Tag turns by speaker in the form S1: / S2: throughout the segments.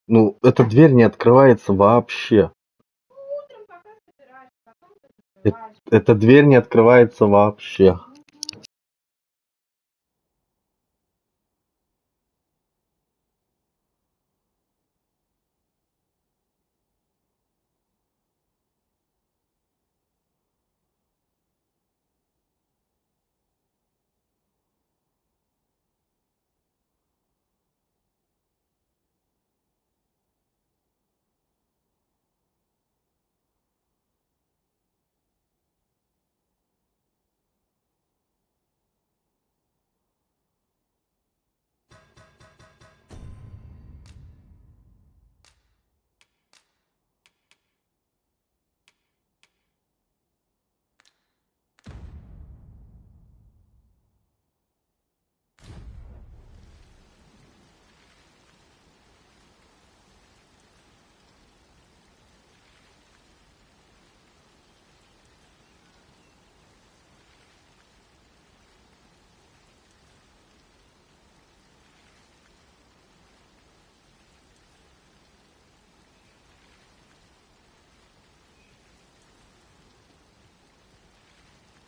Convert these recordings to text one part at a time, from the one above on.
S1: Ну, эта дверь не открывается вообще. Эта дверь не открывается вообще.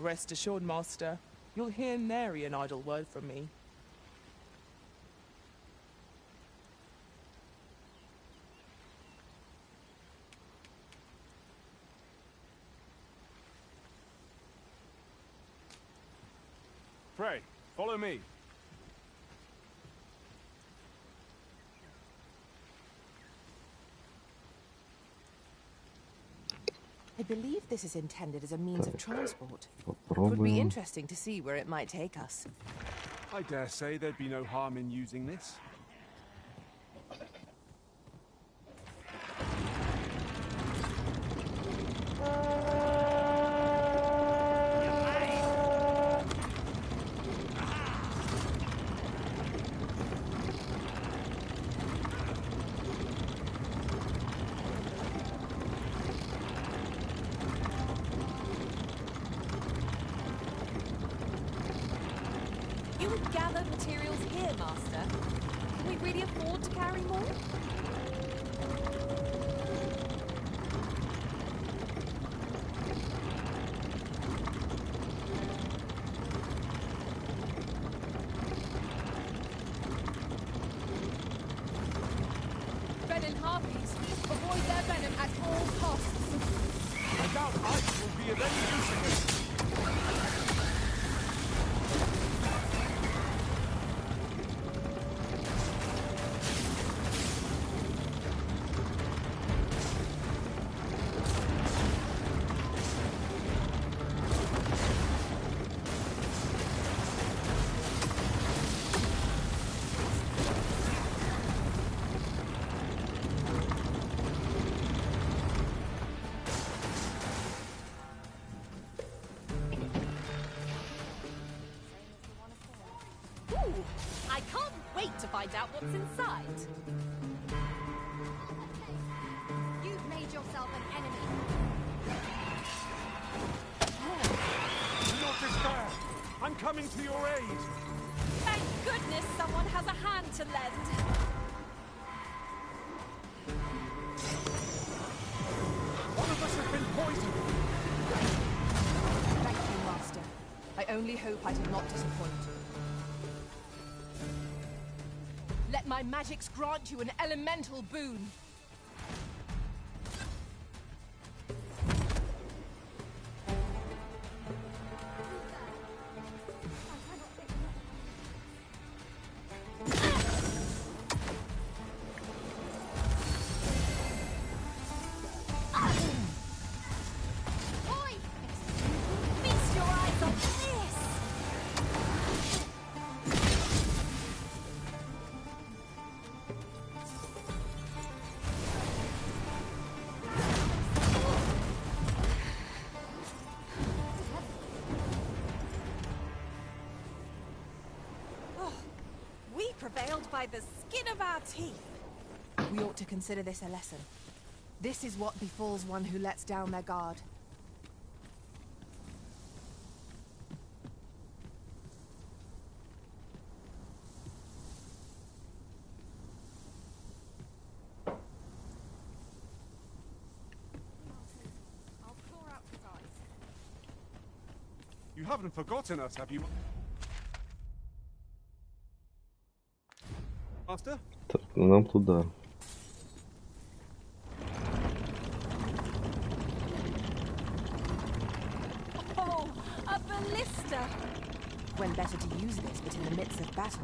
S2: Rest assured, Master, you'll hear nary an idle word from me.
S3: Pray, follow me.
S4: I believe this is intended as a means of transport. It would be
S1: Попробуем.
S4: interesting to see where it might take us.
S3: I dare say there'd be no harm in using this.
S5: You would gather materials here, Master. Can we really afford to carry more? Venom harpies. Avoid their venom at all costs.
S3: I doubt ice will be of any use against them.
S5: Ooh, I can't wait to find out what's inside. You've made yourself an enemy.
S3: Do not despair. I'm coming to your aid.
S5: Thank goodness someone has a hand to lend.
S3: One of us has been poisoned.
S4: Thank you, Master. I only hope I did not disappoint. Let my magics grant you an elemental boon.
S5: Boy! Feast your eyes on this! We prevailed by the skin of our teeth.
S4: We ought to consider this a lesson. This is what befalls one who lets down their guard.
S3: haven't forgotten us, have you, Master?
S1: Так, нам туда.
S5: Oh, a ballista!
S4: When better to use this but in the midst of battle.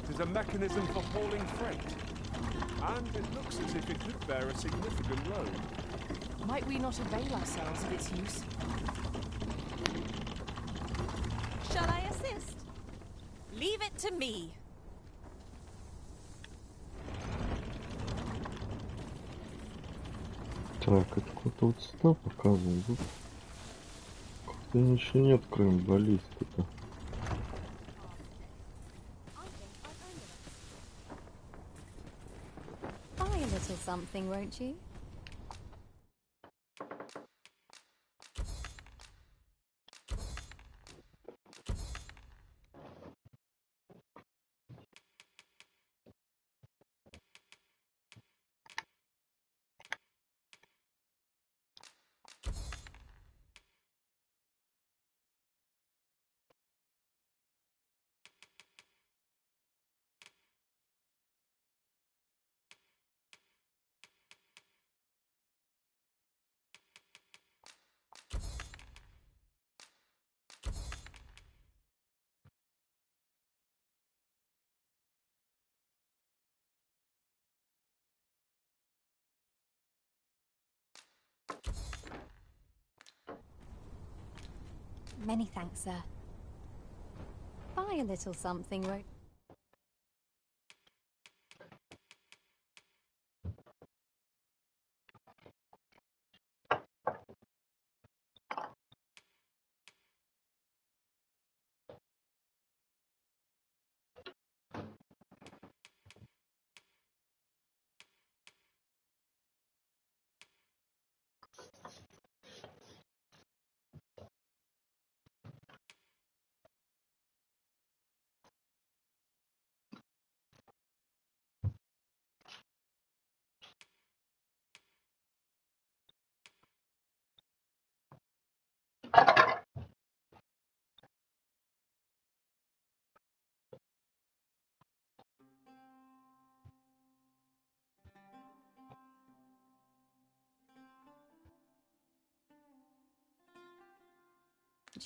S3: It is a mechanism for hauling freight. And it looks as if it could bear a significant load.
S4: Might we not avail ourselves of its use?
S5: Shall I assist? Leave it to me.
S1: Так, это какой-то вот сюда показывает. Тут как-то ничего нет, кроме баллисты-то.
S6: Buy a little something, won't you? Many thanks, sir. Buy a little something, won't...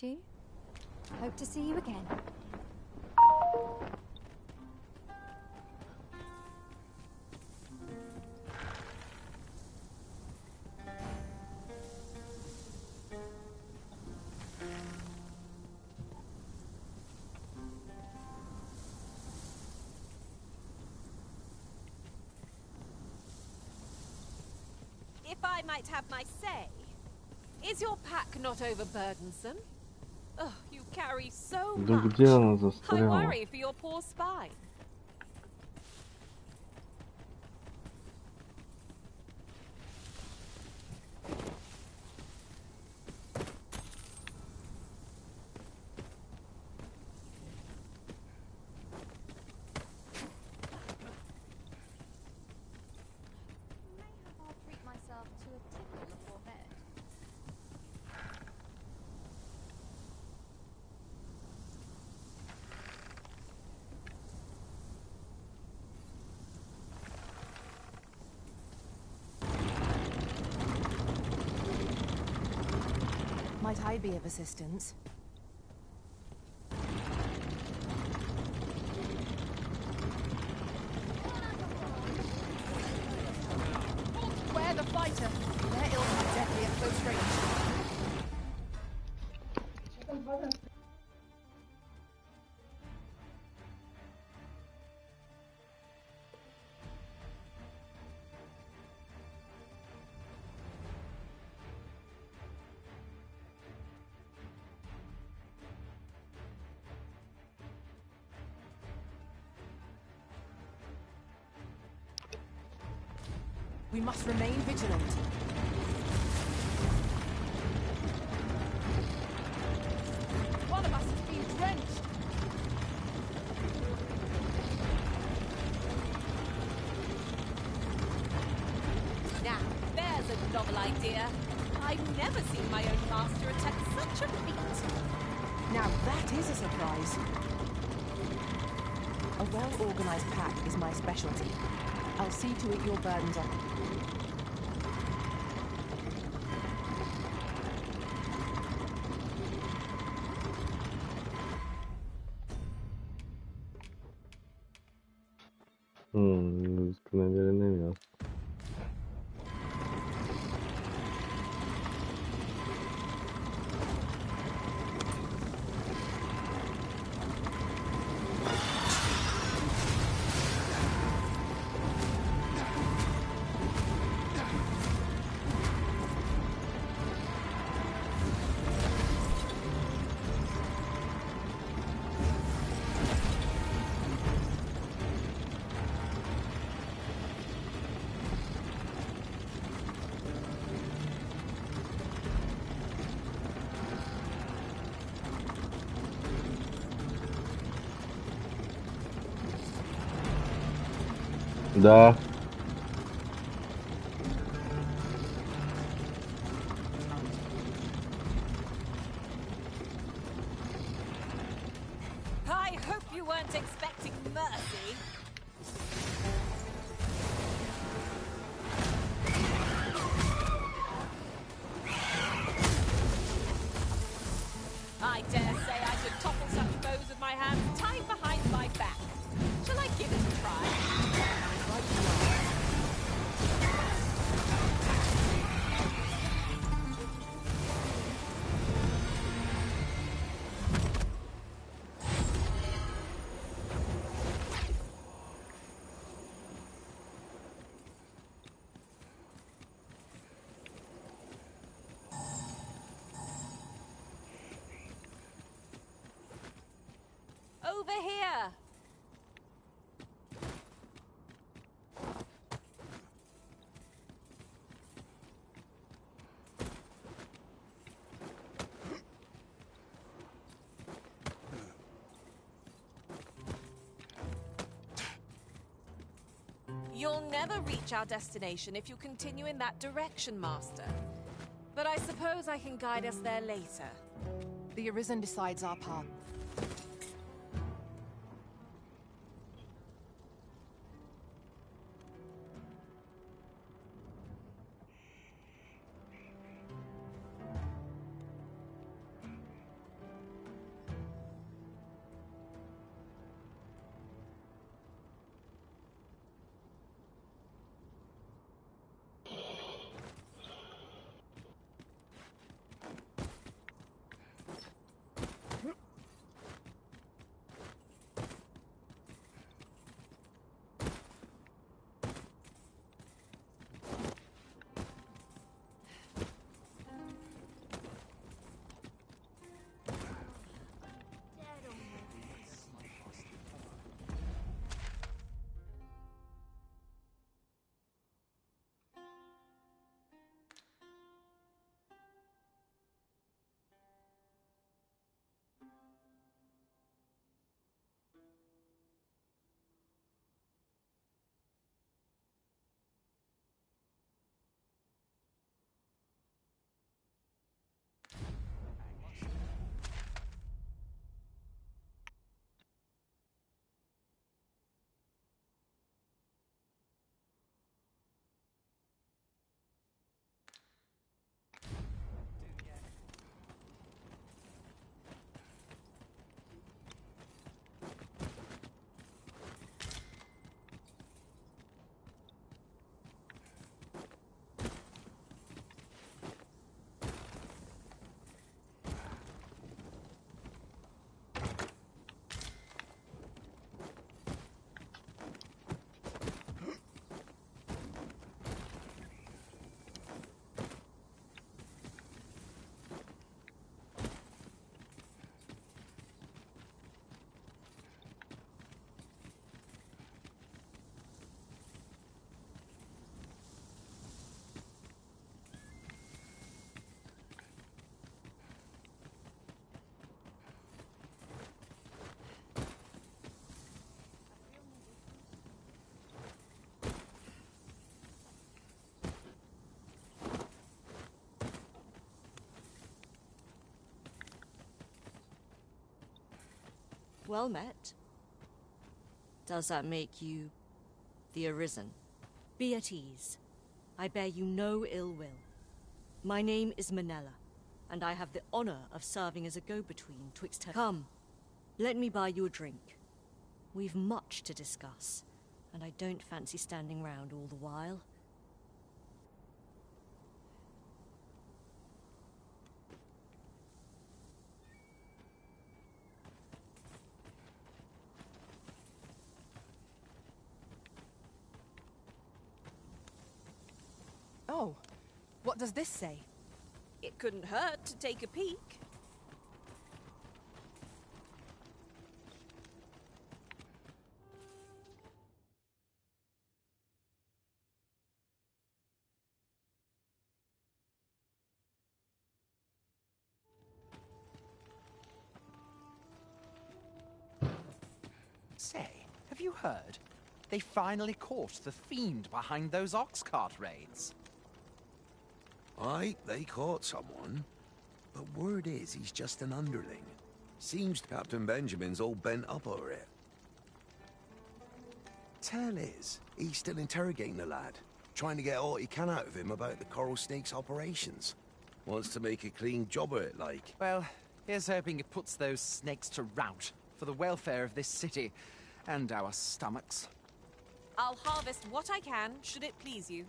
S6: you? Hope to see you again.
S5: If I might have my say, is your pack not overburdensome? Oh, you carry so
S1: Да
S5: much.
S1: где она
S5: I
S1: застряла?
S5: worry for your poor spine.
S6: Mayhap I'll treat myself to a tickle before bed.
S4: Might I be of assistance? Where the fighter? Their ills are deadly at close range. We must remain vigilant.
S5: One of us has been drenched. Now, there's a novel idea. I've never seen my own master attempt such a feat.
S4: Now that is a surprise. A well-organized pack is my specialty. I'll see to it your burdens are...
S1: Закономерное мясо. Да.
S5: I hope you weren't expecting mercy. I dare say I could topple such foes with my hands tied behind my back. Shall I give it a try? Over here. You'll never reach our destination if you continue in that direction, Master. But I suppose I can guide us there later.
S4: The Arisen decides our path.
S7: Well met. Does that make you the Arisen? Be at ease. I bear you no ill will. My name is Manella, and I have the honor of serving as a go-between twixt her. Come, let me buy you a drink. We've much to discuss, and I don't fancy standing round all the while.
S4: Oh, what does this say?
S5: It couldn't hurt to take a peek.
S8: Say, have you heard? They finally caught the fiend behind those ox cart raids.
S9: Aye, they caught someone. But word is he's just an underling. Seems Captain Benjamin's all bent up over it. Tell is, he's still interrogating the lad, trying to get all he can out of him about the Coral Snake's operations. Wants to make a clean job of it, like.
S8: Well, here's hoping it puts those snakes to rout for the welfare of this city and our stomachs.
S5: I'll harvest what I can, should it please you.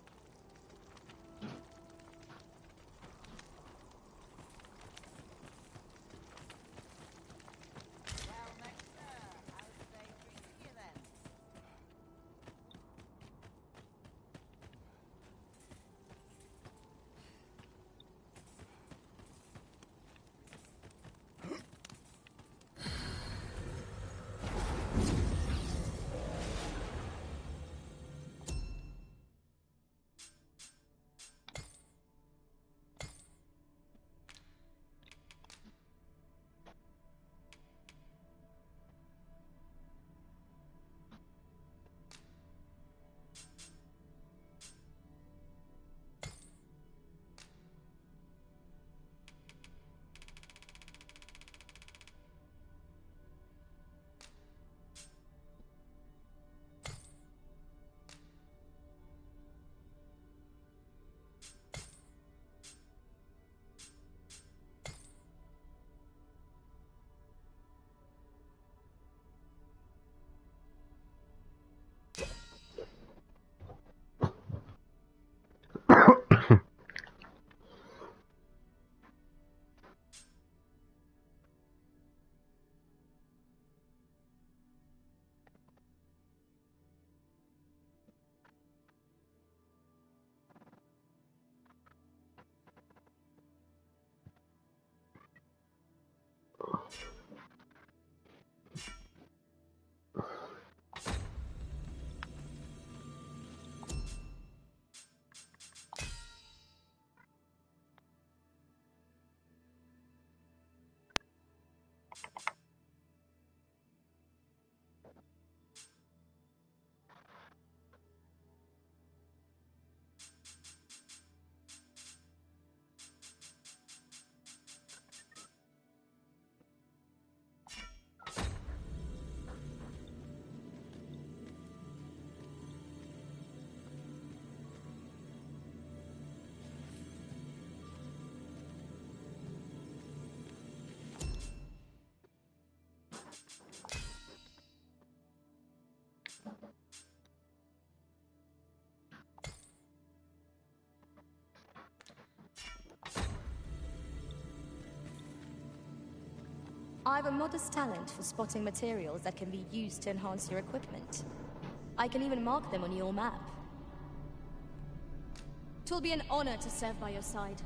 S6: I have a modest talent for spotting materials that can be used to enhance your equipment. I can even mark them on your map. 'Twill be an honor to serve by your side.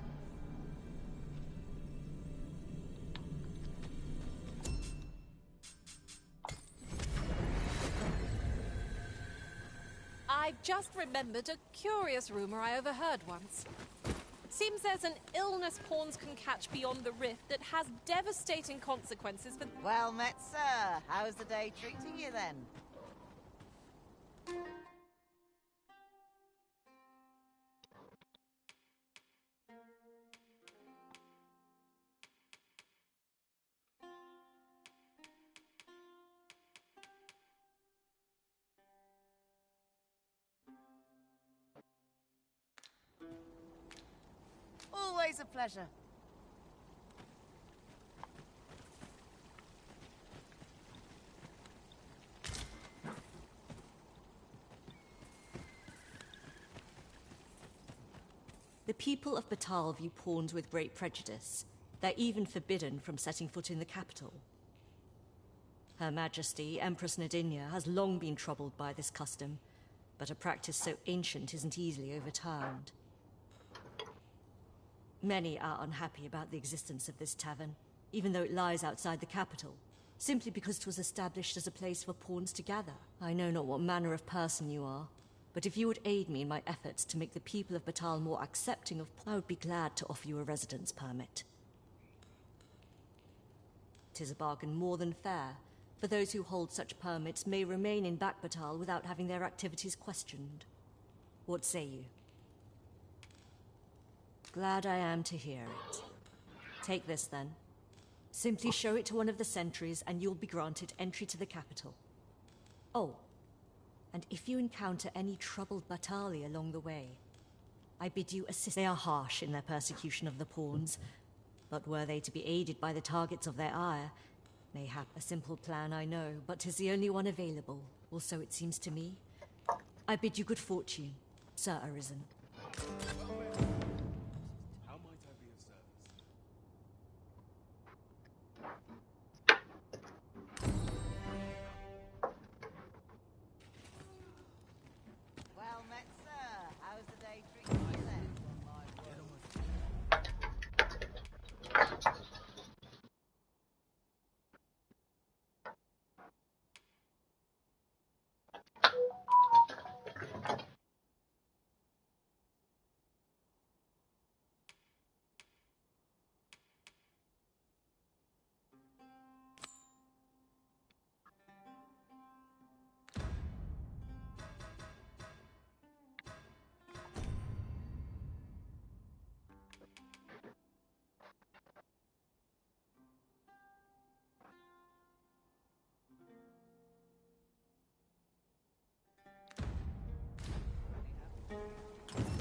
S5: I've just remembered a curious rumor I overheard once. Seems there's an illness pawns can catch beyond the rift that has devastating consequences for...
S10: Well met, sir. How's the day treating you, then? Always a pleasure.
S7: The people of Batal view pawns with great prejudice. They're even forbidden from setting foot in the capital. Her Majesty, Empress Nadinia, has long been troubled by this custom, but a practice so ancient isn't easily overturned. Many are unhappy about the existence of this tavern, even though it lies outside the capital, simply because it was established as a place for pawns to gather. I know not what manner of person you are, but if you would aid me in my efforts to make the people of Batal more accepting of, I would be glad to offer you a residence permit. 'Tis a bargain more than fair, for those who hold such permits may remain in Batal without having their activities questioned. What say you? Glad I am to hear it. Take this, then. Simply show it to one of the sentries, and you'll be granted entry to the capital. Oh, and if you encounter any troubled Batali along the way, I bid you assist. They are harsh in their persecution of the pawns, but were they to be aided by the targets of their ire, mayhap a simple plan, I know, but 'tis the only one available, or so it seems to me. I bid you good fortune, Sir Arisen.
S3: How might I be of service?
S10: Well met, sir. How's the day treating you then?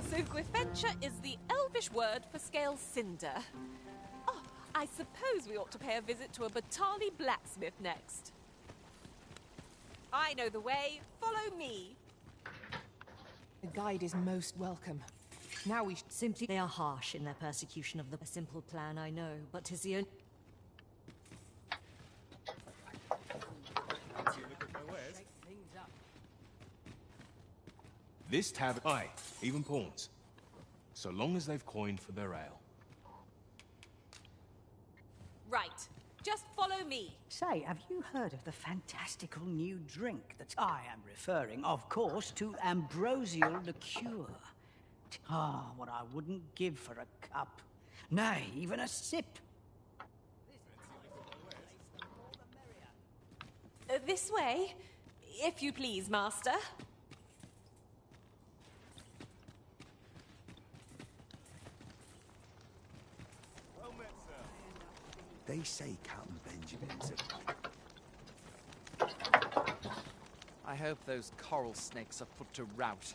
S5: So Gwifencha is the elvish word for scale cinder. Oh, I suppose we ought to pay a visit to a Batali blacksmith next. I know the way. Follow me.
S2: The guide is most welcome. Now we
S7: Simply, they are harsh in their persecution of the... A simple plan, I know, but 'tis the only...
S11: This tavern... Aye, even pawns. So long as they've coined for their ale.
S5: Right. Just follow me.
S12: Say, have you heard of the fantastical new drink that I am referring, of course, to ambrosial liqueur? Ah, what I wouldn't give for a cup. Nay, even a sip.
S5: This way, if you please, master.
S3: Well met, sir.
S9: They say Captain Benjamin's
S8: I hope those coral snakes are put to rout.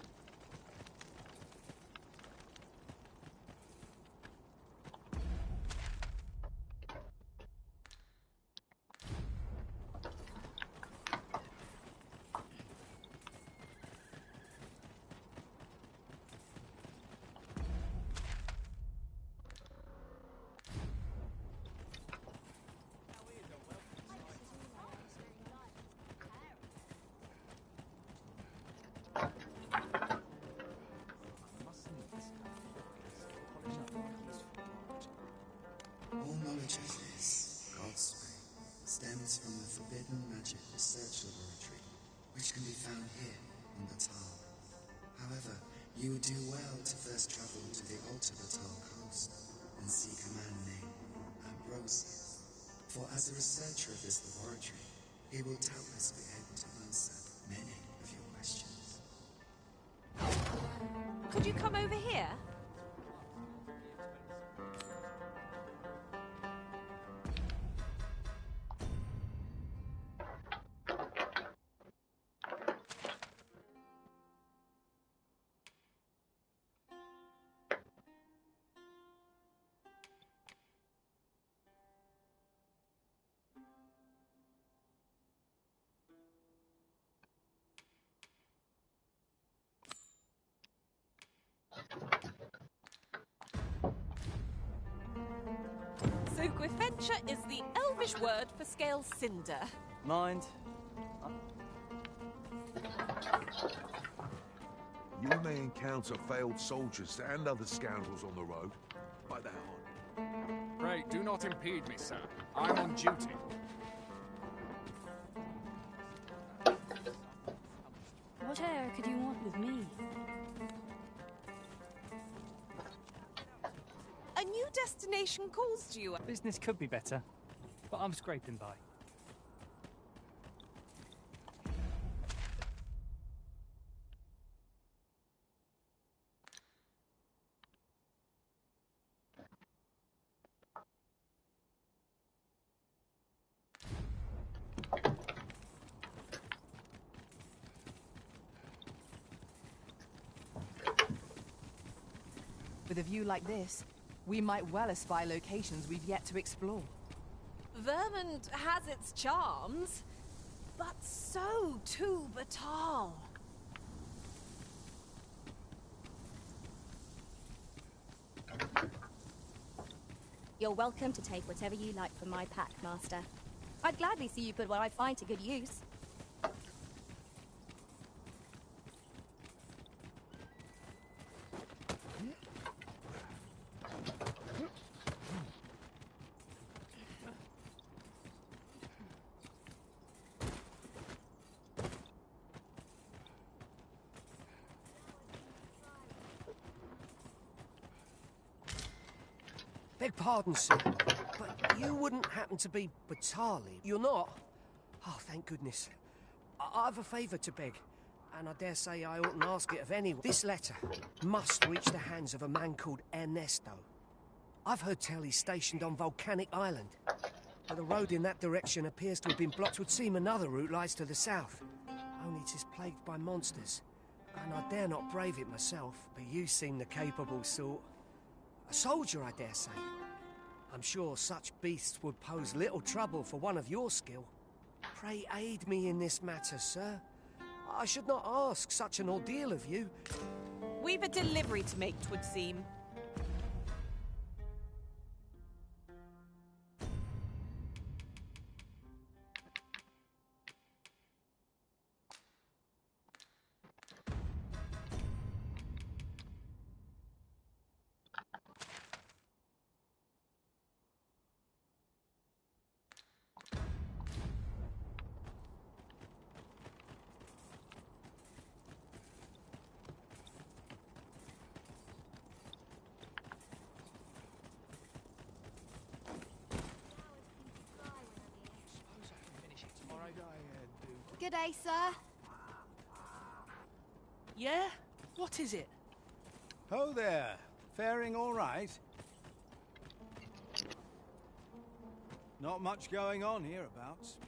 S13: All knowledge as is, God's way, stems from the forbidden magic research laboratory, which can be found here on Batal. However, you would do well to first travel to the Alta Batal coast and seek a man named Ambrosius. For as a researcher of this laboratory, he will doubtless be able to answer many of your questions.
S5: Could you come over here? Luquifentia is the Elvish word for scale cinder.
S14: Mind?
S9: You may encounter failed soldiers and other scoundrels on the road, but they're hard.
S15: Pray, do not impede me, sir. I'm on duty.
S16: What air could you want with me?
S5: A new destination calls to you.
S14: Business could be better, but I'm scraping by.
S2: With a view like this, we might well espy locations we've yet to explore.
S5: Vermont has its charms, but so too Batal.
S6: You're welcome to take whatever you like from my pack, Master. I'd gladly see you put what I find to good use.
S17: Beg pardon, sir, but you wouldn't happen to be Batali, you're not? Oh, thank goodness. I've a favour to beg, and I dare say I oughtn't ask it of anyone. This letter must reach the hands of a man called Ernesto. I've heard tell he's stationed on Volcanic Island, but the road in that direction appears to have been blocked. Would seem another route lies to the south, only it is plagued by monsters, and I dare not brave it myself, but you seem the capable sort. A soldier, I dare say. I'm sure such beasts would pose little trouble for one of your skill. Pray aid me in this matter, sir. I should not ask such an ordeal of you.
S5: We've a delivery to make, 'twould seem.
S16: Good day, sir.
S17: Yeah? What is it?
S18: Ho there. Faring all right? Not much going on hereabouts.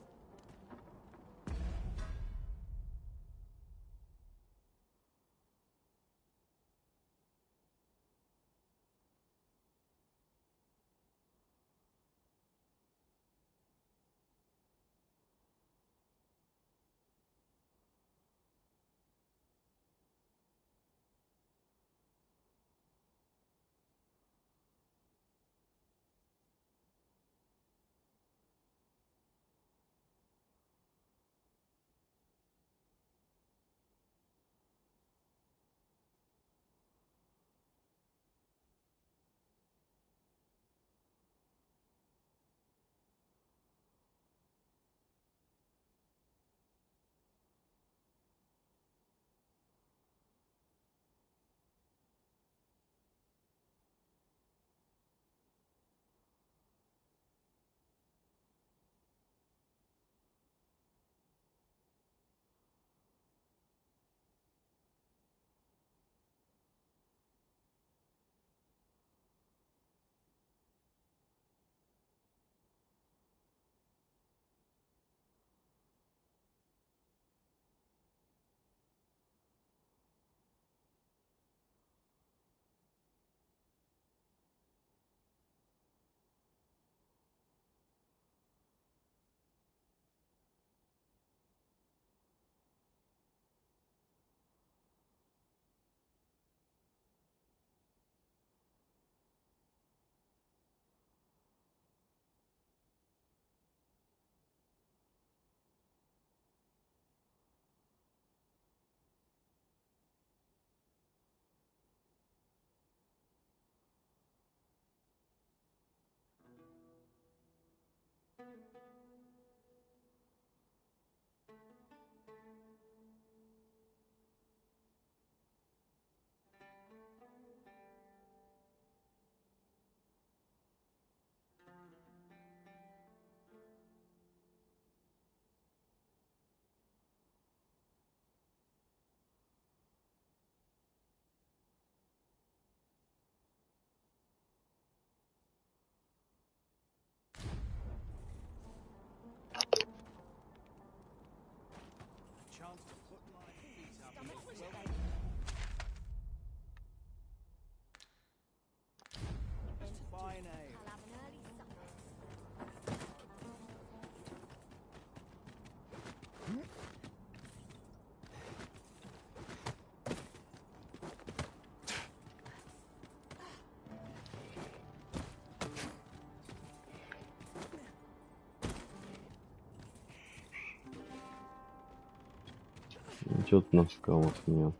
S1: Ничего тут на скалах нет.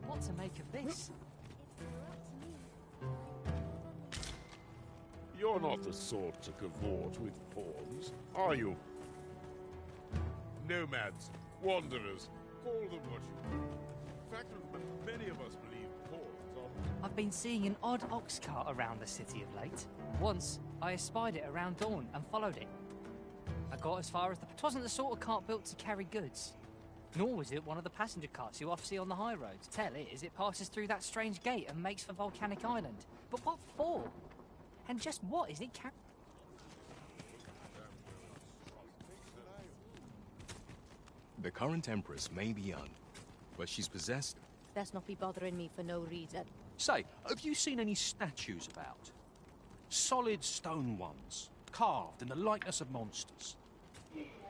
S14: What to make of this?
S3: You're not the sort to cavort with pawns, are you? Nomads, wanderers, call them what you will. In fact, many of us believe pawns are...
S14: I've been seeing an odd ox cart around the city of late. Once, I espied it around dawn and followed it. I got as far as the... It wasn't the sort of cart built to carry goods. Nor was it one of the passenger carts you often see on the high roads. Tell is it passes through that strange gate and makes for Volcanic Island. But what for? And just what is it carrying?
S11: The current Empress may be young, but she's possessed.
S6: Best not be bothering me for no reason.
S15: Say, have you seen any statues about? Solid stone ones, carved in the likeness of monsters.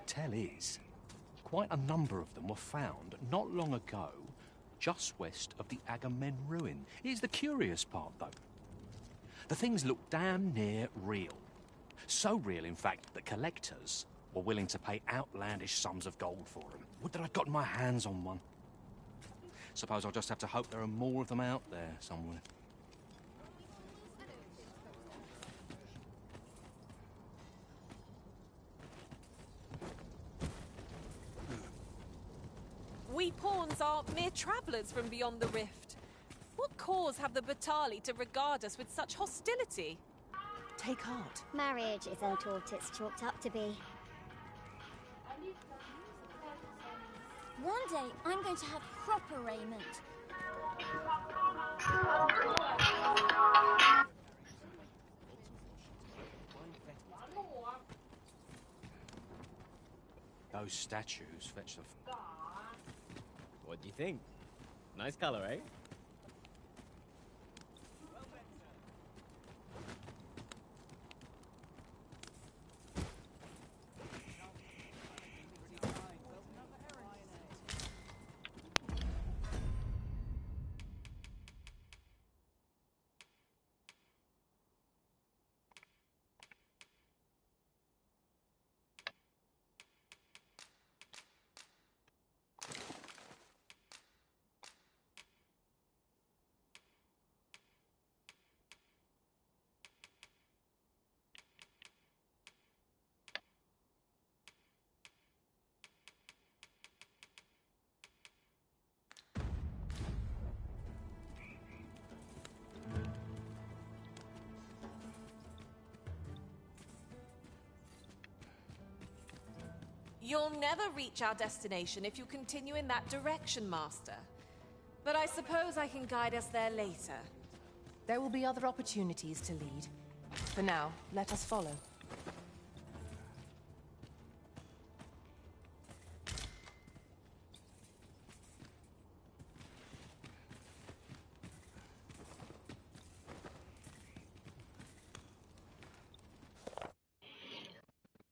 S15: Tell is, quite a number of them were found not long ago, just west of the Agamemnon ruin. Here's the curious part, though. The things look damn near real. So real, in fact, that collectors were willing to pay outlandish sums of gold for them. Would that I'd gotten my hands on one. Suppose I'll just have to hope there are more of them out there somewhere.
S5: We pawns are mere travellers from beyond the rift. What cause have the Batali to regard us with such hostility?
S4: Take heart.
S16: Marriage isn't what it's chalked up to be. One day, I'm going to have proper raiment.
S15: Those statues fetch the...
S19: What do you think? Nice color, eh?
S5: You'll never reach our destination if you continue in that direction, Master. But I suppose I can guide us there later.
S4: There will be other opportunities to lead. For now, let us follow.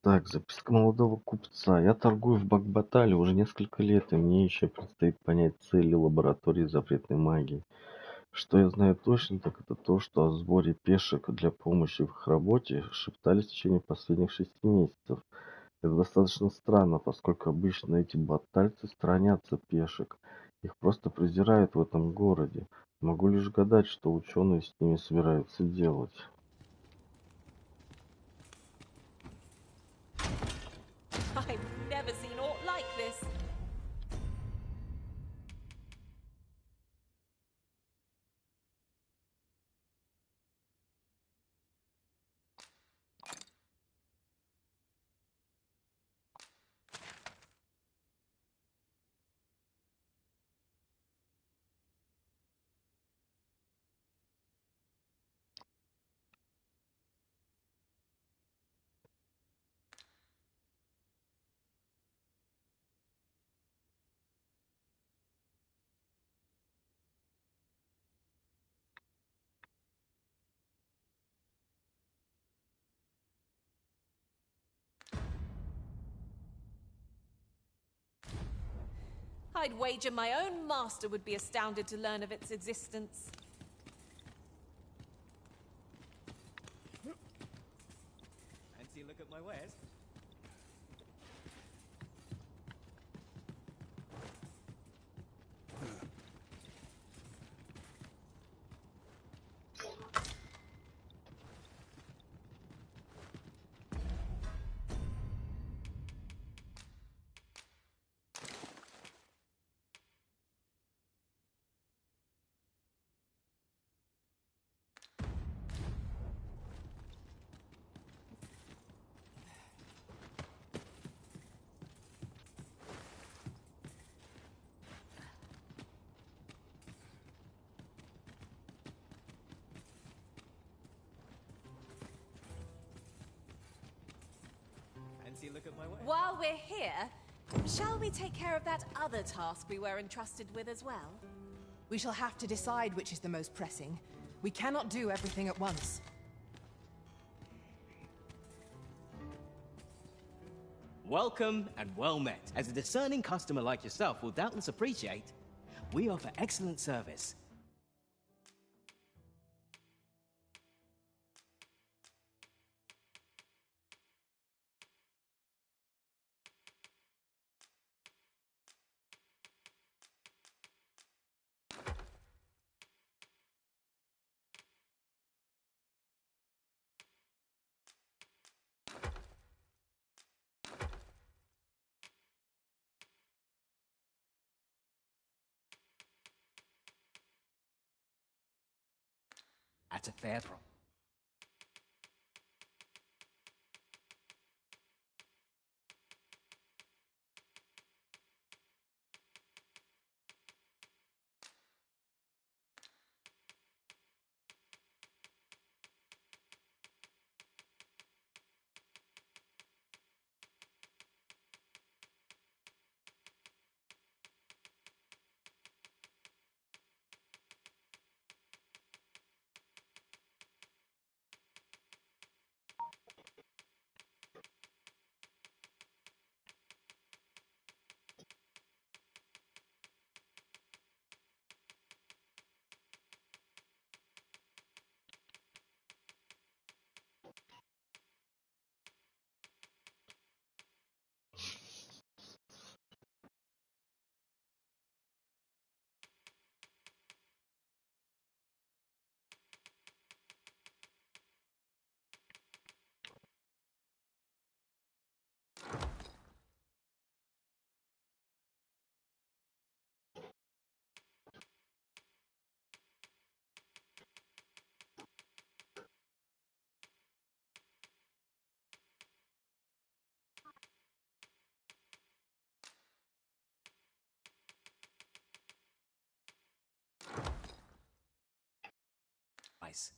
S1: Так, записка молодого купца. Я торгую в Бакбатале уже несколько лет, и мне еще предстоит понять цели лаборатории запретной магии. Что я знаю точно, так это то, что о сборе пешек для помощи в их работе шептались в течение последних 6 месяцев. Это достаточно странно, поскольку обычно эти батальцы сторонятся пешек. Их просто презирают в этом городе. Могу лишь гадать, что ученые с ними собираются делать.
S5: I've never seen aught like this. I'd wager my own master would be astounded to learn of its existence.
S19: Fancy a look at my wares? Fancy a look at my wares?
S5: While we're here, shall we take care of that other task we were entrusted with as well?
S2: We shall have to decide which is the most pressing. We cannot do everything at once.
S19: Welcome and well met. As a discerning customer like yourself will doubtless appreciate, we offer excellent service. At a fair price. Nice.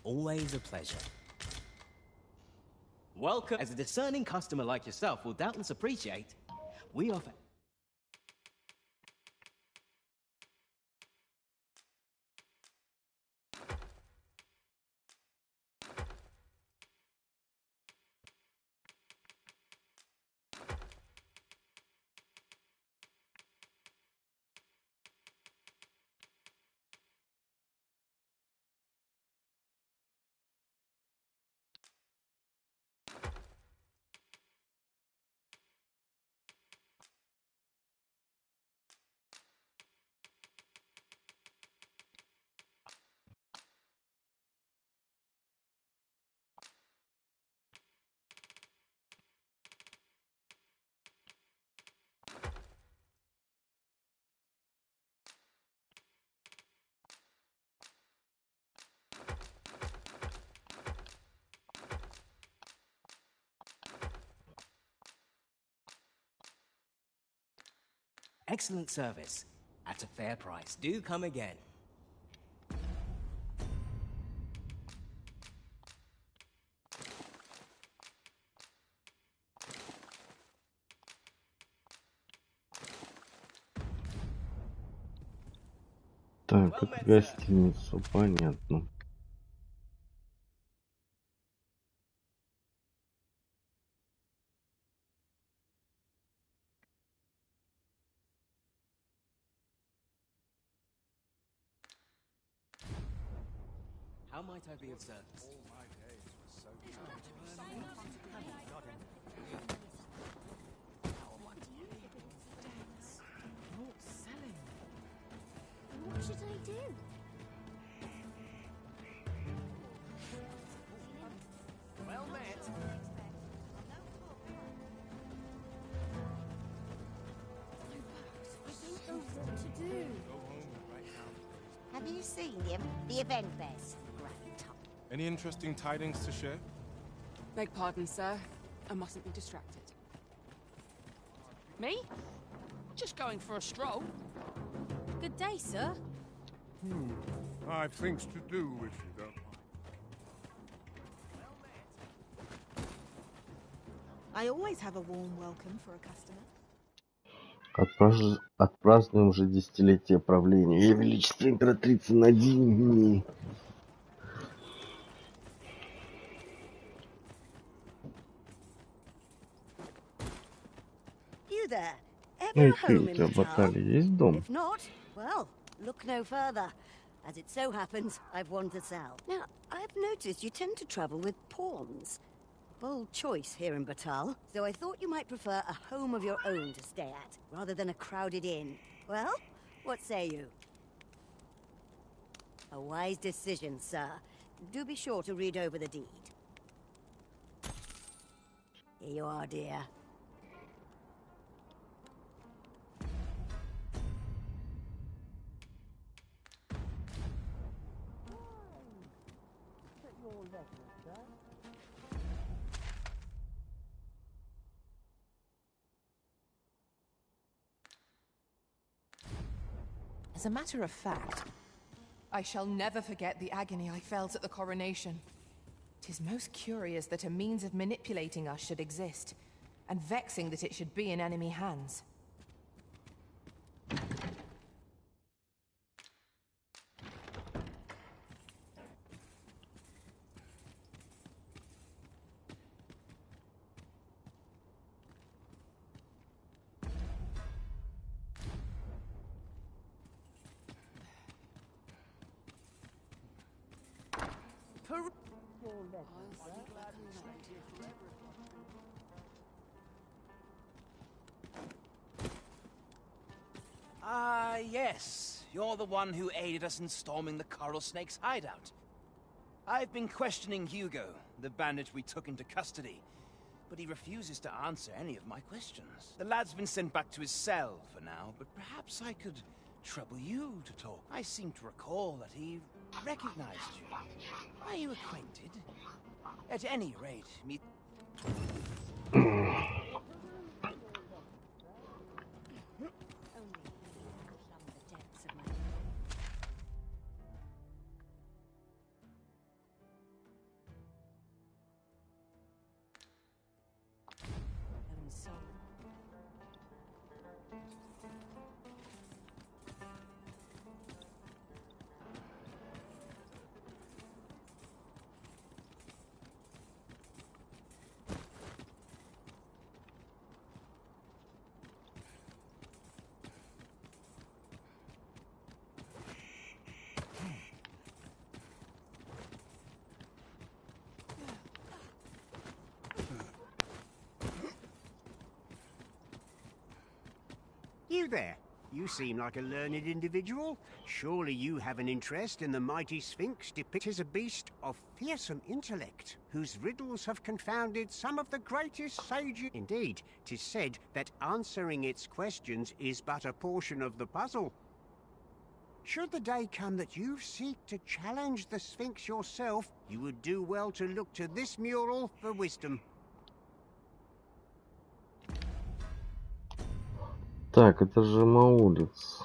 S19: Always a pleasure. Welcome. As a discerning customer like yourself will doubtless appreciate, we offer... Excellent service at a fair price. Do come again.
S1: Так, это гостиница, понятно.
S19: How might I be of service?
S16: What should I do?
S17: Well met.
S16: I don't know what to do.
S10: Have you seen him? The event bears. Great.
S11: Any interesting tidings to share?
S2: Beg pardon, sir. I mustn't be distracted.
S20: Me? Just going for a stroll.
S4: Good day, sir.
S3: I've things to do if you don't mind.
S10: I always have a warm welcome for a customer.
S1: Отпразднуем же десятилетие правления. Ее Величество императрица на дни.
S10: You there?
S1: Ну
S10: Ever
S1: и
S10: a home in
S1: Хейт,
S10: the tower?
S1: Баталии есть дом?
S10: If not, well, look no further. As it so happens, I've one to sell. Now, I've noticed you tend to travel with pawns. Bold choice here in Batal, so I thought you might prefer a home of your own to stay at, rather than a crowded inn. Well, what say you? A wise decision, sir. Do be sure to read over the deed. Here you are, dear.
S2: As a matter of fact, I shall never forget the agony I felt at the coronation. 'Tis most curious that a means of manipulating us should exist, and vexing that it should be in enemy hands.
S8: Ah, yes. You're the one who aided us in storming the Coral Snake's hideout. I've been questioning Hugo, the bandit we took into custody, but he refuses to answer any of my questions. The lad's been sent back to his cell for now, but perhaps I could trouble you to talk. I seem to recall that he recognized you. Are you acquainted? At any rate, me...
S21: you there. You seem like a learned individual. Surely you have an interest in the mighty Sphinx depicted as a beast of fearsome intellect, whose riddles have confounded some of the greatest sages. Indeed, 'tis said that answering its questions is but a portion of the puzzle. Should the day come that you seek to challenge the Sphinx yourself, you would do well to look to this mural for wisdom.
S1: Так, это же Маулиц.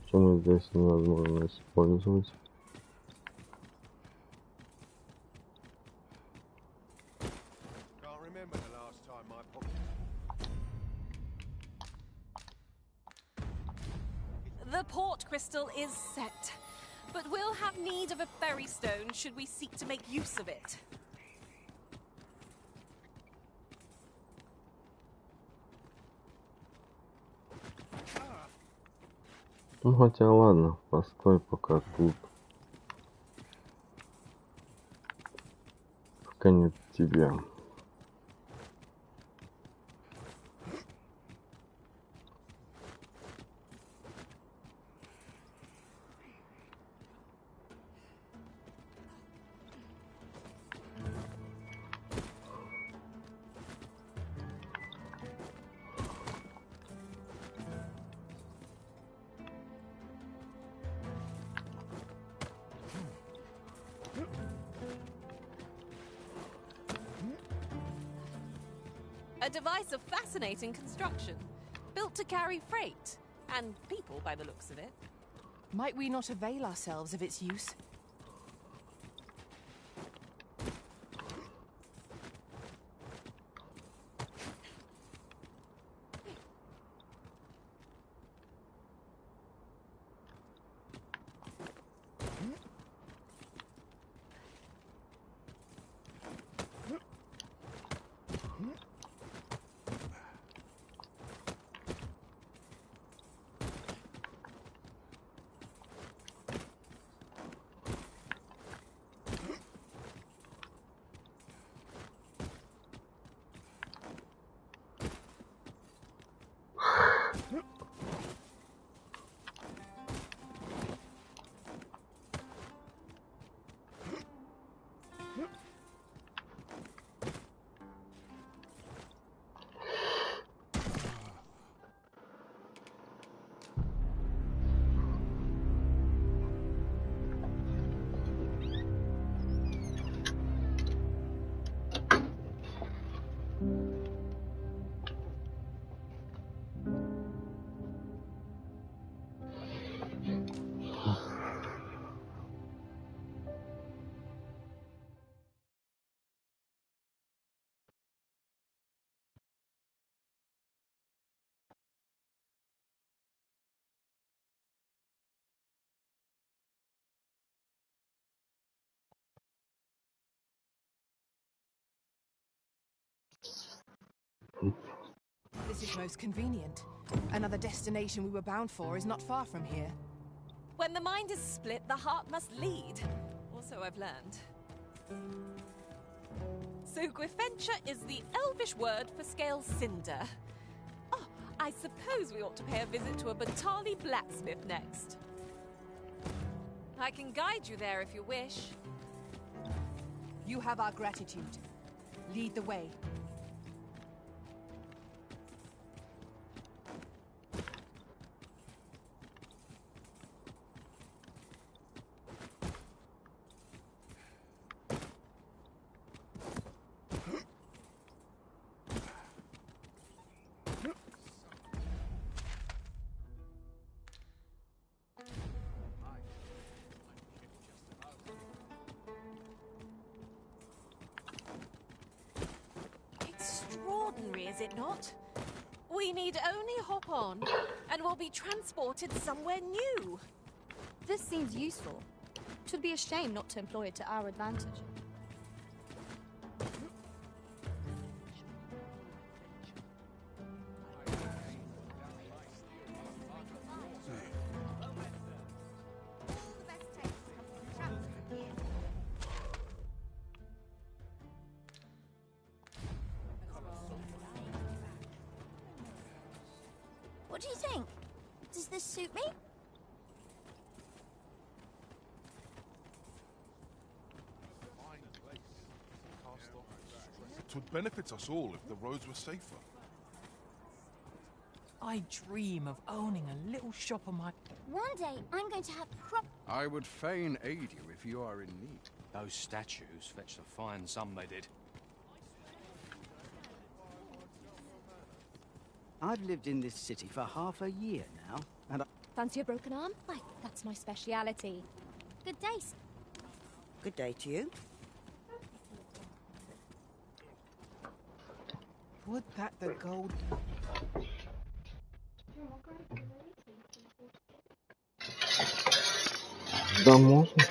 S1: Почему здесь невозможно использовать?
S3: Can't remember the last time my pocket.
S5: The port crystal is set, but we'll have need of a ferry stone should we seek to make use of it.
S1: Ну хотя ладно, постой пока тут. Пока нет тебя.
S5: A device of fascinating construction, built to carry freight, and people by the looks of it.
S2: Might we not avail ourselves of its use? This is most convenient. Another destination we were bound for is not far from here.
S5: When the mind is split, the heart must lead. Or so I've learned. So Gwyfentia is the Elvish word for scale cinder. Oh, I suppose we ought to pay a visit to a Batali blacksmith next. I can guide you there if you wish.
S2: You have our gratitude. Lead the way.
S5: Extraordinary, is it not? We need only hop on, and we'll be transported somewhere new.
S6: This seems useful. Twould be a shame not to employ it to our advantage.
S16: What do you think? Does this suit me?
S3: It would benefit us all if the roads were safer.
S2: I dream of owning a little shop on my...
S16: One day, I'm going to have
S18: I would fain aid you if you are in need.
S15: Those statues fetched a fine sum, they did.
S12: I've lived in this city for half a year now, and
S6: Fancy a broken arm? Why, that's my speciality. Good day.
S10: Good day to you.
S17: Would that the gold...
S1: Да, можно.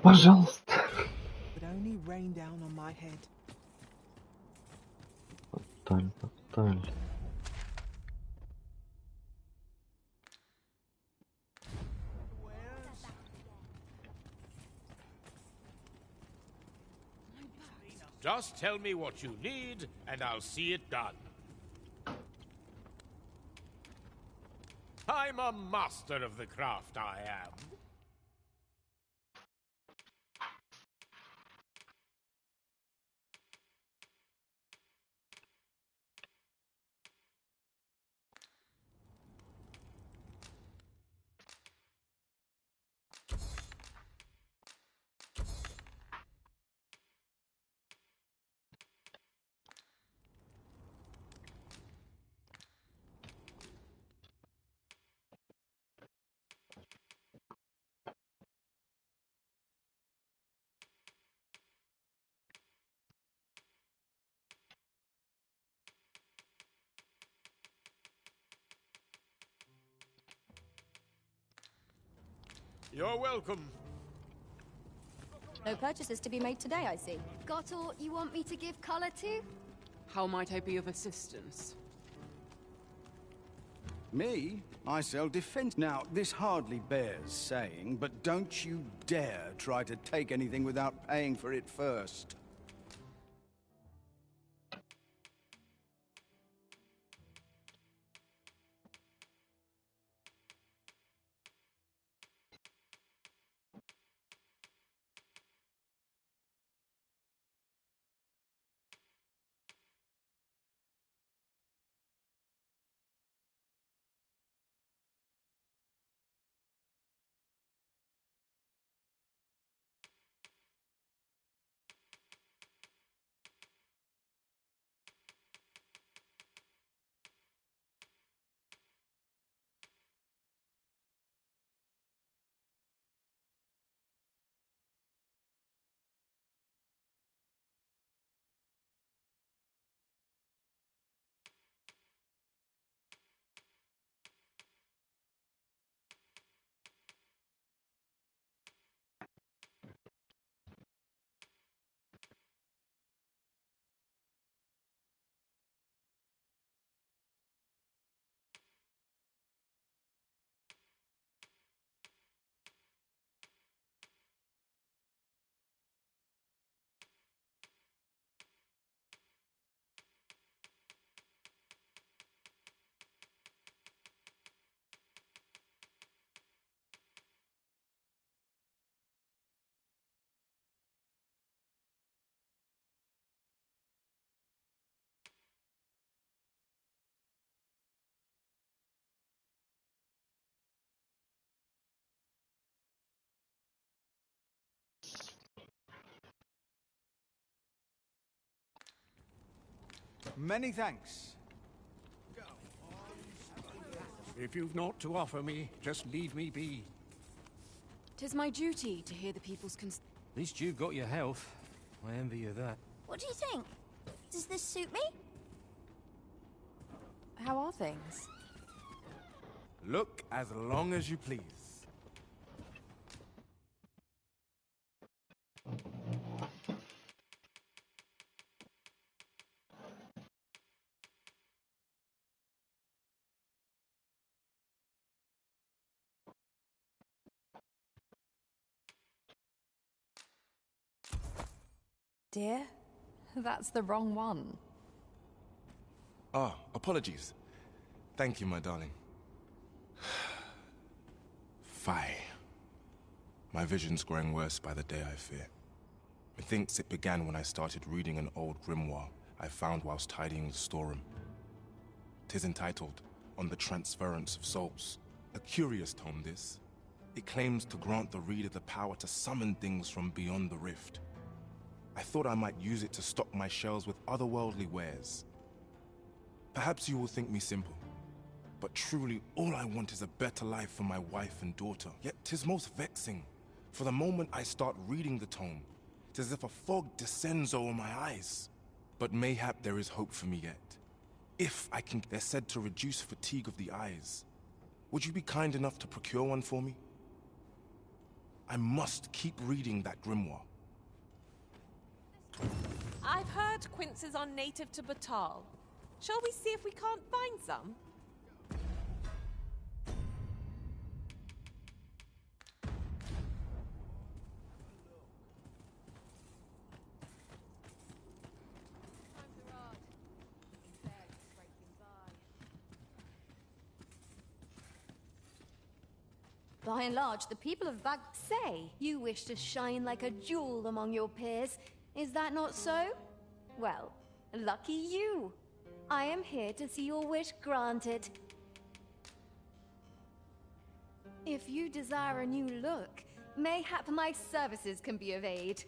S1: Пожалуйста.
S17: would only rain down on my head.
S1: Поталь.
S7: Just tell me what you need, and I'll see it done. I'm a master of the craft, I am. You're welcome.
S6: No purchases to be made today, I see.
S16: Got all you want me to give colour to?
S2: How might I be of assistance?
S18: Me? I sell defense. Now, this hardly bears saying, but don't you dare try to take anything without paying for it first. Many thanks.
S20: If you've naught to offer me, just leave me be.
S2: 'Tis my duty to hear the people's
S15: At least you've got your health. I envy you that.
S16: What do you think? Does this suit me?
S2: How are things?
S11: Look as long as you please.
S4: Dear, that's the wrong one.
S11: Ah, apologies. Thank you, my darling. Fie. My vision's growing worse by the day, I fear. Methinks it began when I started reading an old grimoire I found whilst tidying the storeroom. 'Tis entitled, On the Transference of Souls. A curious tome, this. It claims to grant the reader the power to summon things from beyond the rift. I thought I might use it to stock my shelves with otherworldly wares. Perhaps you will think me simple, but truly all I want is a better life for my wife and daughter. Yet 'tis most vexing. For the moment I start reading the tome, 'tis as if a fog descends over my eyes. But mayhap there is hope for me yet. If I can, they're said to reduce fatigue of the eyes. Would you be kind enough to procure one for me? I must keep reading that grimoire.
S5: I've heard quinces are native to Batal. Shall we see if we can't find some?
S6: By and large, the people of Bag say you wish to shine like a jewel among your peers. Is that not so? Well, lucky you. I am here to see your wish granted. If you desire a new look, mayhap my services can be of aid.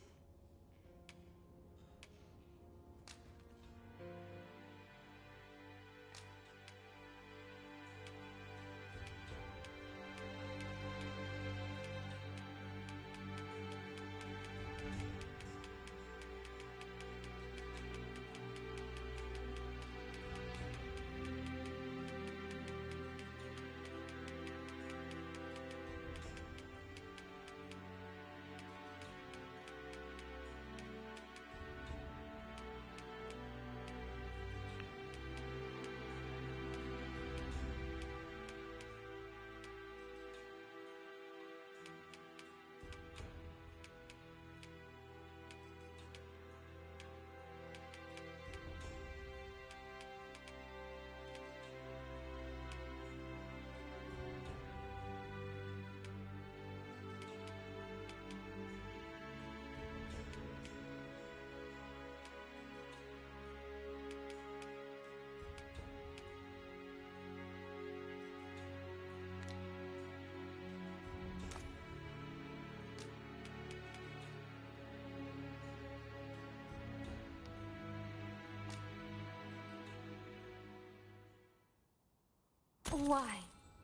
S6: Why,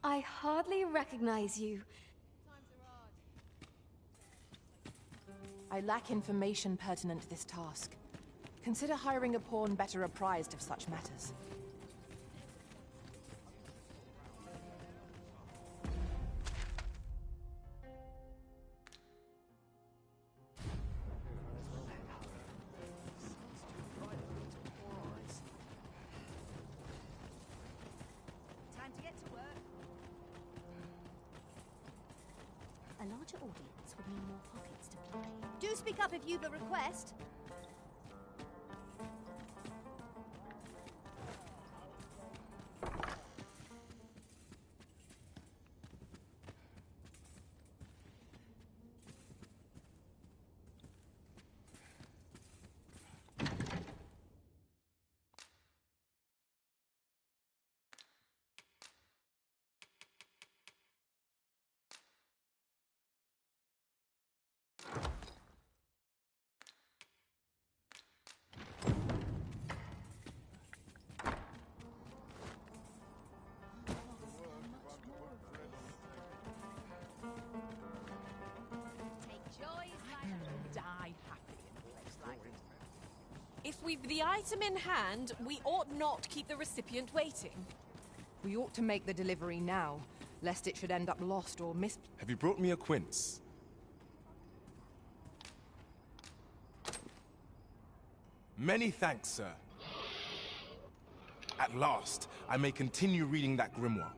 S6: I hardly recognize you.
S2: I lack information pertinent to this task. Consider hiring a pawn better apprised of such matters.
S10: Time to get to work. A larger audience would mean more pockets to play. Do speak up if you've a request.
S2: Die happy in a place like this.
S5: If we've the item in hand, we ought not keep the recipient waiting.
S2: We ought to make the delivery now, lest it should end up lost or mis...
S11: Have you brought me a quince? Many thanks, sir. At last, I may continue reading that grimoire.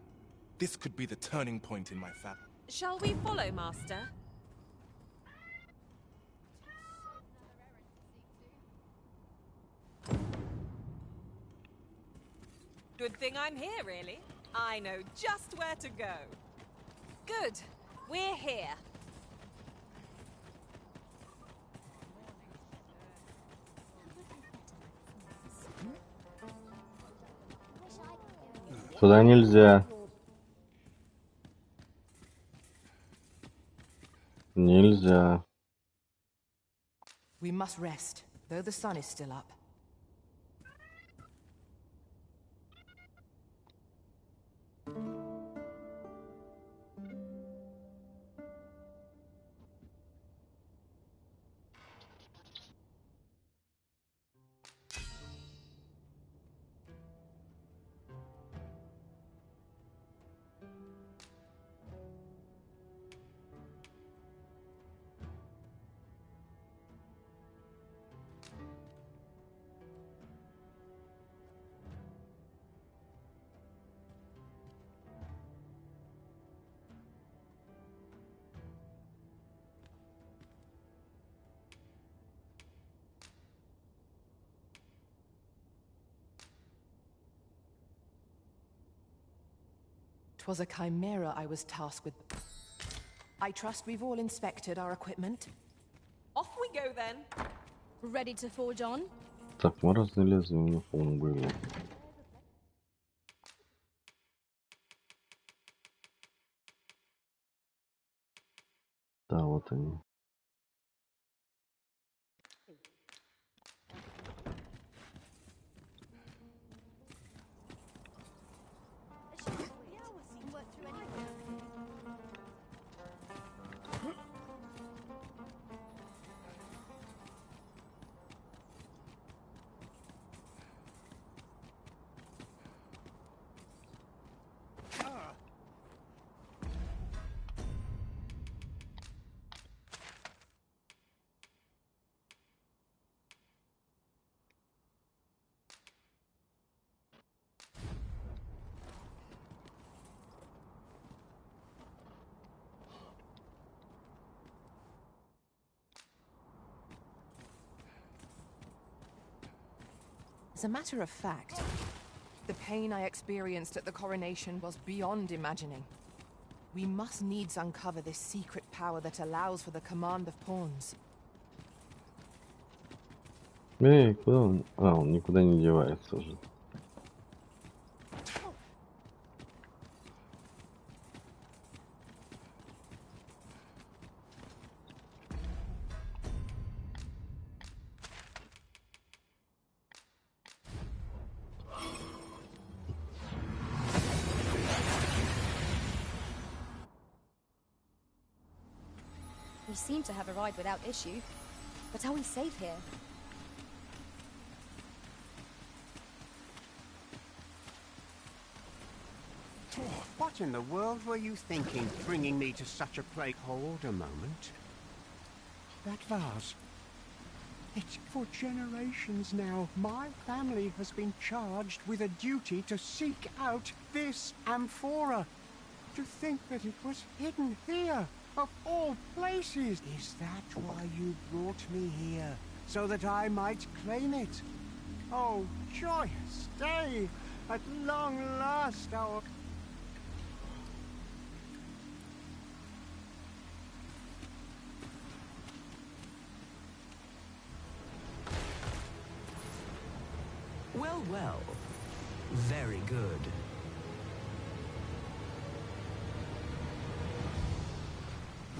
S11: This could be the turning point in my family.
S5: Shall we follow, Master? Good thing I'm here, really. I know just where to go. Good. We're here.
S1: Туда нельзя. Нельзя.
S2: We must rest, though the sun is still up. Was a chimera I was tasked with. I trust we've all inspected our equipment.
S5: Off we go then.
S6: Ready to forge on?
S1: Так, мы разнялись на полном было. Да, вот они.
S2: As a matter of fact, the pain I experienced at the coronation was beyond imagining. We must needs uncover this secret power that allows for the command of pawns.
S1: Эй, куда он? А, он никуда не девается уже.
S6: We seem to have arrived without issue. But are we safe here?
S21: What in the world were you thinking, bringing me to such a place? Hold a moment. That vase. It's for generations now. My family has been charged with a duty to seek out this amphora. To think that it was hidden here, of all places. Is that why you brought me here? So that I might claim it? Oh, joyous day! At long last, our...
S13: Well, well. Very good.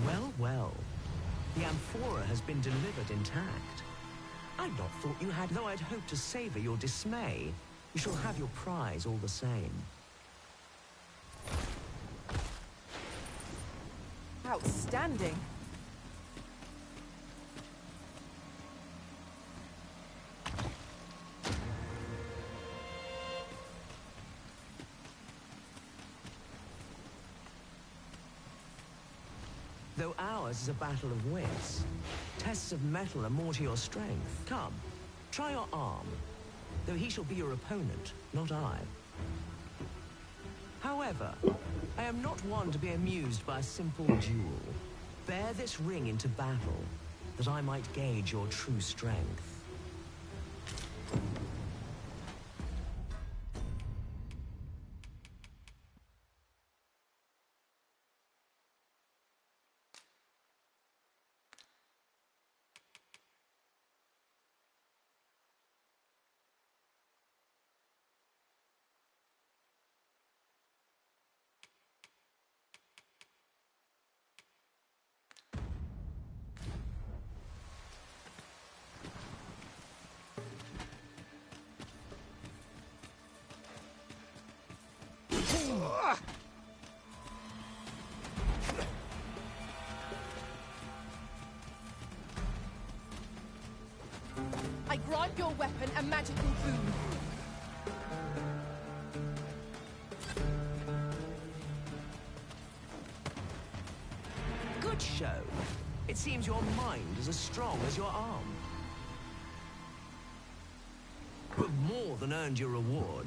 S13: Well, well. The amphora has been delivered intact. I'd not thought you had, though I'd hoped to savor your dismay. You shall have your prize all the same.
S2: Outstanding.
S13: Though ours is a battle of wits, tests of metal are more to your strength. Come, try your arm, though he shall be your opponent, not I. However, I am not one to be amused by a simple duel. Bear this ring into battle, that I might gauge your true strength.
S2: I grant your weapon a magical boon.
S13: Good show. It seems your mind is as strong as your arm. You've more than earned your reward.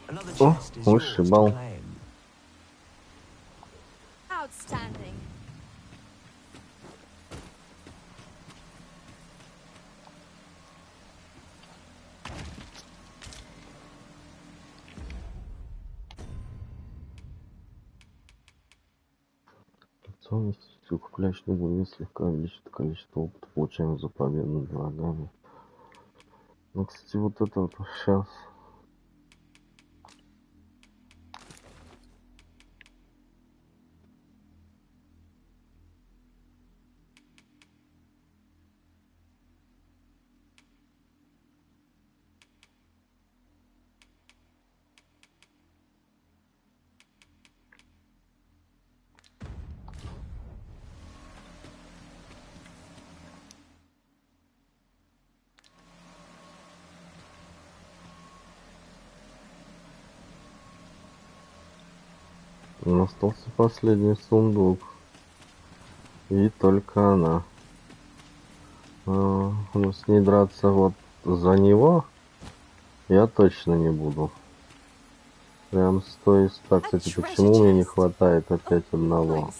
S13: Another chest is yours to claim.
S5: Outstanding.
S1: Способность укреплять любую слегка увеличит количество опыта, получаемого за победу над врагами. Ну, кстати, вот это вот сейчас. Остался последний сундук. И только она. Ну, с ней драться вот за него я точно не буду. Прям стой. Так, кстати, почему мне не хватает опять одного?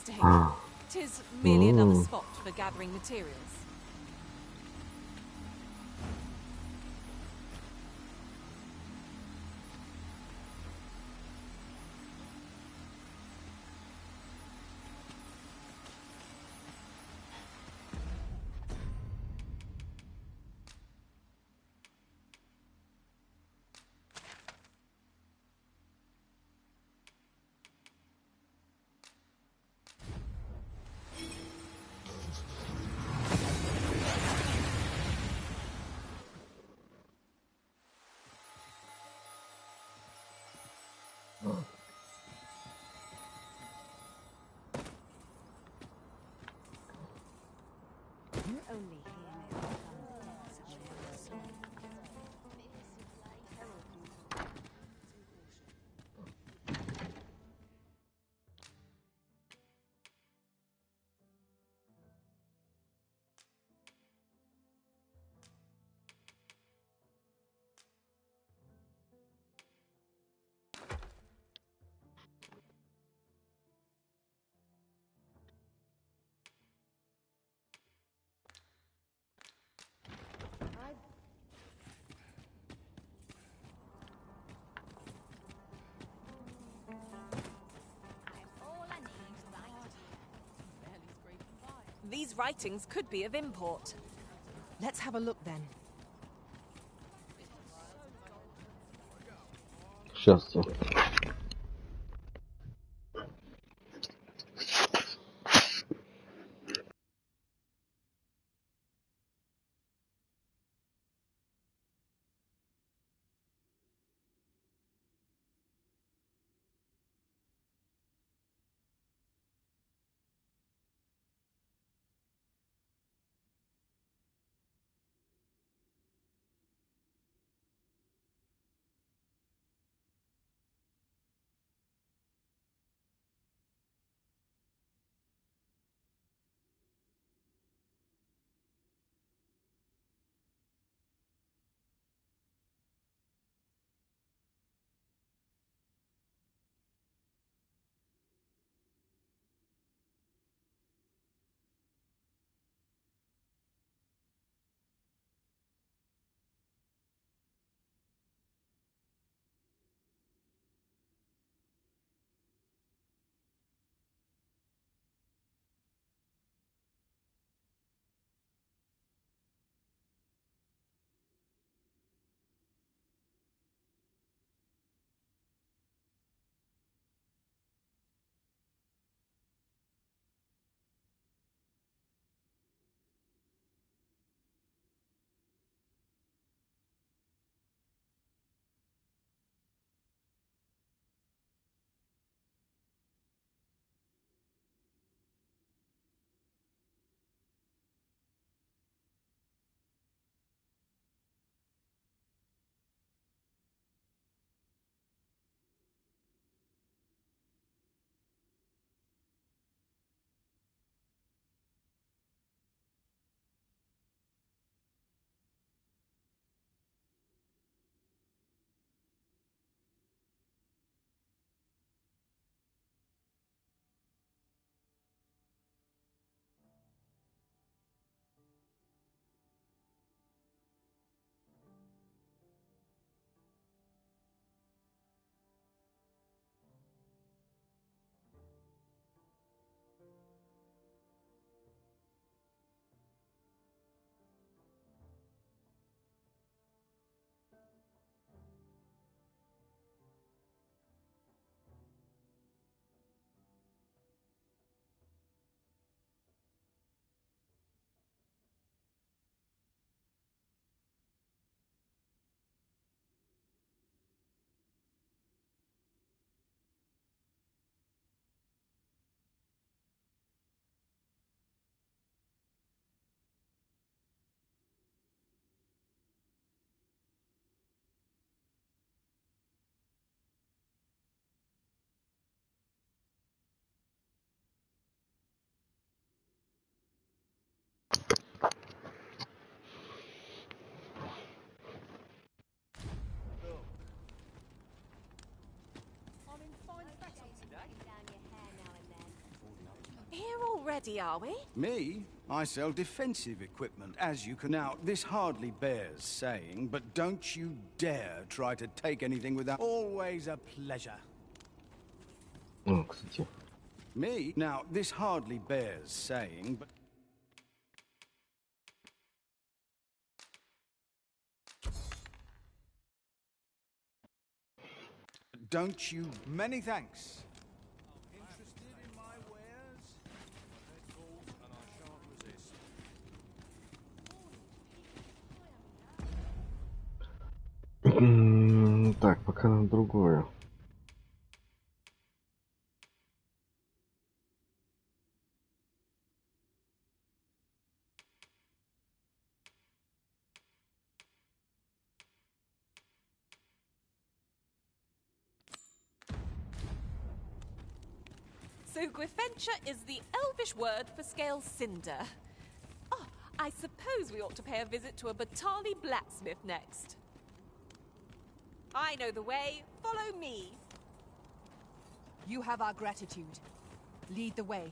S5: These writings could be of import.
S2: Let's have a look then.
S1: Сейчас.
S5: ready, are we?
S18: Me? I sell defensive equipment, as you can. Now, this hardly bears saying, but don't you dare try to take anything without...
S12: Always a pleasure.
S1: О, кстати.
S18: Me? Now, this hardly bears saying, but... Don't you...
S9: Many thanks.
S15: Interested in my wares? Head falls and I shan't resist.
S1: Так, пока нам другое.
S5: So Gwifentia is the elvish word for scale cinder. Oh, I suppose we ought to pay a visit to a Batali blacksmith next. I know the way. Follow me.
S2: You have our gratitude. Lead the way.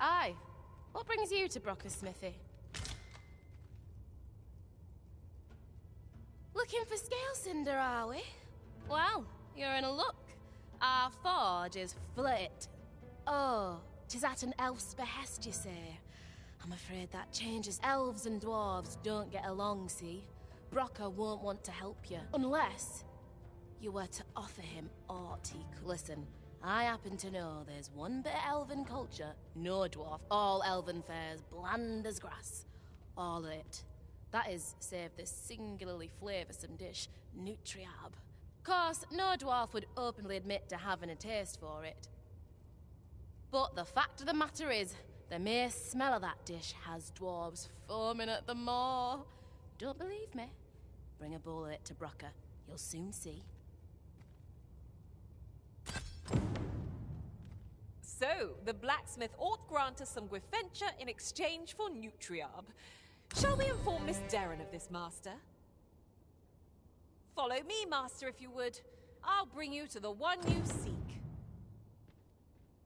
S22: Aye. What brings you to Brocker's smithy? Looking for scale cinder, are we? Well, you're in a luck. Our forge is flit. Oh, 'tis at an elf's behest, you say. I'm afraid that changes. Elves and dwarves don't get along, see? Brocker won't want to help you, unless you were to offer him aught he could. Listen, I happen to know there's one bit of elven culture, no dwarf, all elven fares, bland as grass. All of it. That is, save this singularly flavoursome dish, nutriab. Course, no dwarf would openly admit to having a taste for it. But the fact of the matter is, the mere smell of that dish has dwarves foaming at the maw. Don't believe me? Bring a bowl of it to Brocker. You'll soon see.
S5: So, the blacksmith ought grant us some Gwifentia in exchange for nutriab. Shall we inform Miss Darren of this, Master? Follow me, Master, if you would. I'll bring you to the one you seek.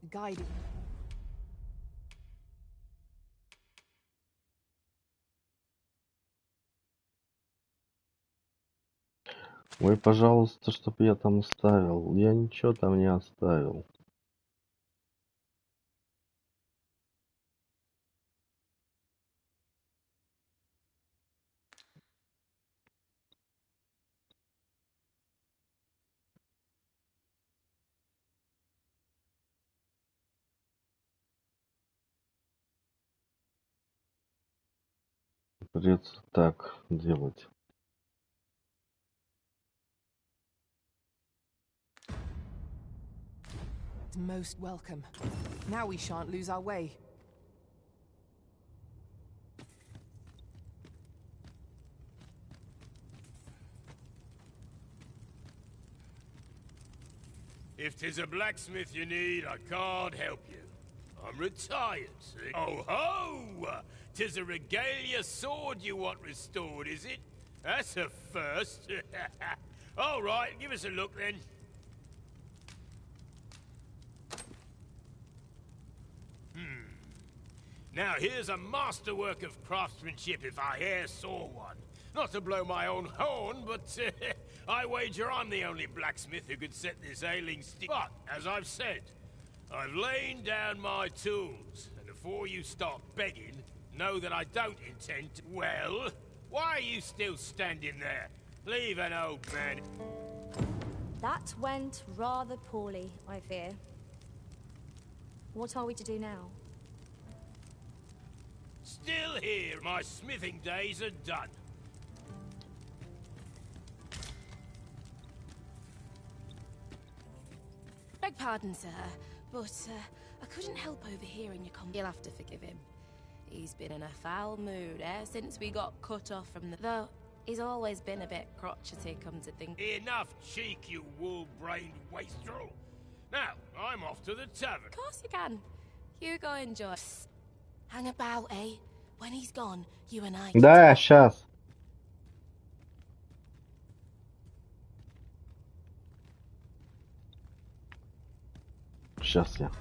S2: Guiding.
S1: Ой, пожалуйста, чтоб я там оставил. Я ничего там не оставил. Придется так делать.
S2: Most welcome. Now we shan't lose our way.
S7: If 'tis a blacksmith you need, I can't help you. I'm retired, see? Oh ho! 'Tis a regalia sword you want restored, is it? That's a first. All right, give us a look then. Now here's a masterwork of craftsmanship if I e'er saw one. Not to blow my own horn, but I wager I'm the only blacksmith who could set this ailing stick. But, as I've said, I've lain down my tools, and before you start begging, know that I don't intend to... Well, why are you still standing there? Leave an old man...
S6: That went rather poorly, I fear. What are we to do now?
S7: Still here, my smithing days are done.
S22: Beg pardon, sir, but I couldn't help overhearing your comment. You'll have to forgive him. He's been in a foul mood ever since we got cut off from the... Though, He's always been a bit crotchety, come to think.
S7: Enough cheek, you wool-brained wastrel. Now, I'm off to the tavern.
S22: Of course you can. Hugo enjoys. Hang about, eh? When he's gone, you and I.
S1: Да, сейчас. Сейчас я.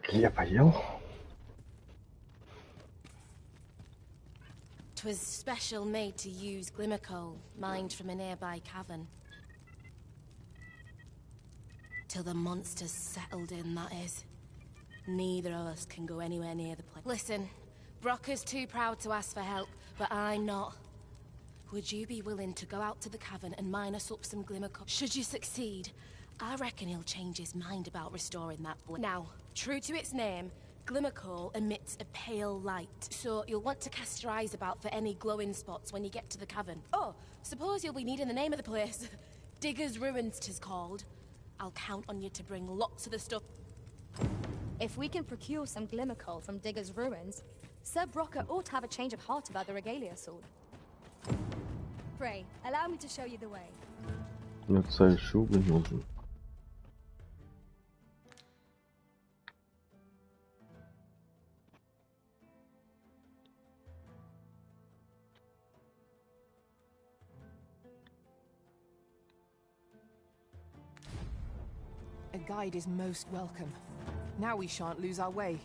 S1: Так, я поел.
S22: 'Twas special made to use glimmer coal, mined from a nearby cavern. Till the monsters settled in, that is. Neither of us can go anywhere near the place. Listen, Brocker's too proud to ask for help, but I'm not. Would you be willing to go out to the cavern and mine us up some glimmer coal? Should you succeed, I reckon he'll change his mind about restoring that blade. Now, true to its name, glimmer coal emits a pale light, so you'll want to cast your eyes about for any glowing spots when you get to the cavern. Oh, suppose you'll be needing the name of the place. Digger's Ruins 'tis called. I'll count on you to bring lots of the stuff.
S6: If we can procure some glimmer coal from Digger's Ruins, Sir Brocker ought to have a change of heart about the regalia sword. Pray, allow me to show you the way.
S1: Мне цель шубы нужен.
S2: A guide is most welcome. Now we shan't lose our way.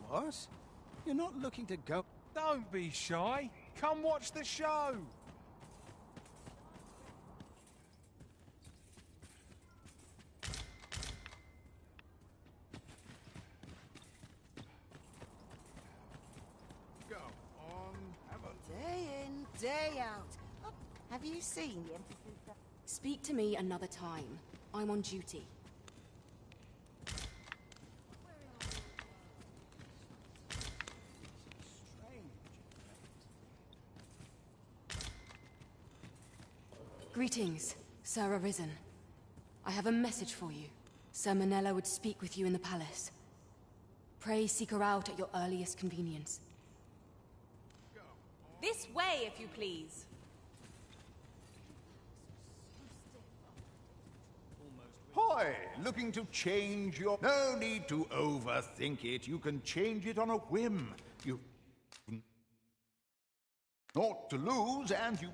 S18: What? You're not looking to go...
S3: Don't be shy. Come watch the show.
S21: Go on, have a... Day in, day out. Oh, have you seen the emphasis?
S9: Speak to me another time. I'm on duty. Greetings, Sir Arisen. I have a message for you. Sir Manella would speak with you in the palace. Pray seek her out at your earliest convenience.
S5: This way, if you please.
S14: Hoy, looking to change your... No need to overthink it. You can change it on a whim. You... Naught to lose, and you...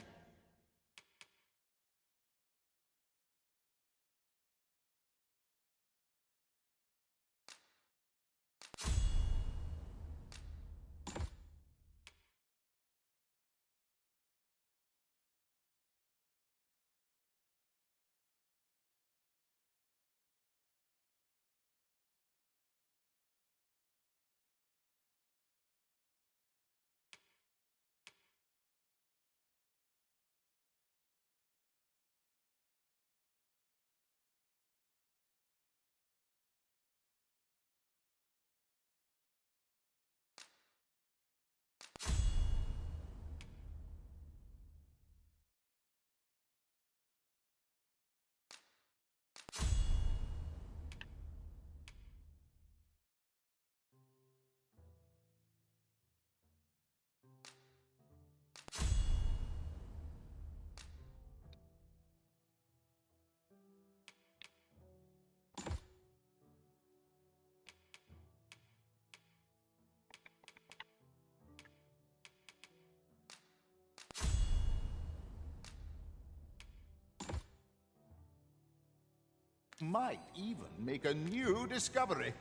S14: Might even make a new discovery.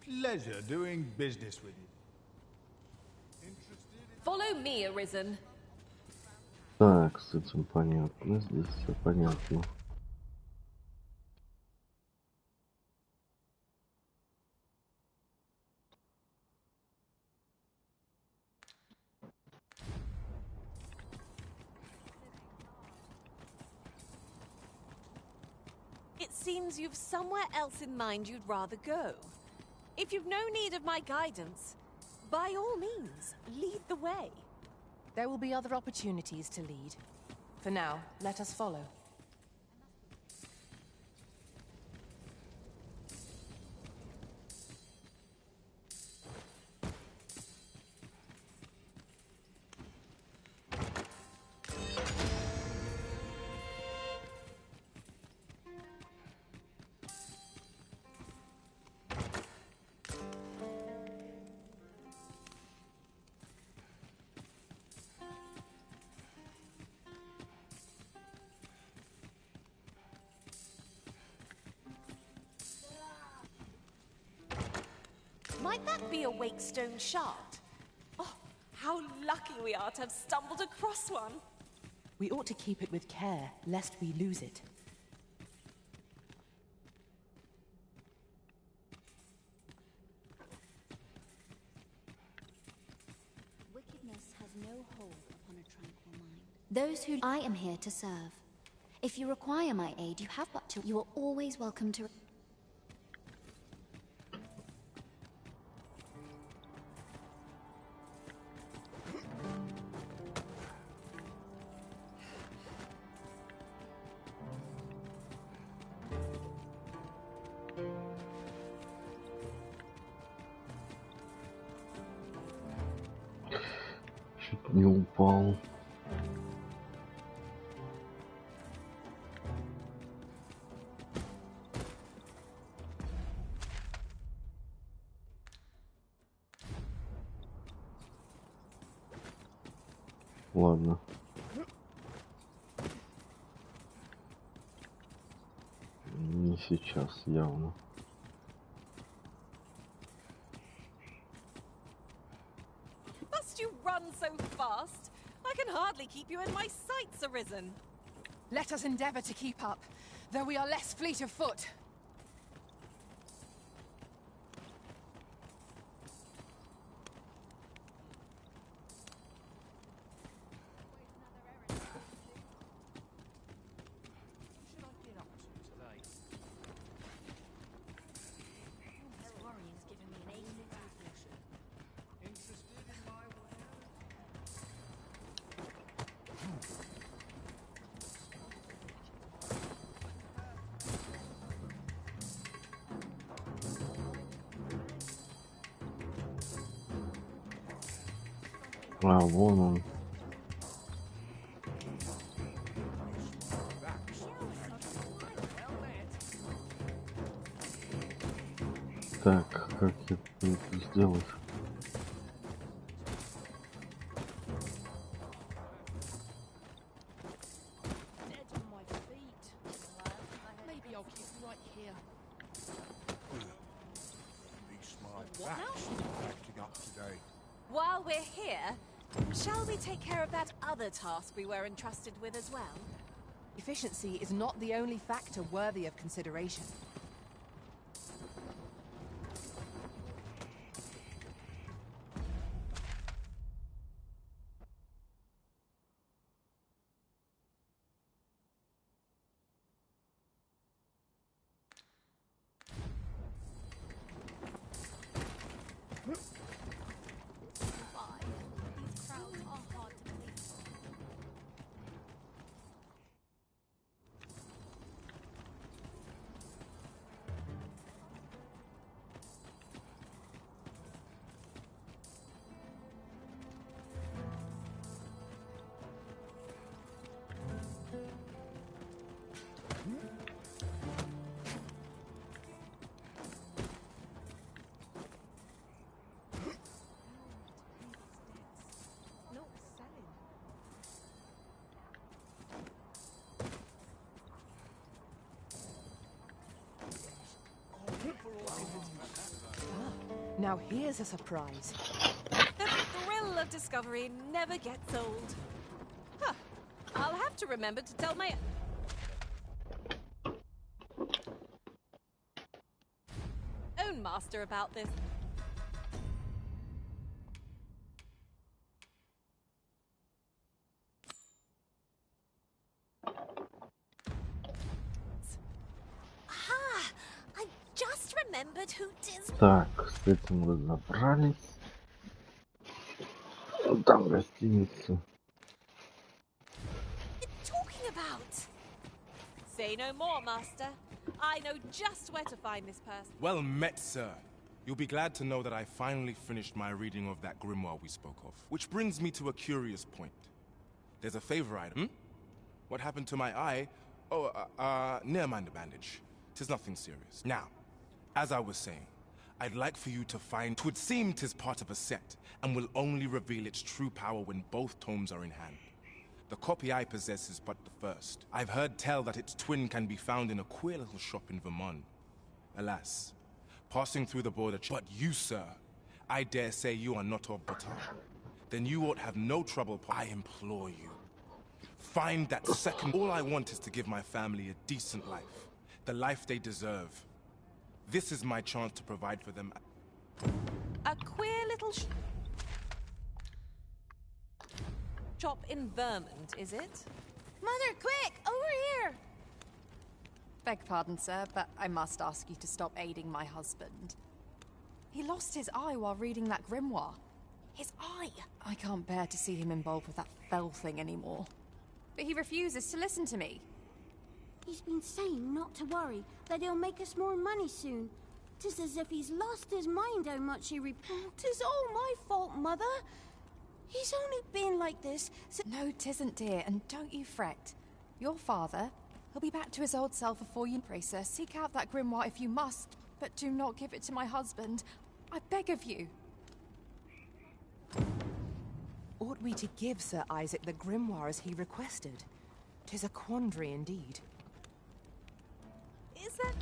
S14: Pleasure doing business with you.
S5: Follow me, Arisen.
S1: Так, с этим понятно. Здесь все понятно.
S5: It seems you've somewhere else in mind you'd rather go. If you've no need of my guidance, by all means, lead the way.
S2: There will be other opportunities to lead. For now, let us follow.
S5: Might that be a Wakestone shard? Oh, how lucky we are to have stumbled across one.
S2: We ought to keep it with care, lest we lose it.
S6: Wickedness has no hold upon a tranquil mind. Those who I am here to serve. If you require my aid, you have but to. You are always welcome to.
S1: Чуть не упал. Ладно. Не сейчас, явно.
S5: Must you run so fast? I can hardly keep you in my sights, Arisen.
S2: Let us endeavor to keep up, though we are less fleet of foot.
S1: А, вон он. Так, как это сделать?
S17: Maybe I'll keep right here.
S14: These my backs acting up today.
S5: While we're here, shall we take care of that other task we were entrusted with as well?
S2: Efficiency is not the only factor worthy of consideration. Now here's a surprise.
S5: The thrill of discovery never gets old. Huh. I'll have to remember to tell my own master about this. Ah, I just remembered who Diz.
S1: Так, с этим разобрались. Там гостиница.
S5: Talking about. Say no more, master. I know just where to find this person.
S11: Well met, sir. You'll be glad to know that I finally finished my reading of that grimoire we spoke of. Which brings me to a curious point. There's a favor item. What happened to my eye? Oh, never mind the bandage. 'Tis nothing serious. Now, as I was saying, I'd like for you to find... 'Twould seem 'tis part of a set, and will only reveal its true power when both tomes are in hand. The copy I possess is but the first. I've heard tell that its twin can be found in a queer little shop in Vermont. Alas, passing through the border... But you, sir, I dare say you are not of Batar. Then you ought have no trouble... I implore you. Find that second... All I want is to give my family a decent life. The life they deserve. This is my chance to provide for them.
S5: A queer little shop in Vermont, is it?
S16: Mother, quick! Over here!
S2: Beg pardon, sir, but I must ask you to stop aiding my husband. He lost his eye while reading that grimoire.
S5: His eye?
S2: I can't bear to see him involved with that fell thing anymore. But he refuses to listen to me.
S16: He's been saying not to worry, that he'll make us more money soon. 'Tis as if he's lost his mind how much he 'Tis all my fault, Mother. He's only been like this
S2: No, 'tisn't, dear, and don't you fret. Your father, he'll be back to his old self before you... Pray, sir, seek out that grimoire if you must, but do not give it to my husband. I beg of you.
S4: Ought we to give Sir Isaac the grimoire as he requested? 'Tis a quandary indeed.
S5: Is that...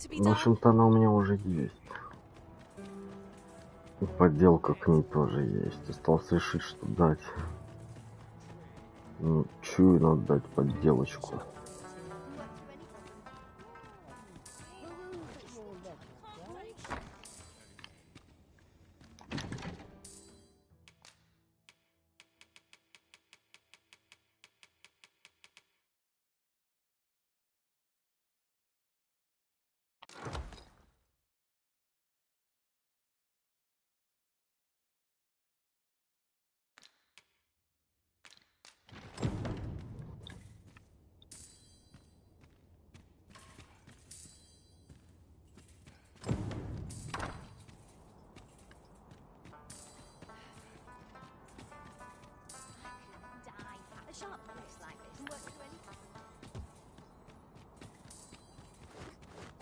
S5: to be
S1: В
S5: done?
S1: общем-то, она у меня уже есть. И подделка к ней тоже есть. Осталось решить, что дать. Ну, чую, надо дать подделочку.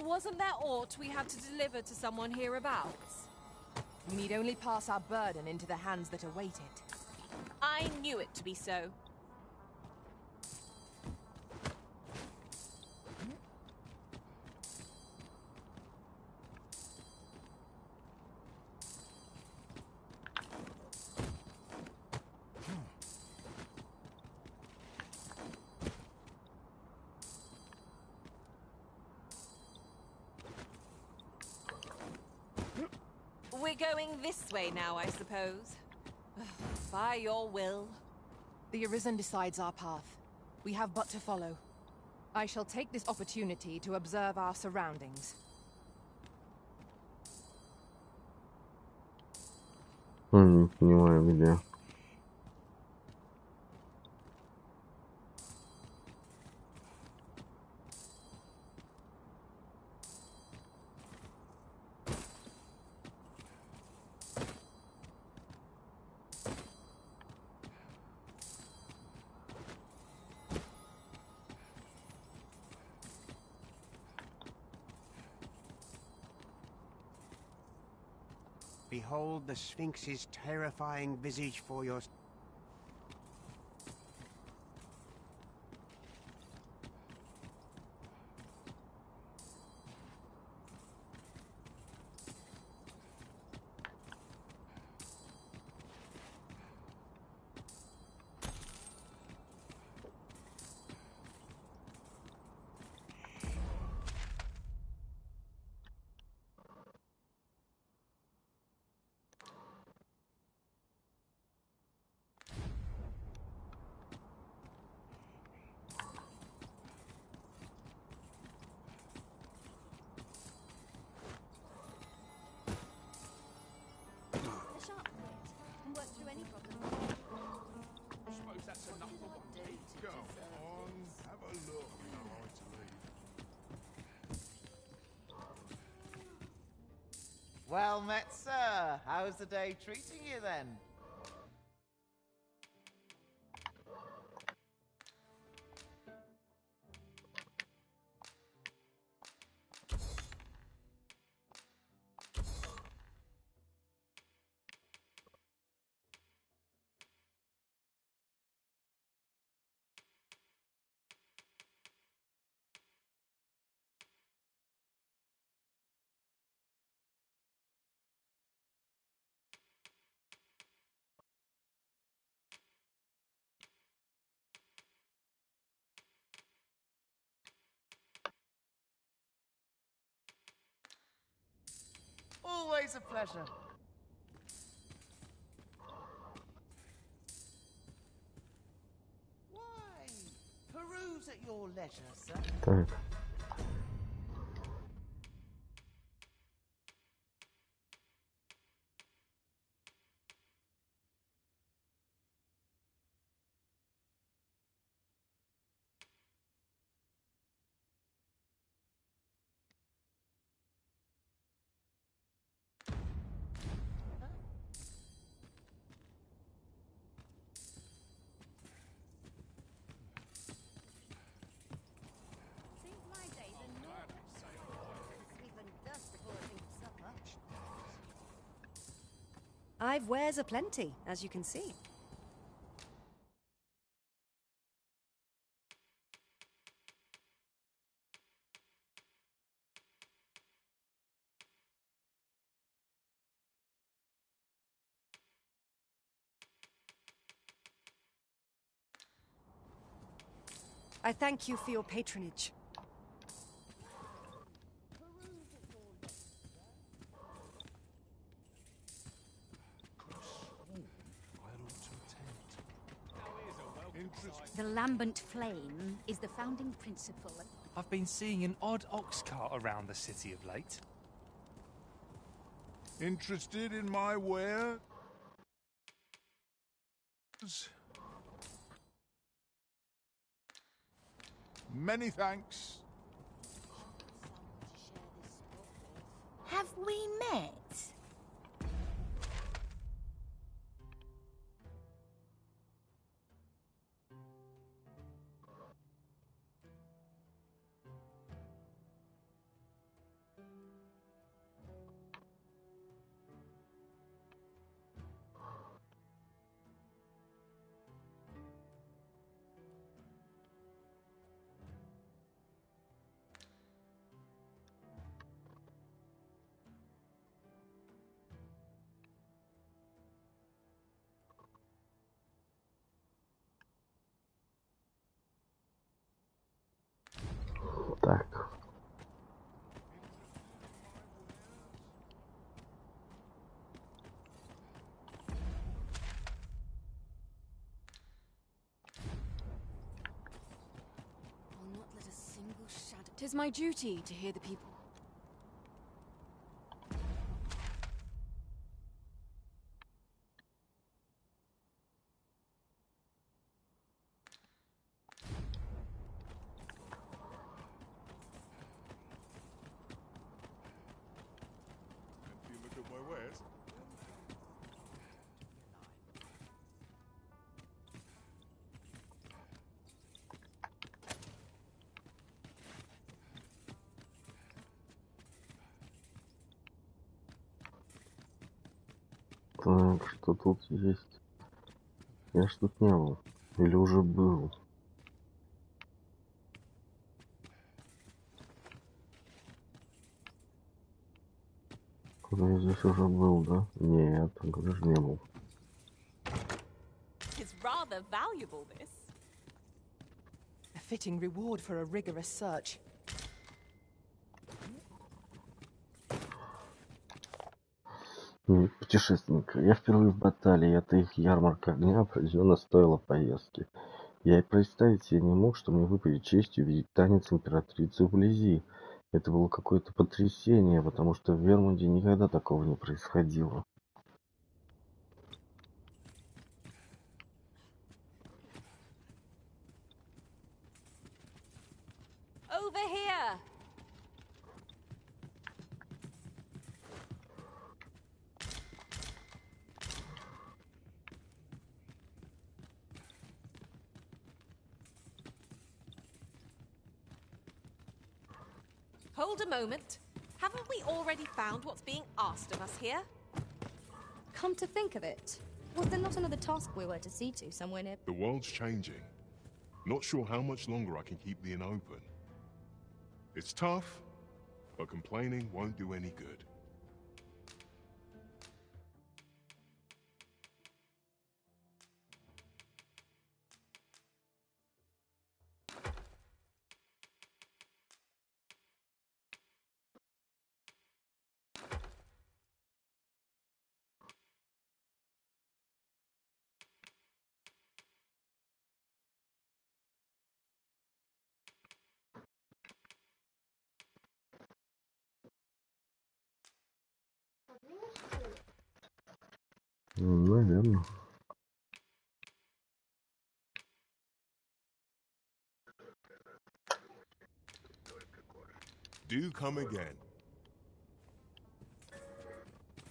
S5: Wasn't there aught we had to deliver to someone hereabouts?
S2: We need only pass our burden into the hands that await it.
S5: I knew it to be so. We're going this way now, I suppose. By your will.
S2: The Arisen decides our path. We have but to follow. I shall take this opportunity to observe our surroundings.
S1: Не понимаю, где.
S21: Behold the Sphinx's terrifying visage for your...
S8: Well met, sir. How's the day treating you then? Always a pleasure. Why? Peruse at your leisure, sir.
S1: Так.
S10: I've wares aplenty, as you can see.
S4: I thank you for your patronage.
S19: The lambent flame is the founding principle.
S20: I've been seeing an odd ox cart around the city of late.
S14: Interested in my wares? Many thanks.
S16: Have we met?
S1: Так.
S9: I'll not let a single shadow. 'Tis my duty to hear the people.
S14: You look at my wares.
S1: Так, что тут есть? Я ж тут не был. Или уже был? Я здесь уже был, да? Нет, говоришь, не был.
S5: It's rather valuable, this.
S4: A fitting reward for a rigorous search.
S1: Путешественник, я впервые в баталии, это их ярмарка огня определенно стоила поездки. Я и представить себе не мог, что мне выпадет честь увидеть танец императрицы вблизи. Это было какое-то потрясение, потому что в Вермунде никогда такого не происходило.
S5: Over here! Hold a moment. Haven't we already found what's being asked of us here?
S6: Come to think of it, was there not another task we were to see to somewhere near?
S11: The world's changing. Not sure how much longer I can keep the inn open. It's tough, but complaining won't do any good.
S1: Наверное.
S11: Do come again.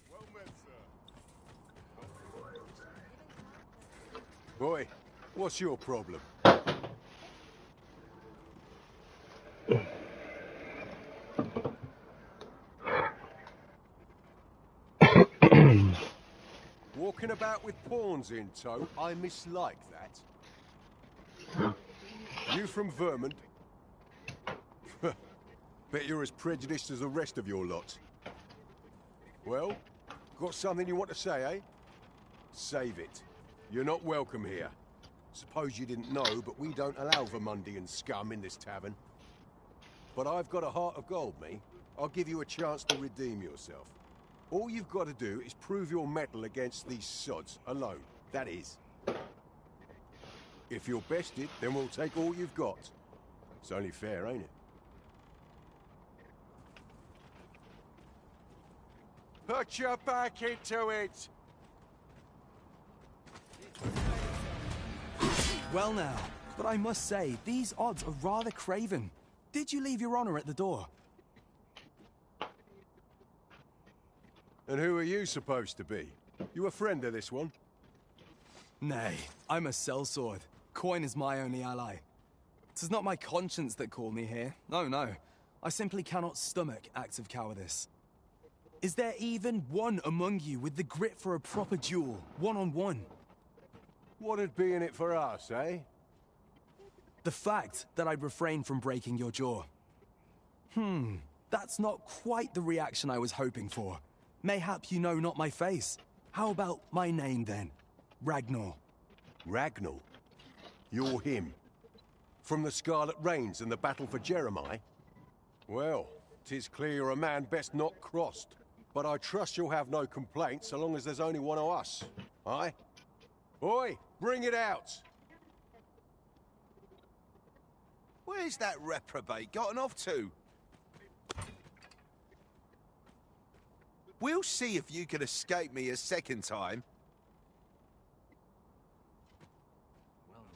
S14: Well met, sir.
S18: Boy, what's your problem?
S23: Walking about with pawns in tow, I mislike that. You from Vermont? Bet you're as prejudiced as the rest of your lot. Well, got something you want to say, eh? Save it. You're not welcome here. Suppose you didn't know, but we don't allow Vermundian scum in this tavern. But I've got a heart of gold, me. I'll give you a chance to redeem yourself. All you've got to do is prove your mettle against these sods alone. That is. If you're bested, then we'll take all you've got. It's only fair, ain't it? Put your back into it!
S12: Well now, but I must say, these odds are rather craven. Did you leave your honor at the door?
S23: And who are you supposed to be? You a friend of this one?
S12: Nay, I'm a sellsword. Coin is my only ally. 'Tis not my conscience that called me here. No, no. I simply cannot stomach acts of cowardice. Is there even one among you with the grit for a proper duel, one-on-one?
S23: What'd be in it for us, eh?
S12: The fact that I'd refrain from breaking your jaw. That's not quite the reaction I was hoping for. Mayhap you know not my face. How about my name then? Ragnar.
S23: Ragnar? You're him. From the Scarlet Rains and the battle for Jeremiah? Well, 'tis clear you're a man best not crossed. But I trust you'll have no complaints so long as there's only one of us. Aye? Oi, bring it out!
S13: Where's that reprobate gotten off to? We'll see if you can escape me a second time.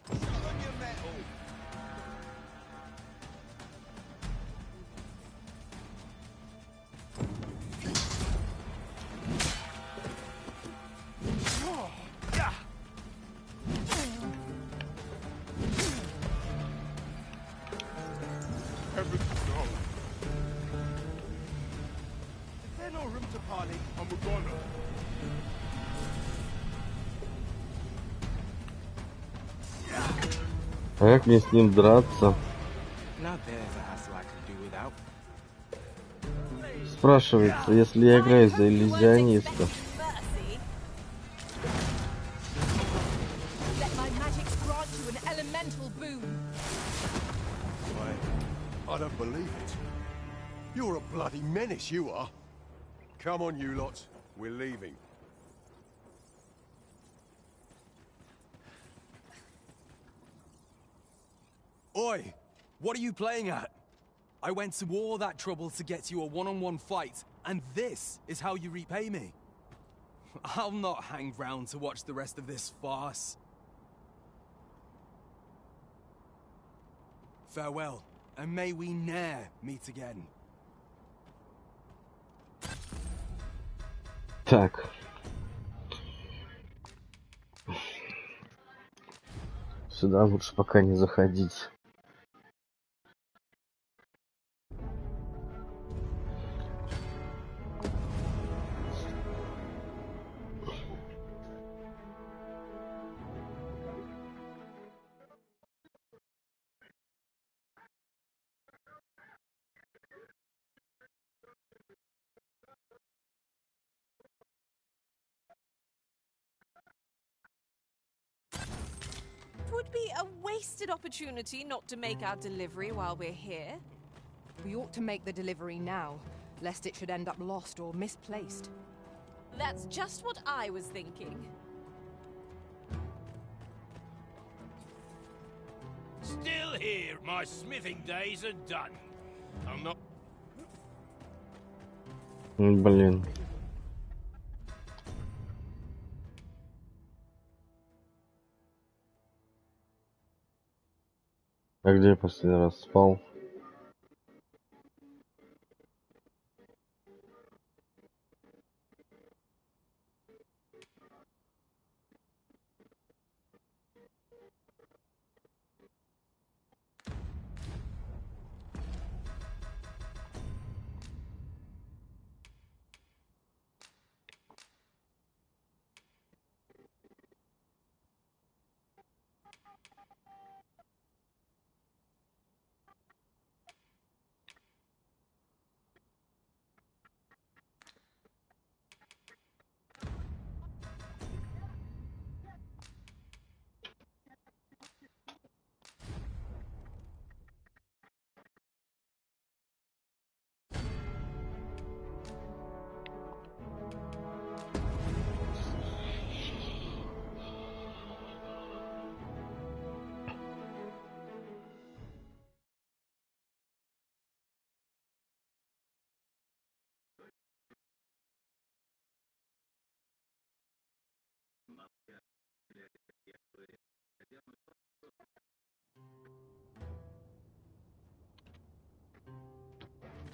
S13: Show them your mettle.
S23: Heavens no. Is there no room to parley? I'm a goner.
S1: А как мне с ним драться? Спрашивается, если я играю за иллюзиониста.
S23: I don't believe it. You're a bloody menace, you are. Come on, you lot. We're leaving.
S12: Oi! What are you playing at? I went to all that trouble to get you a one-on-one fight, and this is how you repay me. I'll not hang round to watch the rest of this farce. Farewell, and may we ne'er meet again.
S1: Так. Сюда лучше пока не заходить.
S5: It would be a wasted opportunity not to make our delivery while we're here.
S2: We ought to make the delivery now, lest it should end up lost or misplaced.
S5: That's just what I was thinking.
S7: Still here. My smithing days are done. I'm not...
S1: Блин. А где я последний раз спал?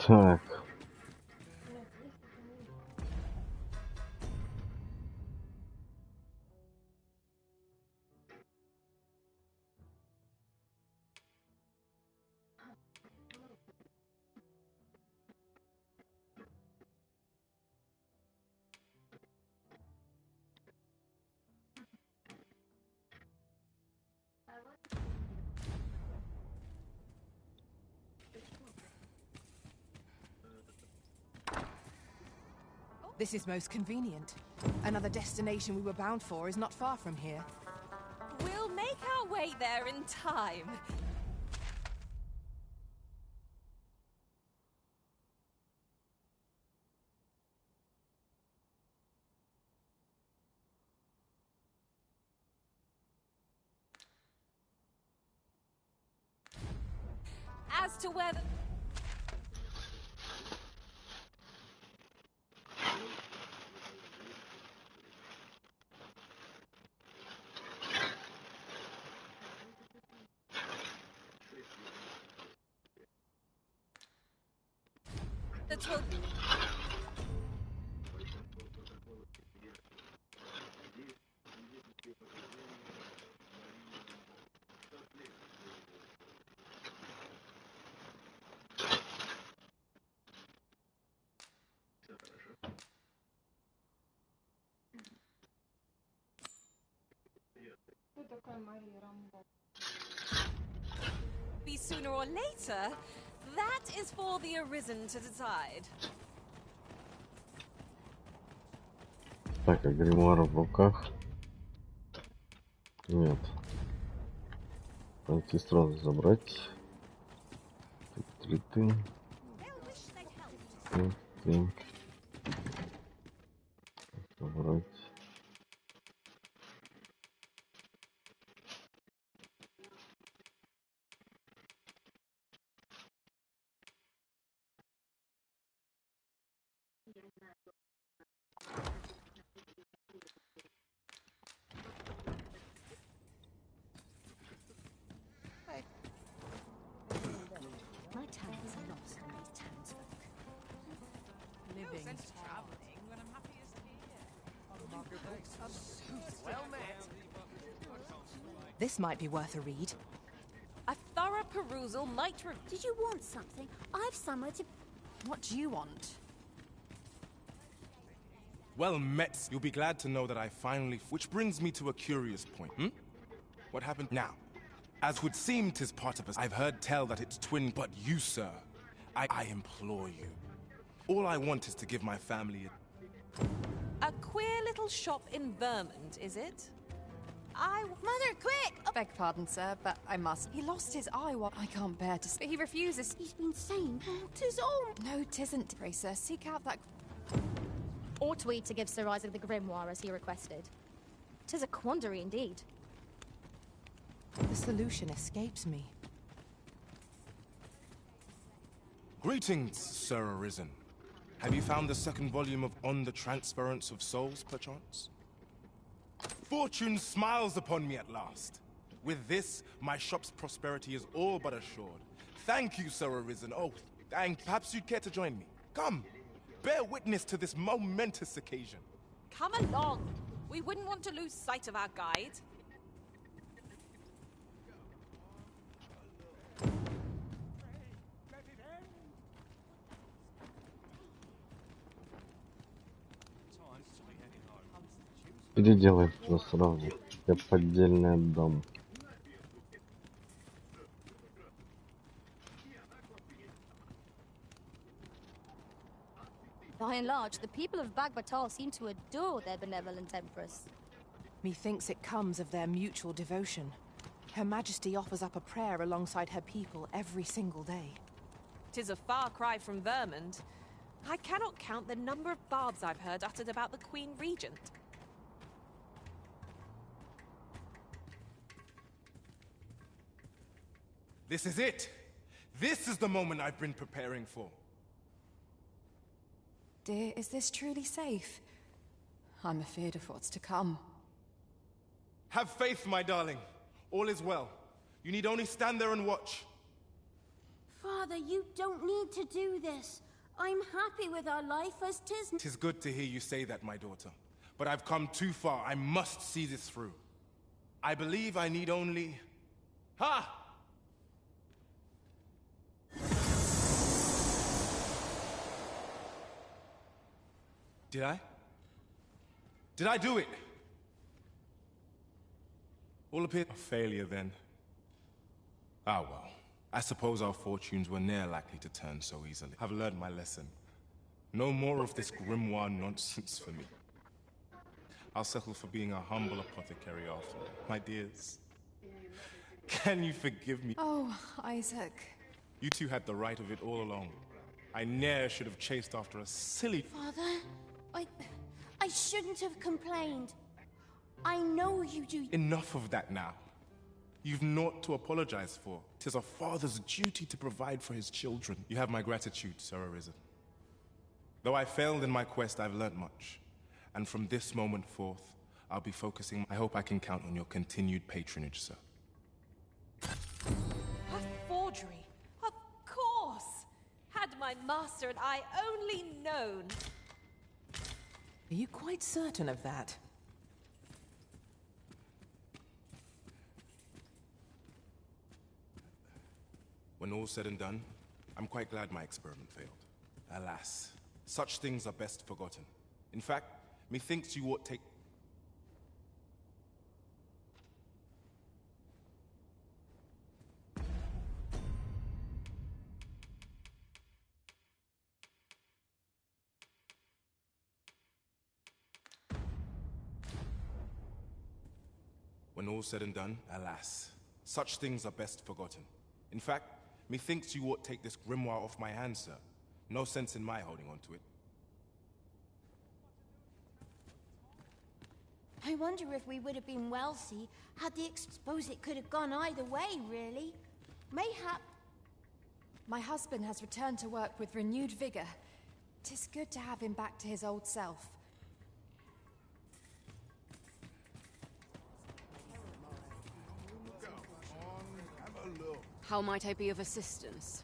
S1: Так.
S2: This is most convenient. Another destination we were bound for is not far from here.
S5: We'll make our way there in time. As to where the... That will... be sooner or later, that is for the Arisen to decide.
S1: Так, а гримуар в руках? Нет. Пойти сразу забрать. Тут 3 ты. Тут ты. Забрать.
S19: My talents are lost on these townsfolk.
S2: Living.
S5: Traveling when I'm happiest here.
S17: Well met.
S2: This might be worth a read.
S5: A thorough perusal might...
S16: Did you want something? I've somewhere to...
S2: What do you want?
S11: Well met. You'll be glad to know that I finally... Which brings me to a curious point, What happened now? As would seem 'tis part of us, I've heard tell that it's twin, but you, sir, I implore you. All I want is to give my family
S5: A queer little shop in Vermont, is it?
S6: Mother, quick! Oh, beg pardon, sir, but I must. He lost his eye while I can't bear to speak. He refuses.
S16: He's been saying, "'Tis all..."
S6: No, 'tisn't. Pray, sir, seek out that...
S3: Ought we to give Sir Isaac the Grimoire as he requested? 'Tis a quandary indeed.
S2: The solution escapes me.
S11: Greetings, Sir Arisen. Have you found the second volume of On the Transference of Souls, perchance? Fortune smiles upon me at last. With this, my shop's prosperity is all but assured. Thank you, Sir Arisen. Oh, thank you. Perhaps you'd care to join me. Come, bear witness to this momentous occasion.
S5: Come along. We wouldn't want to lose sight of our guide.
S1: Переделай это сразу. Я поддельный отдам.
S3: By and large, the people of Bagbatal seem to adore their benevolent empress.
S2: Methinks it comes of their mutual devotion. Her Majesty offers up a prayer alongside her people every single day.
S5: 'Tis a far cry from Vermont. I cannot count the number of bards I've heard uttered about the Queen Regent.
S11: This is it! This is the moment I've been preparing for.
S6: Dear, is this truly safe? I'm afeard of what's to come.
S11: Have faith, my darling. All is well. You need only stand there and watch.
S16: Father, you don't need to do this. I'm happy with our life as 'tis.
S11: 'Tis good to hear you say that, my daughter. But I've come too far. I must see this through. I believe I need only... Ha! Did I? Did I do it? All appear a failure then. Ah well, I suppose our fortunes were ne'er likely to turn so easily. I've learned my lesson. No more of this grimoire nonsense for me. I'll settle for being a humble apothecary after all. My dears, can you forgive me?
S2: Oh, Isaac.
S11: You two had the right of it all along. I ne'er should have chased after a silly...
S16: Father, I shouldn't have complained. I know you do.
S11: Enough of that now. You've naught to apologize for. 'Tis a father's duty to provide for his children. You have my gratitude, Sir Arisen. Though I failed in my quest, I've learnt much. And from this moment forth, I'll be focusing. I hope I can count on your continued patronage, sir.
S5: A forgery? Of course! Had my master and I only known.
S4: Are you quite certain of that?
S11: When all's said and done, I'm quite glad my experiment failed. Alas, such things are best forgotten. In fact, methinks you ought take... When all's said and done, alas, such things are best forgotten. In fact, methinks you ought take this grimoire off my hands, sir. No sense in my holding on to it.
S16: I wonder if we would have been wealthy had the suppose it could have gone either way, really. Mayhap.
S2: My husband has returned to work with renewed vigor. 'Tis good to have him back to his old self.
S9: How might I be of assistance?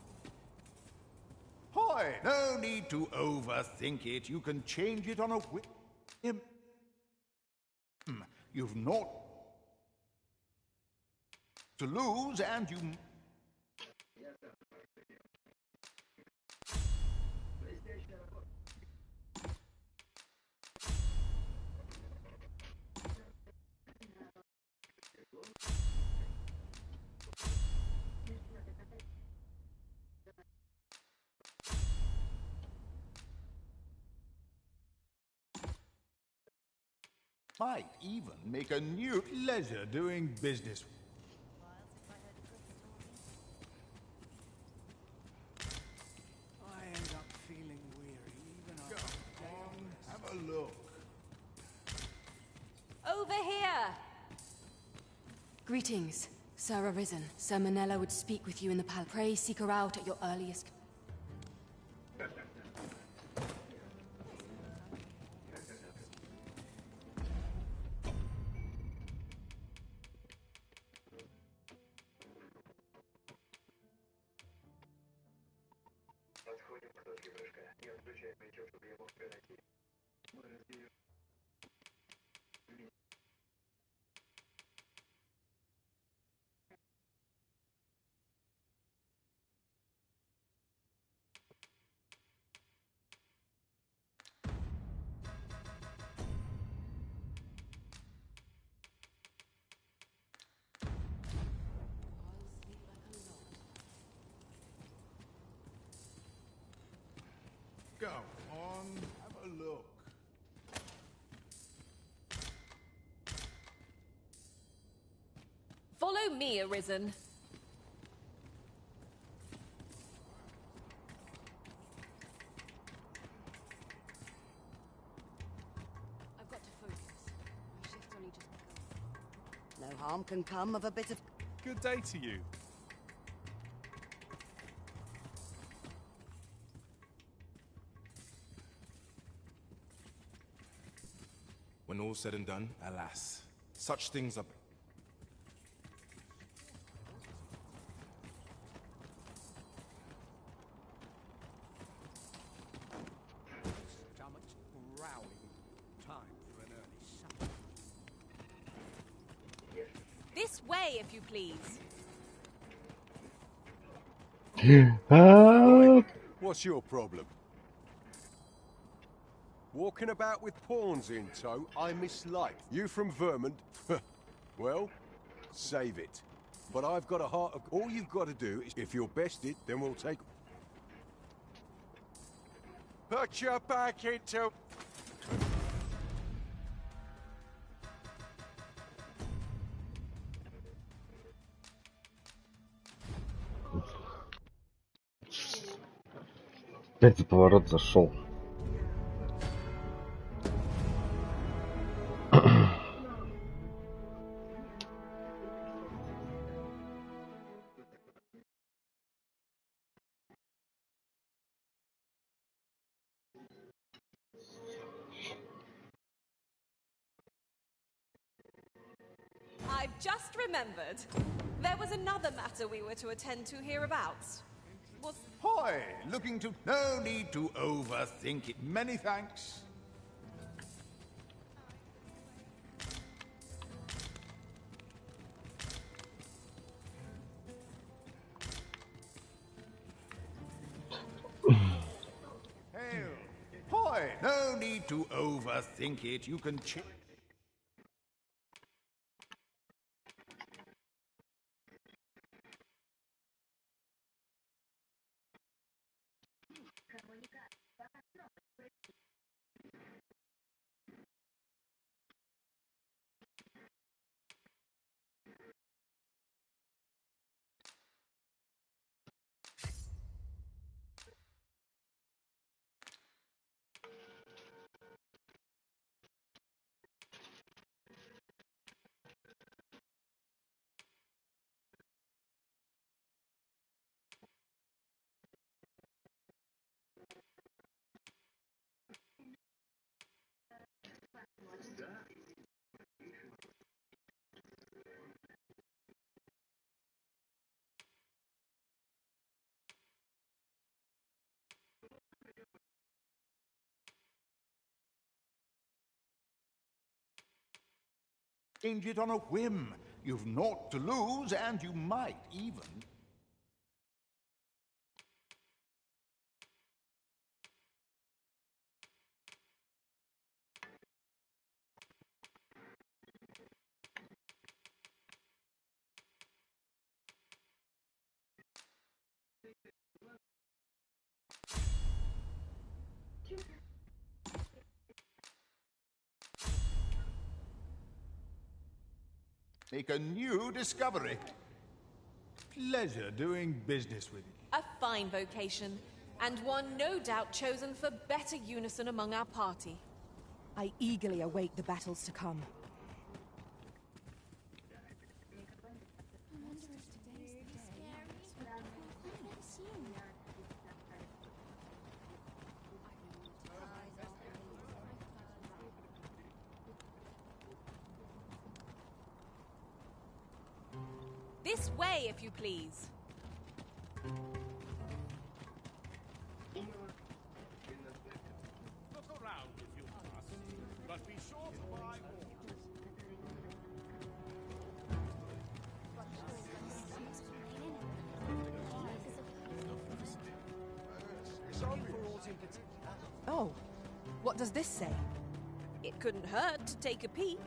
S14: Hoy! No need to overthink it. You can change it on a whim. You've naught to lose, and you... might even make a new pleasure doing business.
S18: I end up feeling weary even after...
S14: Go on, have a look.
S5: Over here!
S9: Greetings, Sir Arisen. Sir Manella would speak with you in the palace. Pray seek her out at your earliest...
S14: Go on, have a look.
S5: Follow me, Arisen.
S9: I've got to focus. My shift's only just begun.
S10: No harm can come of a bit of...
S20: Good day to you.
S11: When all's said and done, alas, such things are...
S5: way, if you please.
S23: Oi, what's your problem? Walking about with pawns in tow, I mislike. You from Vermont? Well, save it. But I've got a heart of... All you've got to do is, if you're bested, then we'll take... Put your back into...
S1: Опять за поворот зашел.
S5: I've just remembered. There was another matter we were to attend to hereabouts. Was...
S14: Hoy! Looking to... No need to overthink it. Many thanks. Hail! Hoy! No need to overthink it. You can check... Change it on a whim. You've naught to lose, and you might even... Make a new discovery. Pleasure doing business with you.
S5: A fine vocation, and one no doubt chosen for better unison among our party.
S4: I eagerly await the battles to come.
S5: This way, if you please.
S7: Look around if you must, but be sure to buy all.
S4: Oh, what does this say?
S5: It couldn't hurt to take a peek.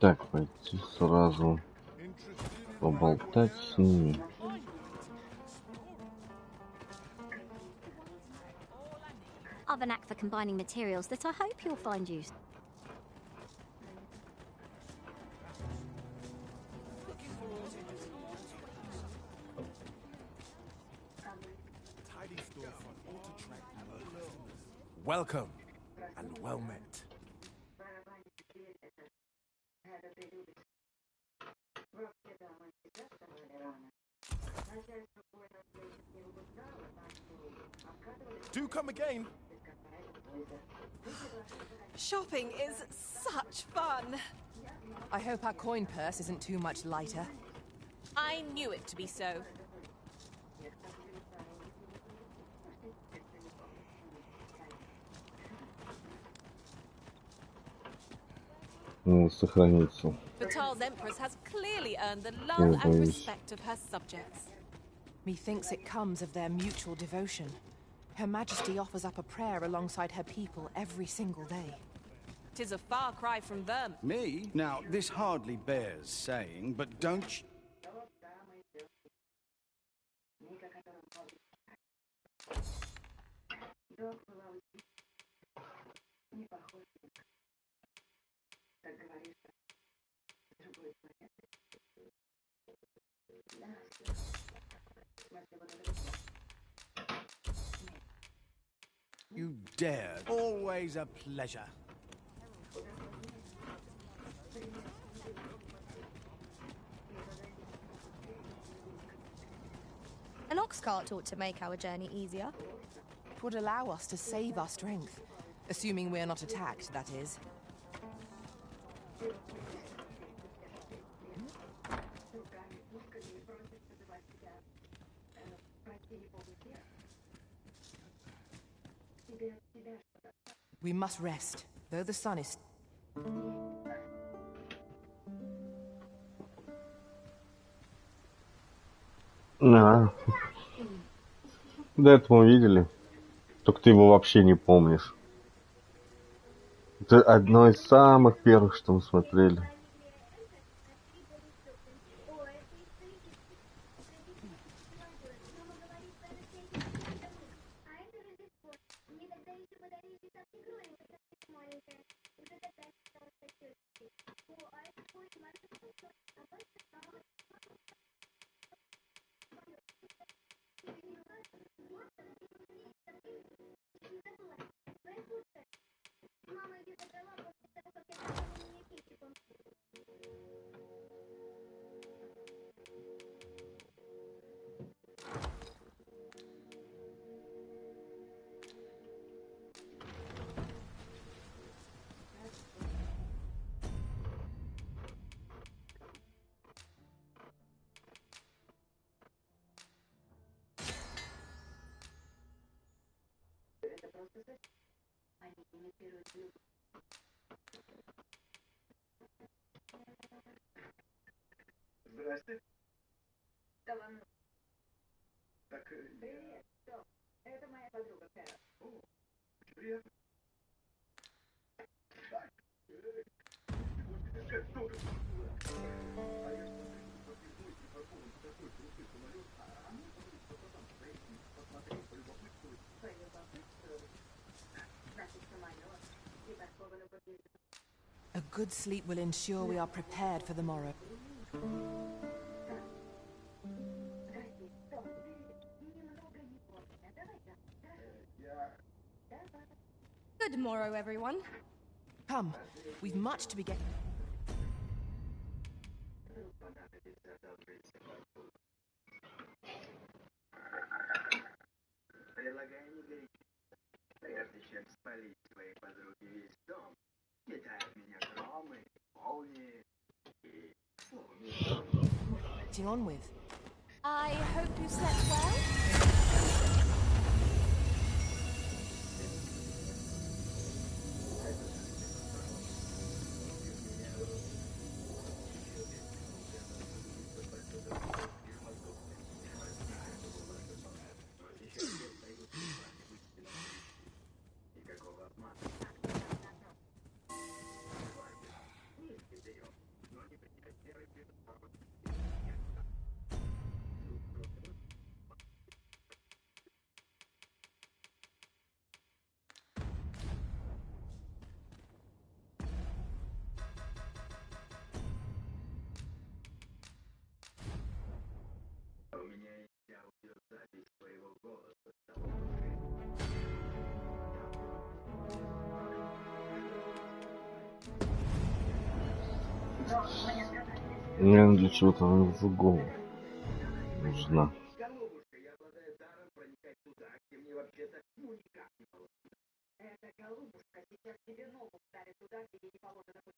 S1: Так, пойти сразу поболтать с ними.
S3: I've an knack for combining materials that I hope you'll find use.
S11: Welcome, and well met.
S17: Do come again.
S5: Shopping is such fun.
S2: I hope our coin purse isn't too much lighter.
S5: I knew it to be so.
S1: Сохранится.
S5: Batal's empress has clearly earned the love and respect of her subjects.
S2: Methinks it comes of their mutual devotion. Her Majesty offers up a prayer alongside her people every single day.
S5: 'Tis a far cry from them.
S18: Me? Now, this hardly bears saying, but don't... You dared. Always a pleasure.
S3: An ox cart ought to make our journey easier.
S2: It would allow us to save our strength. Assuming we're not attacked, that is. We must rest, though the sun is...
S1: Да. До этого видели. Только ты его вообще не помнишь. Это одно из самых первых, что мы смотрели.
S15: Здрасте. Так, привет. Это моя подруга Кэра. О, приятно. Так.
S2: A good sleep will ensure we are prepared for the morrow.
S3: morrow, everyone.
S4: Come, we've much to be getting.
S15: Предлагаю не горячиться. Прежде чем спалить своей подруге весь дом, кидай в меня громы, молнии и...
S4: Getting on with.
S3: I hope you slept well.
S15: У меня есть аудиозапись своего голоса.
S1: Наверное, для чего-то она в голову нужна.
S15: Голубушка, я обладаю даром проникать туда, где мне вообще-то никак не положено. Эта голубушка сейчас тебе ногу вставит туда, где ей не положено быть.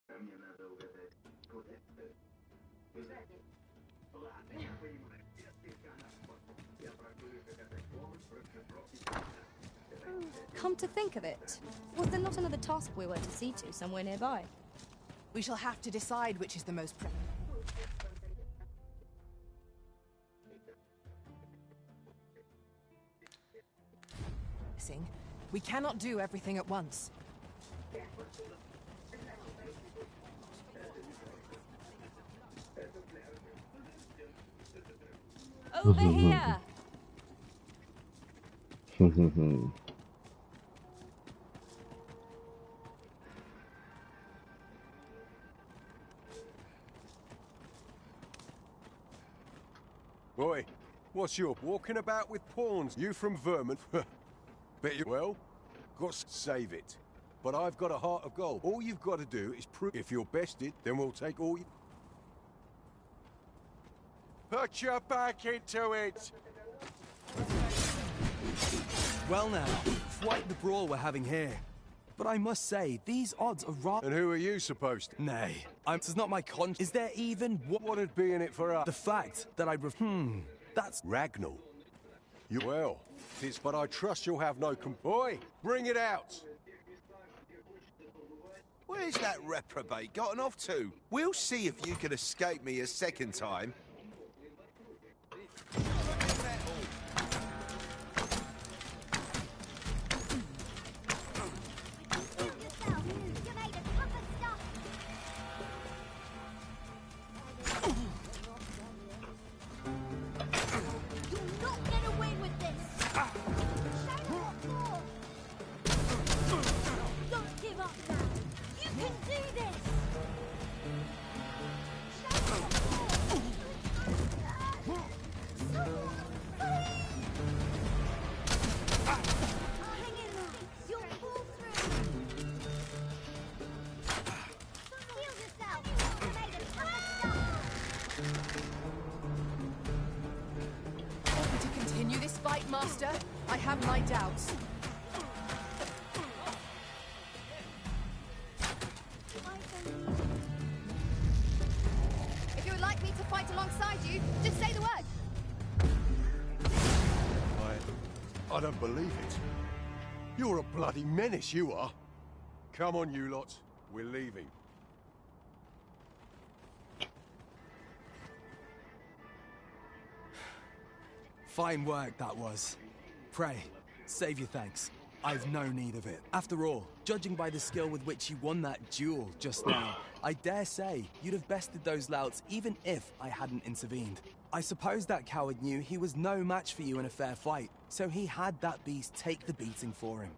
S15: А мне надо угадать, куда это? Сзади. Ладно, я понимаю. Я слегка на спорт. Я прокую заказать помощь против профиля.
S3: Come to think of it, was there not another task we were to see to somewhere nearby?
S4: We shall have to decide which is the most pressing. We cannot do everything at once.
S3: Over here!
S23: Boy, what's your walking about with pawns? You from Vermont? Bet you well. Got to save it. But I've got a heart of gold. All you've got to do is prove if you're bested, then we'll take all you... Put your back into it!
S12: Well now, quite the brawl we're having here. But I must say, these odds are rather...
S23: And who are you supposed to?
S12: Nay, it's not my Is there even...
S23: What'd be in it for us?
S12: The fact that I... That's...
S23: Ragnall. You... Well, tis, but I trust you'll have no... Boy, bring it out!
S13: Where's that reprobate gotten off to? We'll see if you can escape me a second time.
S4: Master, I have my doubts.
S3: If you would like me to fight alongside you, just say the word.
S23: I don't believe it. You're a bloody menace, you are. Come on, you lot. We're leaving.
S12: Fine work, that was. Pray, save your thanks. I've no need of it. After all, judging by the skill with which you won that duel just now, I dare say you'd have bested those louts even if I hadn't intervened. I suppose that coward knew he was no match for you in a fair fight, so he had that beast take the beating for him.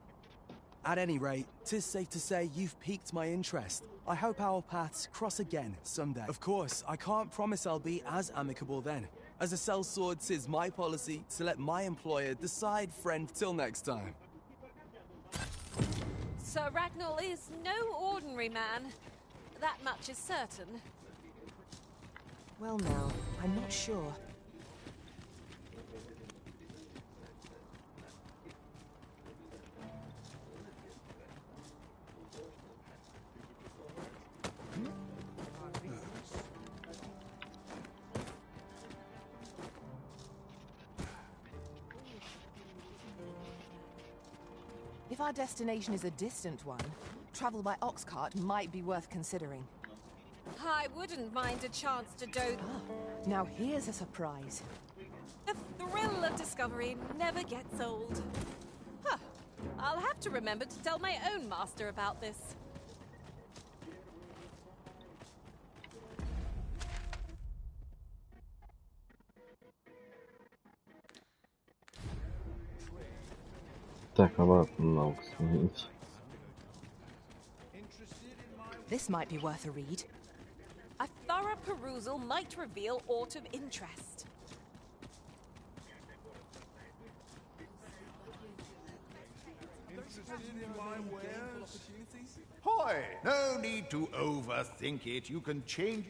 S12: At any rate, 'tis safe to say you've piqued my interest. I hope our paths cross again someday. Of course, I can't promise I'll be as amicable then. As a sellsword, 'tis my policy to let my employer decide friend till next time.
S5: Sir Ragnall is no ordinary man. That much is certain.
S4: Well now, I'm not sure. If our destination is a distant one, travel by ox cart might be worth considering.
S5: I wouldn't mind a chance to dote.
S4: Now here's a surprise.
S5: The thrill of discovery never gets old. Huh. I'll have to remember to tell my own master about this.
S1: Так, обратно надо сменить.
S4: This might be worth a read.
S5: A thorough perusal might reveal aught of interest.
S14: Hoy! No need to overthink it. You can change...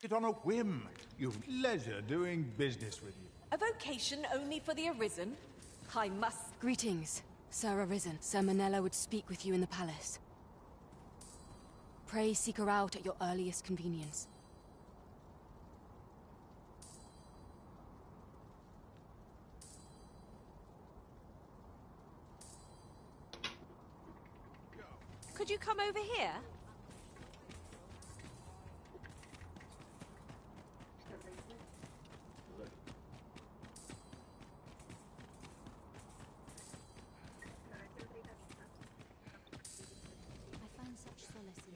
S14: it on a whim. You've pleasure doing business with you.
S5: A vocation only for the Arisen? I must...
S9: Greetings, Sir Arisen. Sir Manella would speak with you in the palace. Pray seek her out at your earliest convenience.
S5: Could you come over here?
S19: I find such solace in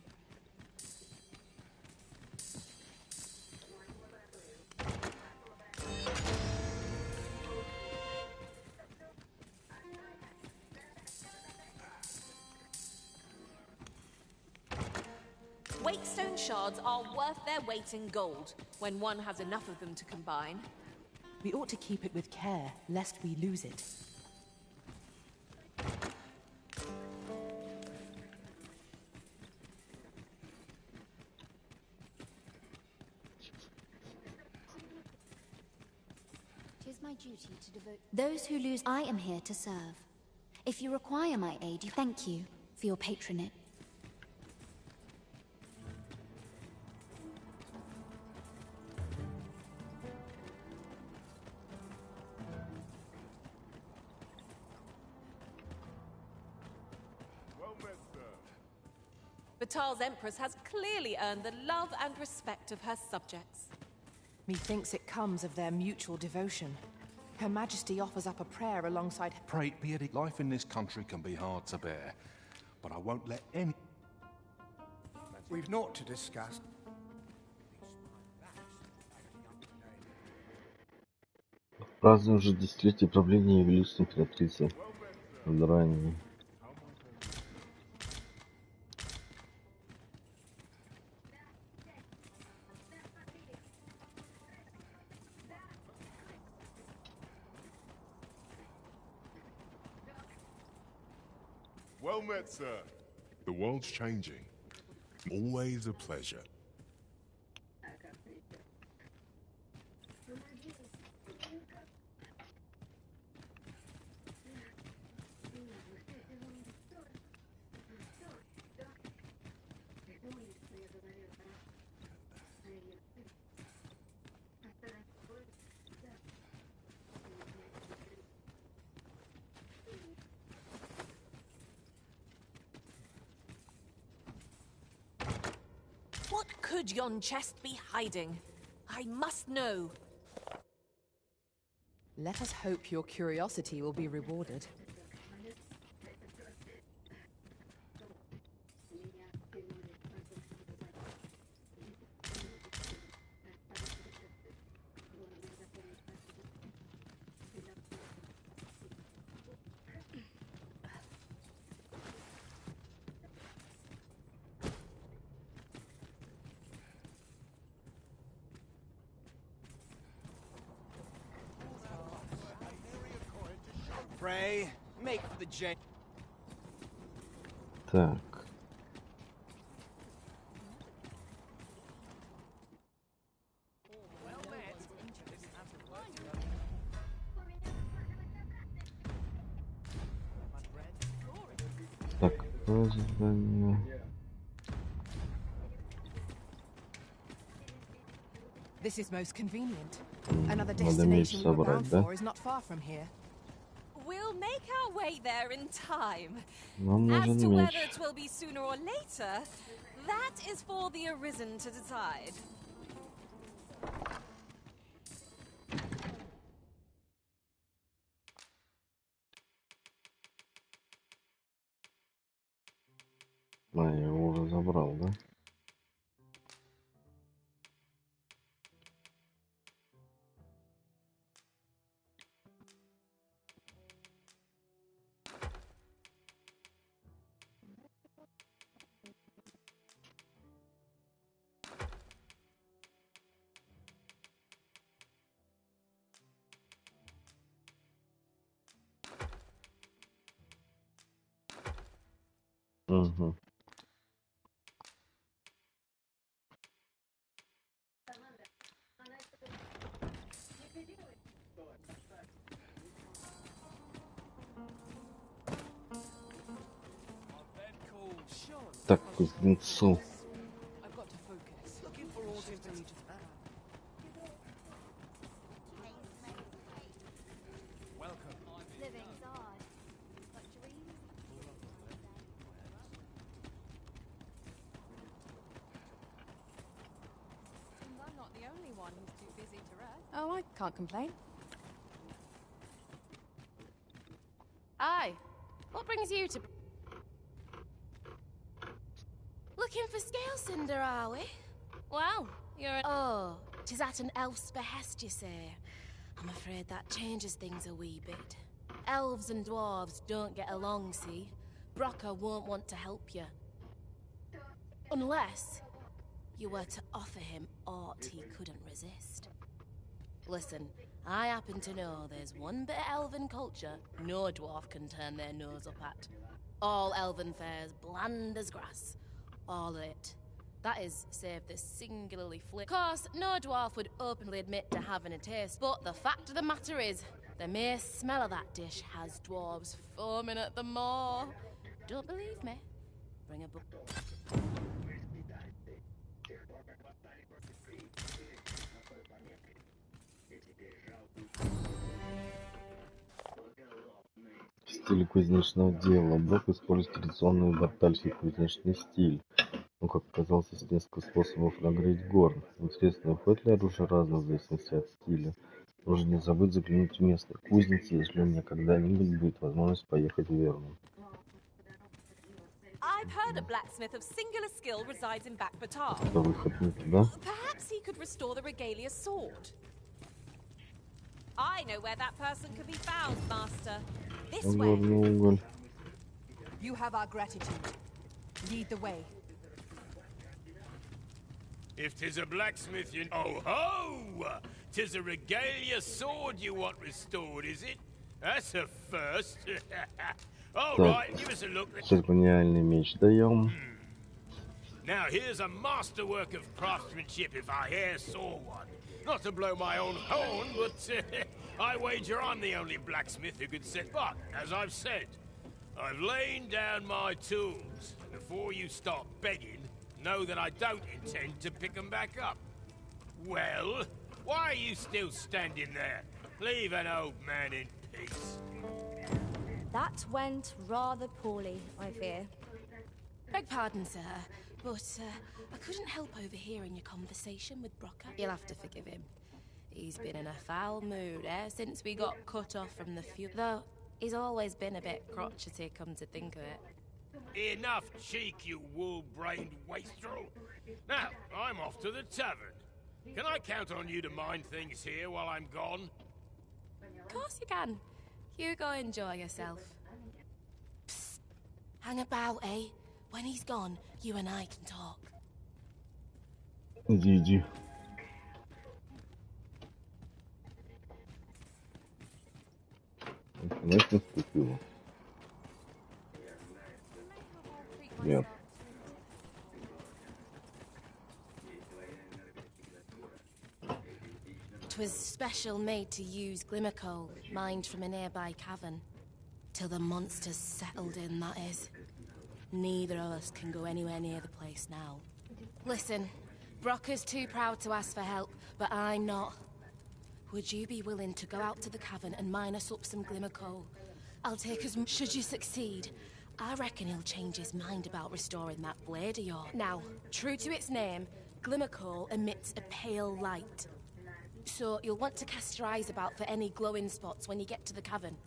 S5: Wakestone shards are worth their weight in gold, when one has enough of them to combine.
S4: We ought to keep it with care, lest we lose it.
S19: Tis my duty to devote those who lose. I am here to serve. If you require my aid, thank you for your patronage.
S5: Batal's Empress has clearly earned the love and respect of her subjects.
S4: Methinks it comes of their mutual devotion. Her Majesty offers up a prayer alongside...
S8: Pray, Beardy, life in this country can be hard to bear, but I won't let any...
S18: We've naught to discuss.
S1: Празднуем уже десятилетие правления Ее Величества императрицы Драни.
S11: Well met, sir. The world's changing. Always a pleasure.
S5: What could yon chest be hiding? I must know.
S4: Let us hope your curiosity will be rewarded.
S17: Pray, make for the jet.
S1: Так. Так, какое задание?
S4: This is most convenient. Another
S1: Надо меч
S4: destination we were
S1: собрать,
S4: bound
S1: да?
S4: for is not far from here.
S5: We'll make our way there in time.
S1: Нам
S5: As
S1: нужен
S5: to
S1: меч.
S5: whether it will be sooner or later, that is for the Arisen to decide.
S1: А, я его уже забрал, да? Угу. Так, кузнецу.
S4: I've got to focus.
S17: Looking for all information. Welcome.
S3: Living's hard, but dreams.
S2: Seems I'm not the only one who's too busy to rest. Oh, I can't complain.
S6: Aye. What brings you to... Looking for Scale Cinder, are we? Well, you're... Oh, 'tis at an elf's behest, you say. I'm afraid that changes things a wee bit. Elves and dwarves don't get along, see? Brocker won't want to help you. Unless you were to offer him aught he couldn't resist. Listen, I happen to know there's one bit of elven culture no dwarf can turn their nose up at. All elven fare's bland as grass. All of it. That is, save the singularly Of course, no dwarf would openly admit to having a taste, but the fact of the matter is, the mere smell of that dish has dwarves foaming at the maw. Don't believe me? Bring a book.
S1: В стиле кузнечного дела. Брок использует традиционный бартальский кузнечный стиль. Ну, как оказалось, есть несколько способов нагреть горн. Интересно, уходит ли оружие разное в зависимости от стиля? Нужно не забыть заглянуть в местные кузницы, если у меня когда-нибудь будет возможность поехать в Верну.
S5: I've heard a blacksmith of singular skill resides in Bakbatar.
S1: Это выход не туда.
S5: Perhaps he could restore the Regalia sword. I know where that person could be found, Master. This way.
S1: Горный уголь.
S4: You have our gratitude. Lead the way.
S7: If 'tis a blacksmith you... Oh ho! 'Tis a Regalia sword you want restored, is it? That's a first. All right, give us a look.
S1: Церемониальный меч даем.
S7: Now here's a masterwork of craftsmanship if I e'er saw one. Not to blow my own horn, but I wager I'm the only blacksmith who could set... But, as I've said, I've lain down my tools. Before you start begging, know that I don't intend to pick them back up. Well, why are you still standing there? Leave an old man in peace.
S3: That went rather poorly, I fear.
S6: Beg pardon, sir, but I couldn't help overhearing your conversation with Brocker. You'll have to forgive him. He's been in a foul mood ever since we got cut off from the feud. Though, he's always been a bit crotchety, come to think of it.
S7: Enough cheek, you wool-brained wastrel. Now, I'm off to the tavern. Can I count on you to mind things here while I'm gone?
S6: Of course you can. You go enjoy yourself. Psst. Hang about, eh? When he's gone, you and I can talk.
S1: Иди. Ночь наступила. Нет.
S6: 'Twas special made to use glimmer coal, mined from a nearby cavern. Till the monsters settled in, that is. Neither of us can go anywhere near the place now. Listen, Brocker's too proud to ask for help, but I'm not. Would you be willing to go out to the cavern and mine us up some glimmer coal? I'll take as much. Should you succeed, I reckon he'll change his mind about restoring that blade of yours. Now, true to its name, glimmer coal emits a pale light. So you'll want to cast your eyes about for any glowing spots when you get to the cavern.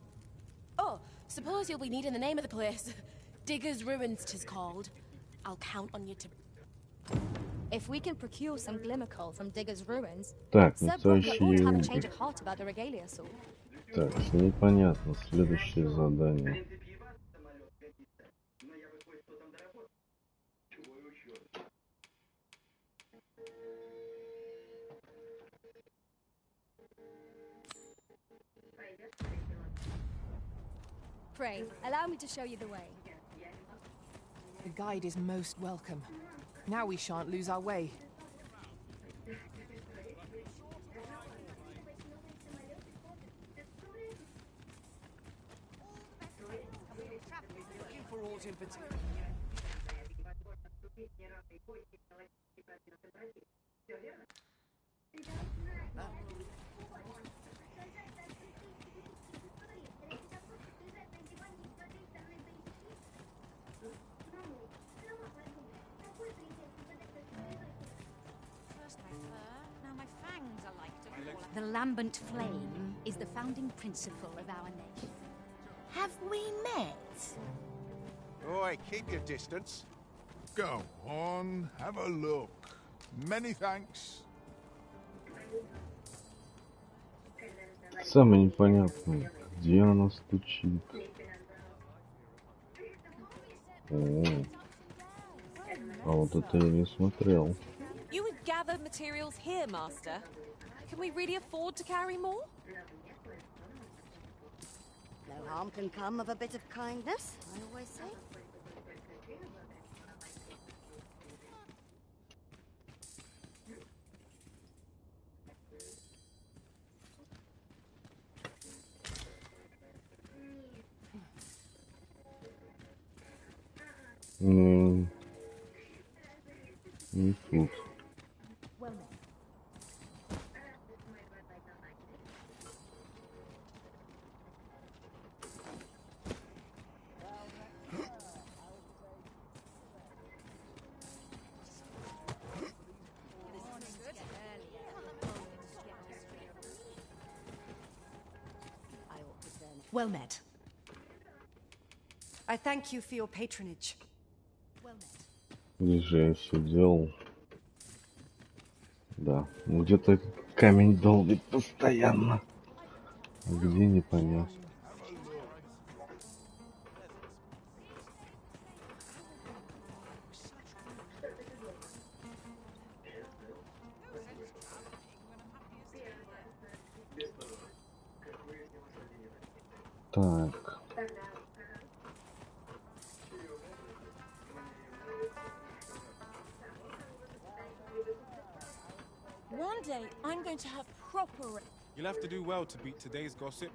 S6: Oh, suppose you'll be needing the name of the place. Digger's Ruins 'tis called. I'll count on you to...
S3: If we can procure some glimmer coal from Digger's Ruins,
S1: Так,
S3: Sir Brocker
S1: настоящие
S3: ought to have a
S1: уголь.
S3: change of heart about the regalia soul.
S1: Так, непонятно. Следующее задание.
S3: Pray, allow me to show you the way.
S4: The guide is most welcome. Now we shan't lose our way.
S17: Looking for aught in particular.
S16: The lambent flame is the founding principle of our nation.
S21: Have we met?
S14: Oi, keep your distance. Go on, have a look. Many thanks.
S1: Самое непонятное, где она стучит. О, а вот это я не смотрел.
S5: You would gather materials here, Master. Can we really afford to carry more?
S10: No harm can come of a bit of kindness, I always say.
S1: Не тут.
S22: Well met. I thank you for your patronage.
S1: Здесь же я все делал. Да, ну где-то этот камень долбит постоянно. А где непонятно. Так.
S5: One day, I'm going to have proper...
S11: You'll have to do well to beat today's gossip.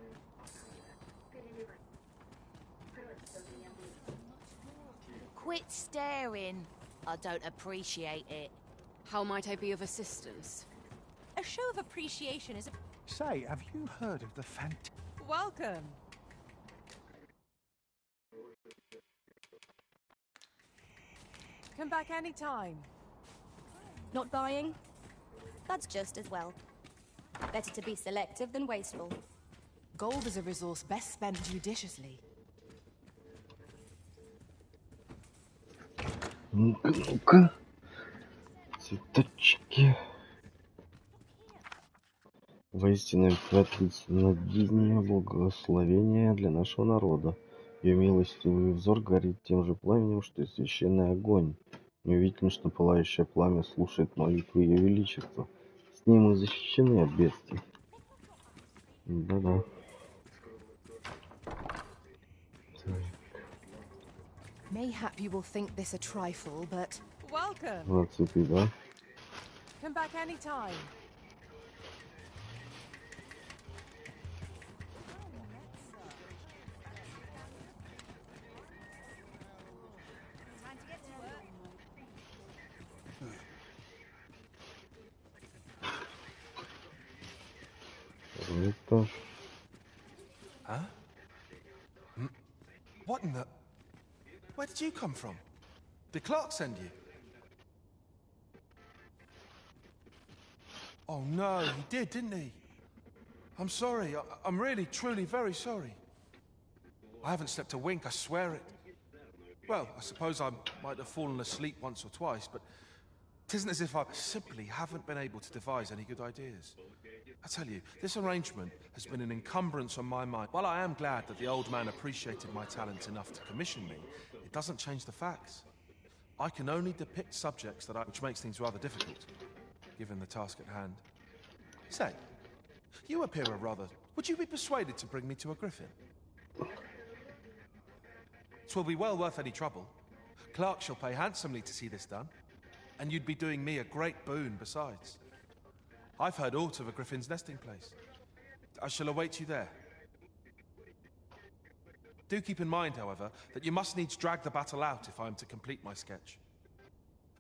S6: Quit staring. I don't appreciate it.
S9: How might I be of assistance?
S5: A show of appreciation is...
S14: Say, have you heard of the
S5: Welcome. Come back anytime.
S3: Not buying? That's just as well. Better to be selective than wasteful.
S4: Gold is a resource best spent judiciously.
S1: Ну-ка, ну-ка. Цветочки. Воистину, императрица, надеяние благословения для нашего народа. Ее милостивый взор горит тем же пламенем, что и священный огонь. Неудивительно, что пылающее пламя слушает молитвы Ее Величества. С ним мы защищены от бедствий. Да-да.
S4: Mayhap you will think this a trifle, but...
S2: Welcome.
S1: На цепи, да?
S2: Come back anytime.
S1: Это...
S11: Huh? What in the... Where did you come from? Did Clark send you? Oh no, he did, didn't he? I'm sorry. I'm really, truly very sorry. I haven't slept a wink, I swear it. Well, I suppose I might have fallen asleep once or twice, but it isn't as if I simply haven't been able to devise any good ideas. I tell you, this arrangement has been an encumbrance on my mind. While I am glad that the old man appreciated my talents enough to commission me, it doesn't change the facts. I can only depict subjects which makes things rather difficult, given the task at hand. Say, you appear a rather... Would you be persuaded to bring me to a griffin? 'Twill be well worth any trouble. Clark shall pay handsomely to see this done, and you'd be doing me a great boon besides. I've heard aught of a griffin's nesting place. I shall await you there. Do keep in mind, however, that you must needs drag the battle out if I am to complete my sketch.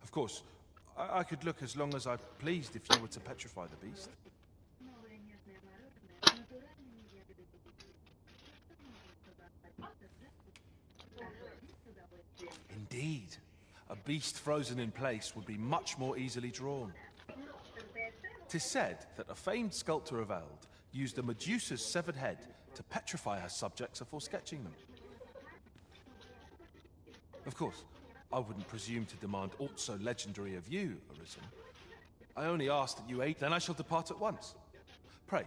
S11: Of course, I could look as long as I pleased if you were to petrify the beast. Indeed, a beast frozen in place would be much more easily drawn. 'Tis said that a famed sculptor of Eld used a Medusa's severed head to petrify her subjects before sketching them. Of course, I wouldn't presume to demand aught so legendary of you, Arisen. I only ask that you aid, then I shall depart at once. Pray,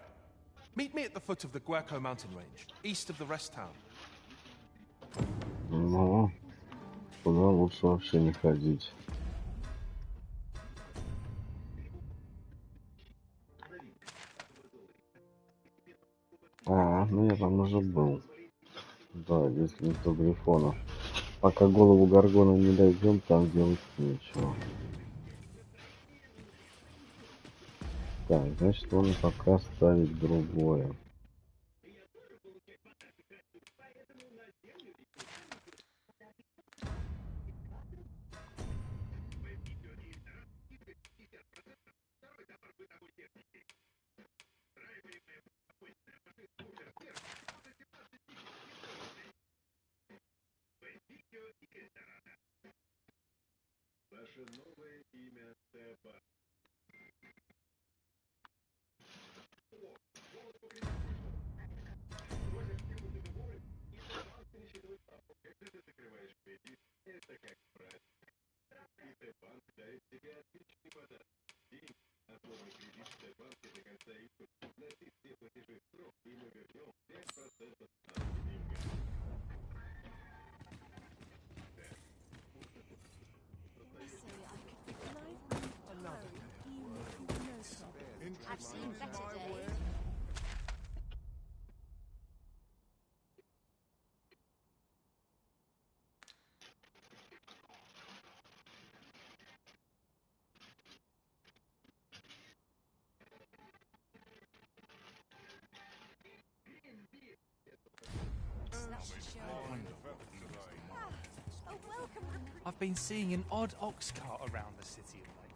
S11: meet me at the foot of the Guerco mountain range, east of the rest town.
S1: Ну, туда лучше вообще не ходить. Ну я там уже был. Да, если не то Грифонов. Пока голову Гаргона не дойдем, там делать нечего. Так, значит, он пока ставить другое.
S3: I've seen better days.
S13: I've been seeing an odd ox cart around the city of late.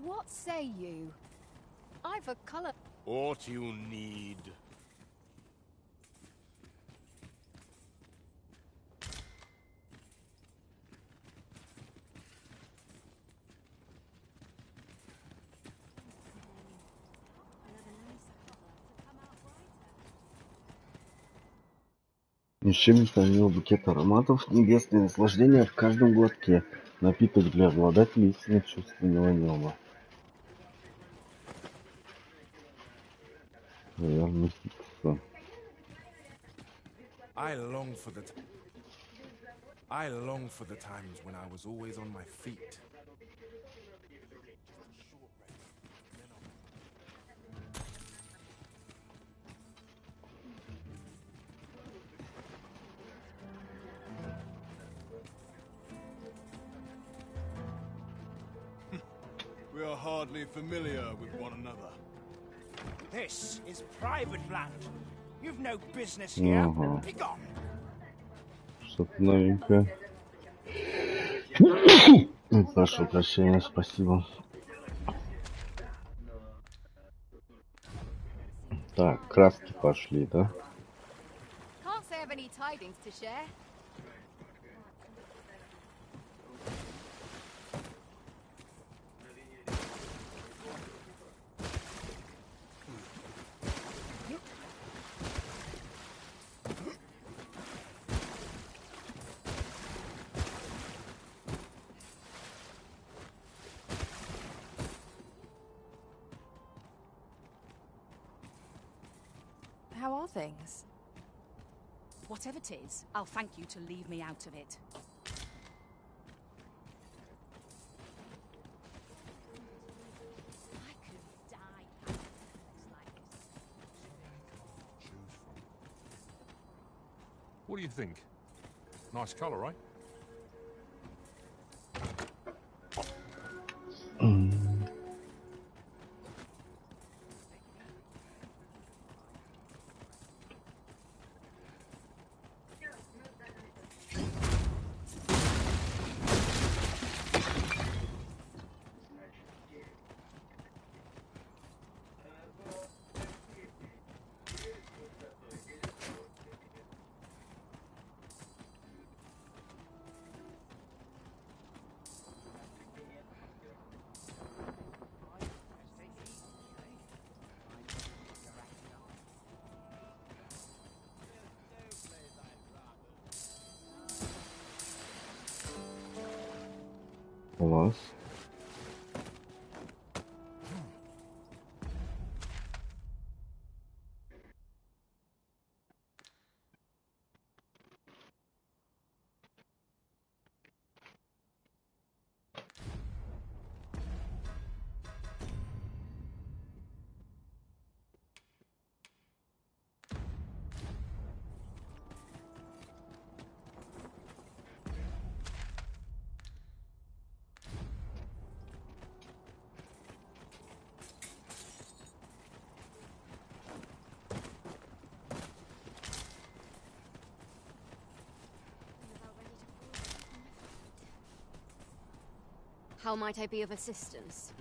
S9: What say you? I've a colour.
S7: What you need.
S1: Ничем хранил букет ароматов, небесные наслаждения в каждом глотке, напиток для обладателей истинно чувственного неба. Наверное,
S11: I long for the times when I was always on my feet.
S15: We are hardly familiar with one another.
S20: This is private land. You've no business here.
S1: Ага.
S20: Be gone.
S1: Что-то новенькое. Прошу прощения, спасибо. Так, краски пошли, да?
S3: Can't say I have any tidings to share.
S2: How are things?
S16: Whatever it is, I'll thank you to leave me out of it. I could die like this.
S8: What do you think? Nice colour, right?
S1: Класс.
S3: How might I be of assistance?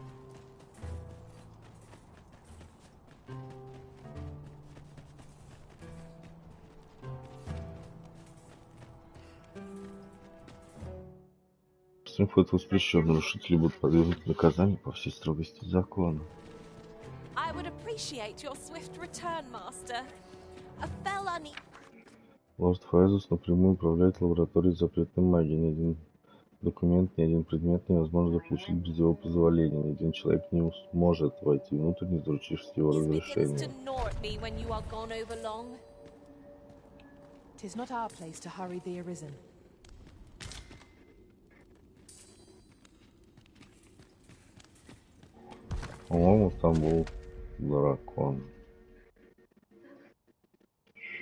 S1: Вход воспрещен. Нарушители будут подвергнуты наказанию по всей строгости закона.
S5: I would appreciate your swift return, Master. A fella need...
S1: Лорд Файзус напрямую управляет лабораторией запретной магии. Ни один документ, ни один предмет невозможно заполучить без его позволения. Ни один человек не сможет войти внутрь, не заручившись его разрешением.
S2: Tis not our place to hurry the Arisen.
S1: По-моему, там был дракон.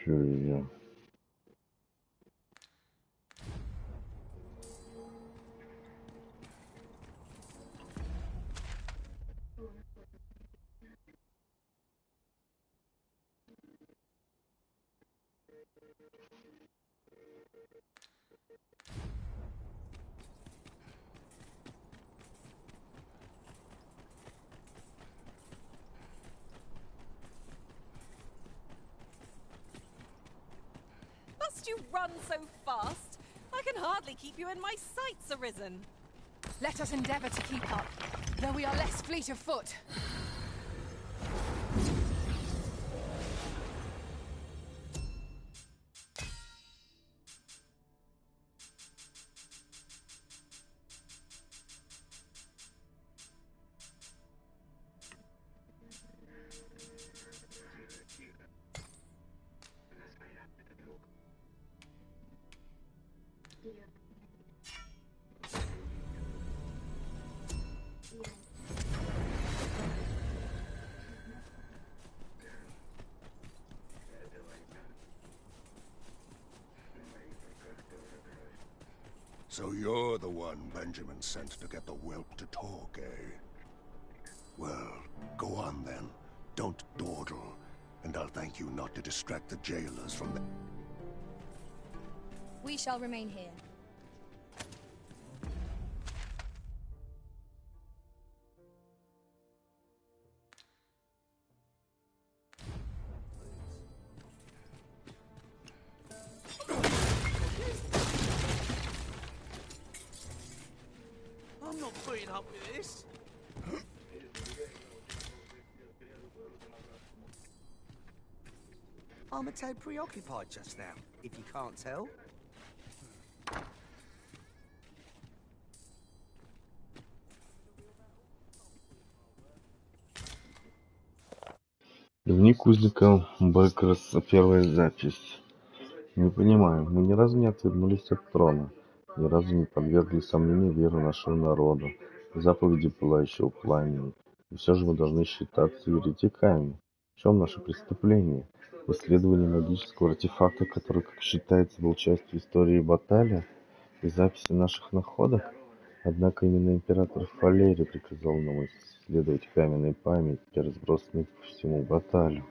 S1: Чую я.
S5: Must you run so fast? I can hardly keep you in my sights, Arisen.
S2: Let us endeavor to keep up, though we are less fleet of foot.
S8: So you're the one Benjamin sent to get the whelp to talk, eh? Well, go on then. Don't dawdle, and I'll thank you not to distract the jailers from the...
S3: We shall remain here.
S13: I'm not putting up with this. I'm a tad preoccupied just now, if you can't tell.
S1: Дневник узника Бэкерса. Первая запись. Не понимаю, мы ни разу не отвернулись от трона, ни разу не подвергли сомнению веру нашего народа, заповеди пылающего пламени. И все же мы должны считаться еретиками. В чем наше преступление? В исследовании магического артефакта, который, как считается, был частью истории Баталия и записи наших находок? Однако именно император Фалерий приказал нам исследовать каменные памятники, разбросанные по всему Баталию.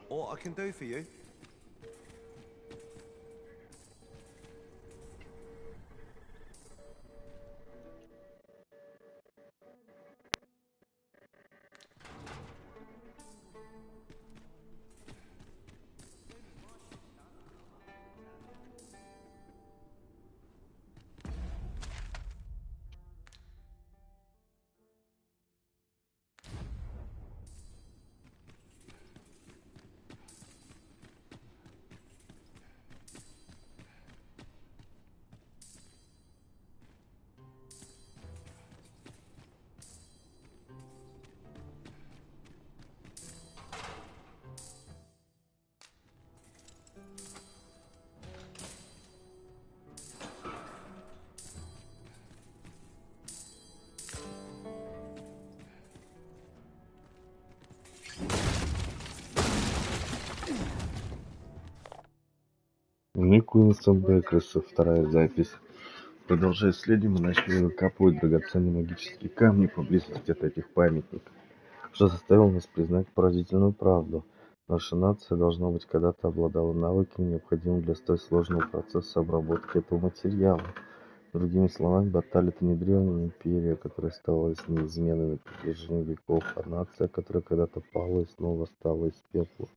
S13: What I can do for you?
S1: Дневник Уинстона Бэкерса. Вторая запись. Продолжая исследование, мы начали выкапывать драгоценные магические камни поблизости от этих памятников, что заставило нас признать поразительную правду. Наша нация, должно быть, когда-то обладала навыками, необходимыми для столь сложного процесса обработки этого материала. Другими словами, Баталия — это не древняя империя, которая оставалась неизменной на протяжении веков, а нация, которая когда-то пала и снова восстала из пепла.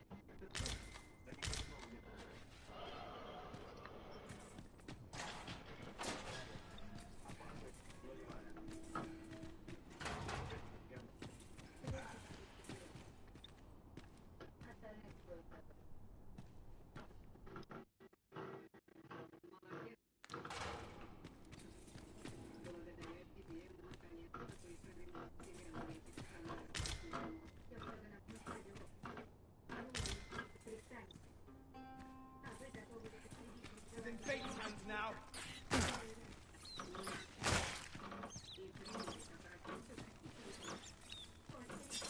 S20: In Fate's hands now.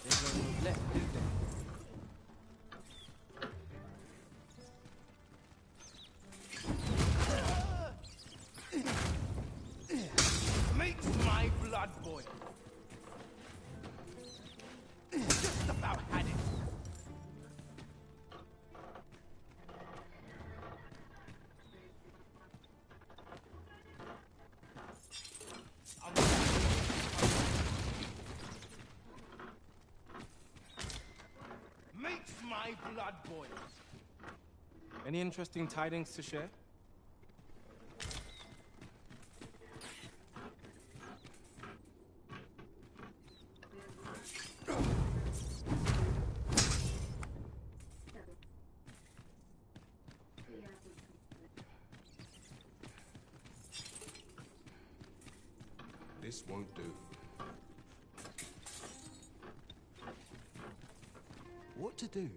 S17: There's no move left, is there?
S20: Makes my blood boil. Just about had it. Makes my blood boil.
S11: Any interesting tidings to share? This won't do.
S13: What to do?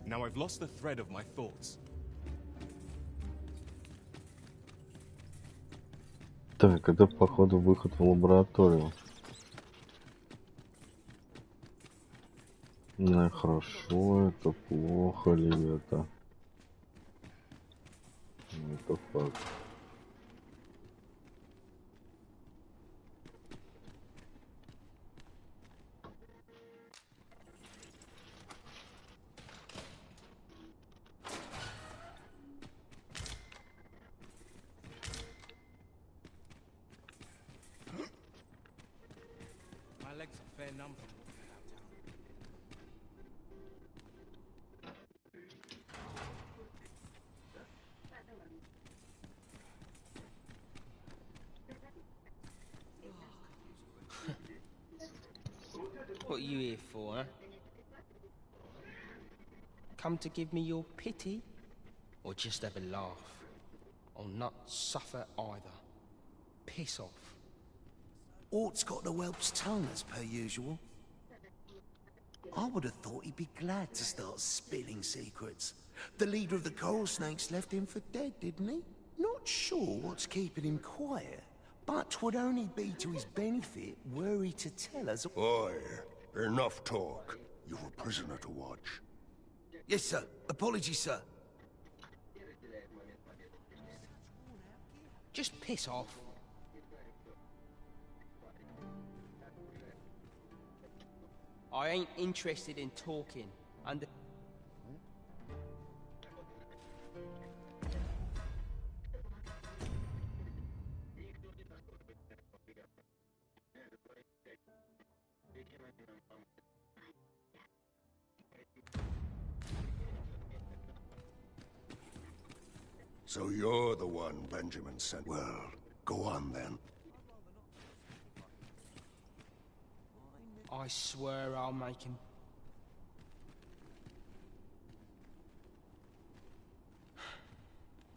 S11: Now I've lost the thread of my thoughts.
S1: Так, это походу выход в лабораторию. Не знаю, хорошо это, плохо ли это. Это факт.
S20: My legs are fair numb.
S12: What are you here for, huh? Come to give me your pity? Or just have a laugh? I'll not suffer either. Piss off.
S19: Ort's got the whelp's tongue as per usual. I would have thought he'd be glad to start spilling secrets. The leader of the coral snakes left him for dead, didn't he? Not sure what's keeping him quiet, but 'twould only be to his benefit were he to tell us.
S8: Oi, enough talk. You've a prisoner to watch.
S19: Yes, sir. Apologies, sir.
S12: Just piss off. I ain't interested in talking.
S8: So you're the one Benjamin sent. Well, go on then.
S12: I swear I'll make him.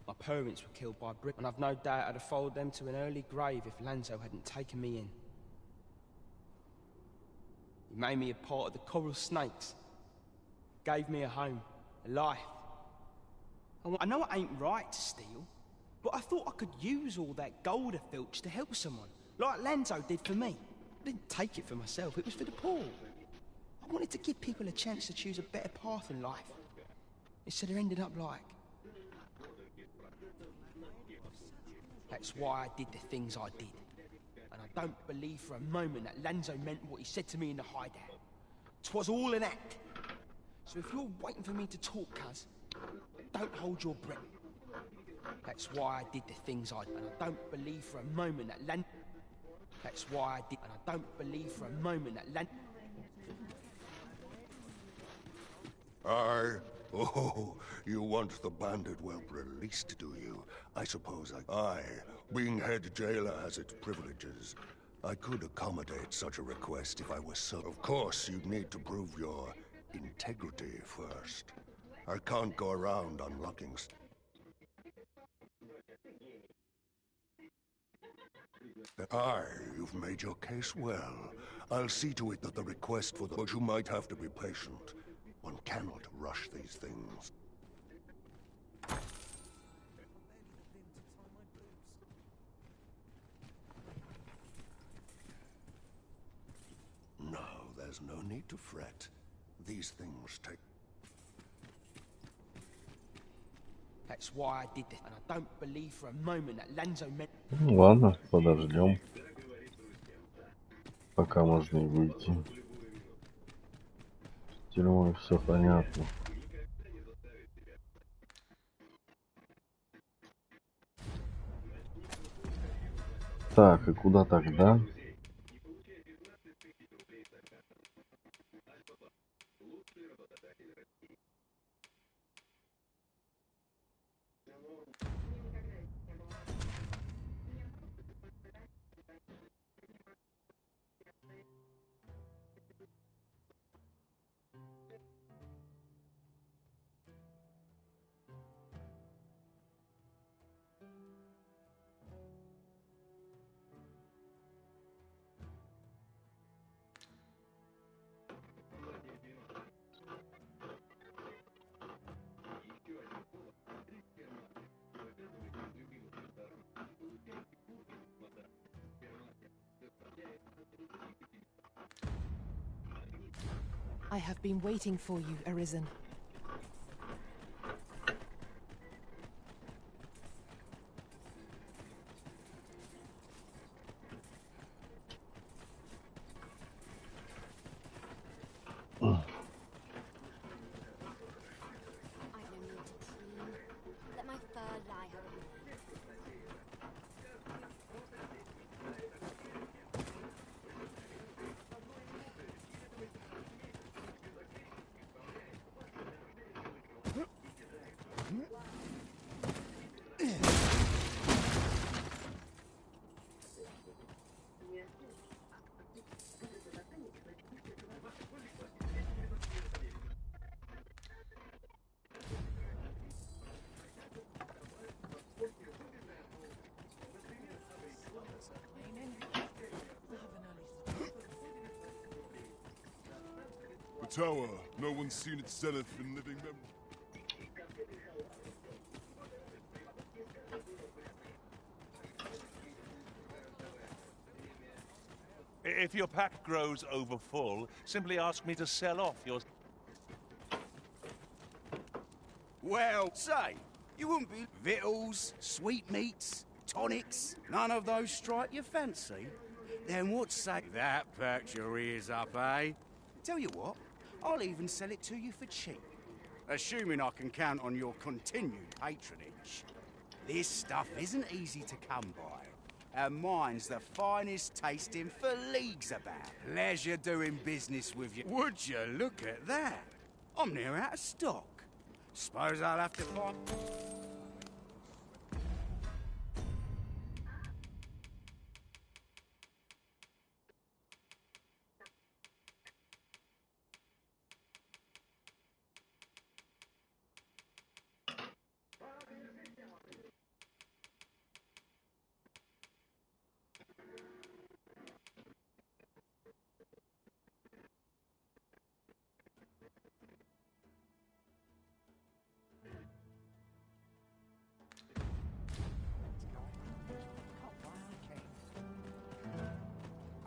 S12: My parents were killed by Brit, and I've no doubt I'd have followed them to an early grave if Lanzo hadn't taken me in. He made me a part of the coral snakes. Gave me a home, a life. I know it ain't right to steal, but I thought I could use all that gold I filched to help someone, like Lanzo did for me. I didn't take it for myself, it was for the poor. I wanted to give people a chance to choose a better path in life, instead of ending up like... That's why I did the things I did. And I don't believe for a moment that Lanzo meant what he said to me in the hideout. 'Twas all an act. So if you're waiting for me to talk, cuz, don't hold your breath. That's why I did the things I did. And I don't believe for a moment that That's why I did. And I don't believe for a moment that
S8: Aye. Oh, you want the bandit whelp released, do you? I suppose Aye. Being head jailer has its privileges. I could accommodate such a request if I was so... Of course, you'd need to prove your integrity first. I can't go around unlocking... Aye, you've made your case well. I'll see to it that the request for the... But you might have to be patient. One cannot rush these things. No, there's no need to fret. These things take...
S12: That's why I did this. And I don't believe for a moment that Lanzo meant...
S1: Ладно, подождем. Пока можно и выйти. С тюрьмой все понятно. Так, и куда тогда?
S4: I have been waiting for you, Arisen.
S3: Let my fur lie how it may.
S15: The tower. No one's seen its zenith in living memory.
S18: If your pack grows over full, simply ask me to sell off your...
S21: Well, say, you wouldn't be... Victuals, sweetmeats, tonics, none of those strike your fancy? Then what say... That perks your ears up, eh? Tell you what, I'll even sell it to you for cheap. Assuming I can count on your continued patronage. This stuff isn't easy to come by. And mine's the finest tasting for leagues about. Pleasure doing business with you. Would you look at that? I'm near out of stock. Suppose I'll have to find...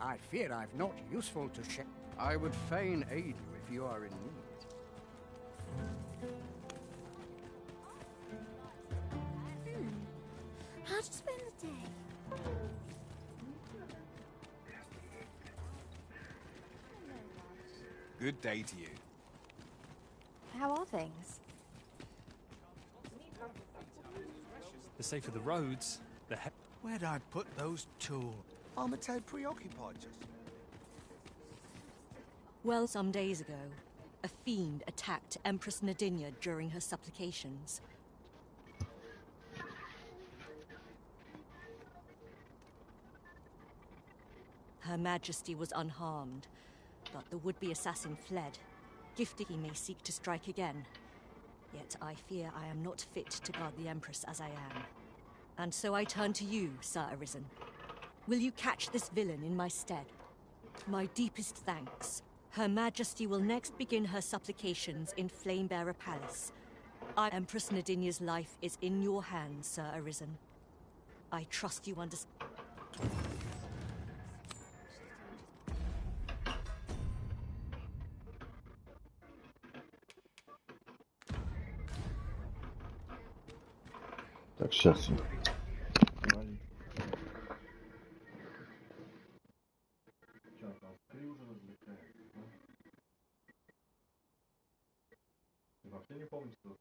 S23: I fear I've not useful to share. I would fain aid you if you are in need.
S3: How to spend the day?
S11: Good day to you.
S3: How are things?
S13: The safer the roads, the
S14: Where'd I put those tools? Armitage preoccupied us.
S24: Well, some days ago, a fiend attacked Empress Nadinia during her supplications. Her Majesty was unharmed, but the would-be assassin fled. Gifted he may seek to strike again. Yet I fear I am not fit to guard the Empress as I am. And so I turn to you, Sir Arisen. Will you catch this villain in my stead? My deepest thanks. Her Majesty will next begin her supplications in Flamebearer Palace. Empress Nadinia's life is in your hands, Sir Arisen. I trust you understand.
S1: Так, сейчас. Вообще не помню, что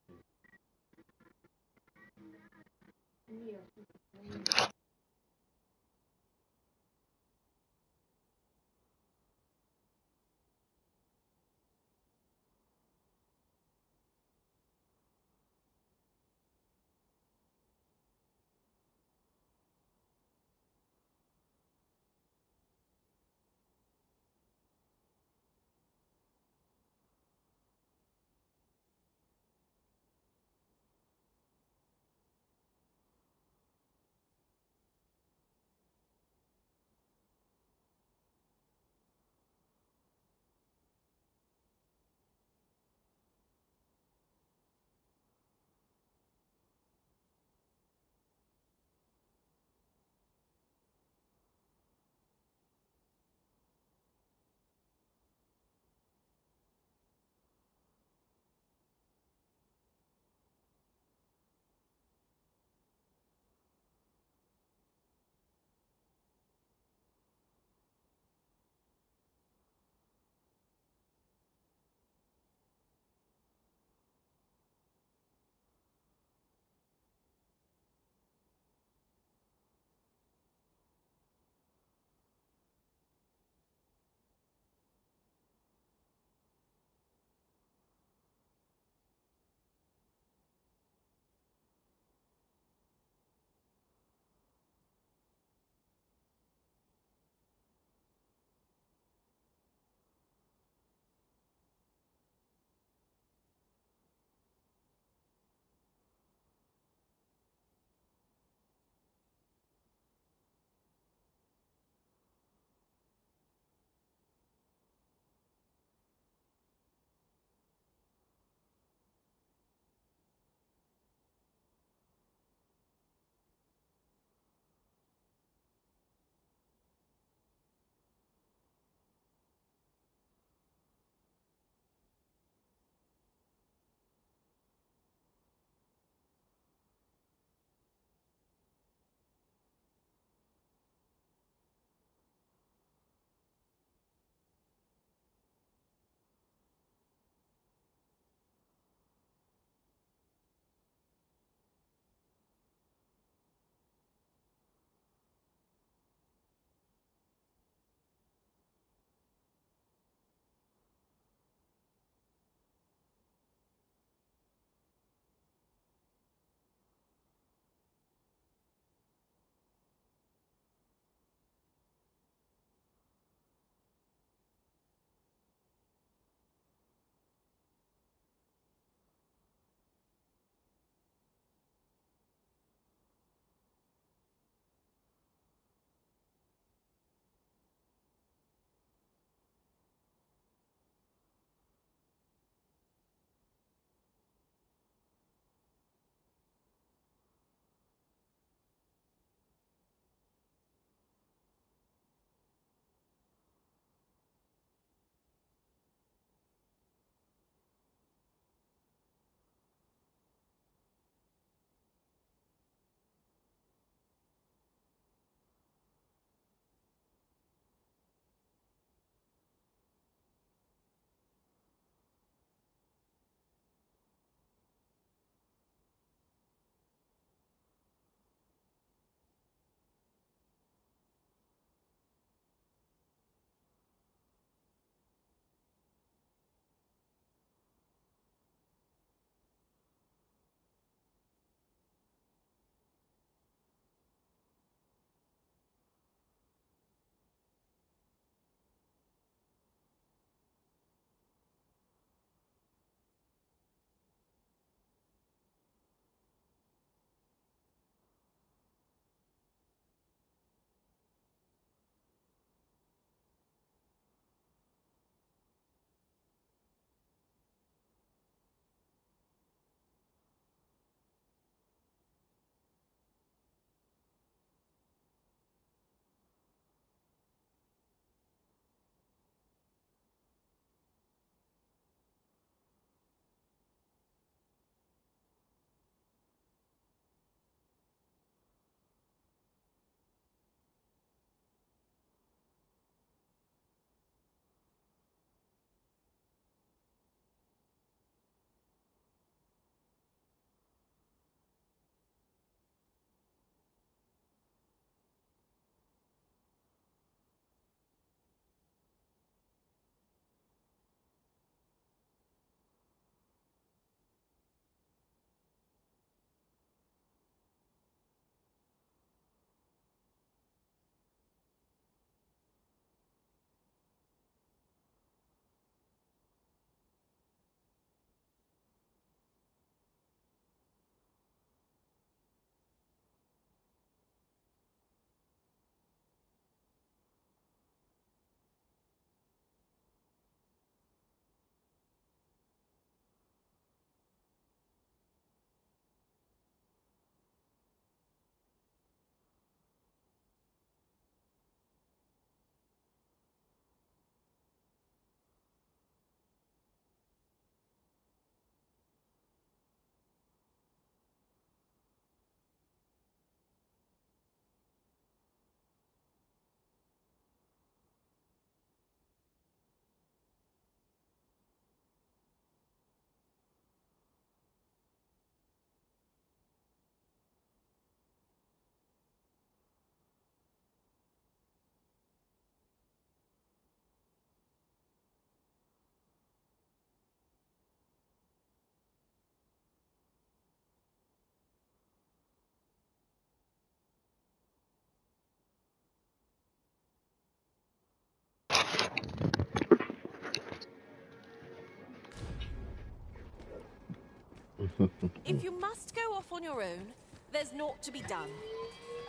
S5: If you must go off on your own, there's naught to be done.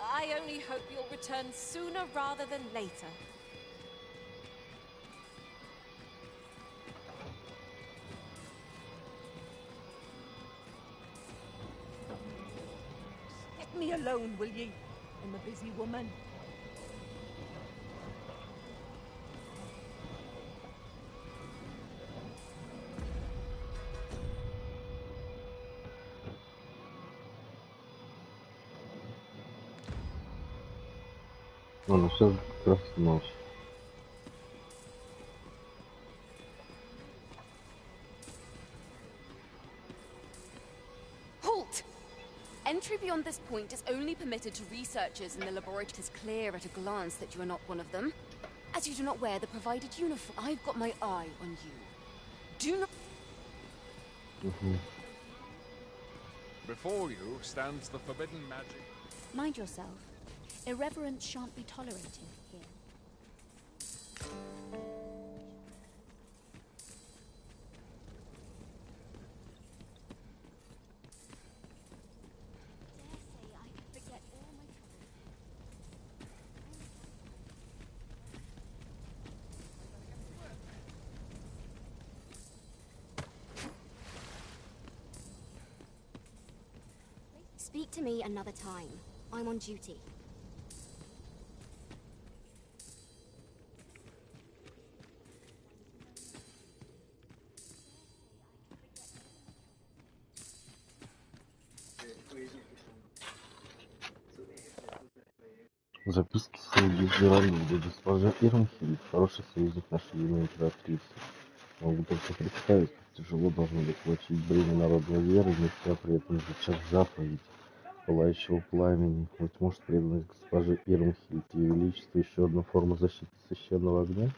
S5: I only hope you'll return sooner rather than later.
S24: Let me alone, will ye? I'm a busy woman.
S1: Ну сейчас как раз ночь.
S6: Halt! Entry beyond this point is only permitted to researchers in the laboratory. It is clear at a glance that you are not one of them, as you do not wear the provided uniform. I've got my eye on you. Do not...
S15: Before you stands the forbidden magic.
S16: Mind yourself. Irreverence shan't be tolerated here.
S3: Speak to me another time. I'm on duty.
S1: Записки Сэлги Зералида. Госпожа Ирмхильд, хороший союзник нашей юной императрицы. Могу только представить, как тяжело должно быть влачить бремя народной веры, неся при этом сейчас заповедь пылающего пламени. Быть может, преданность госпожи Ирмхильд, ее величество, еще одна форма защиты священного огня?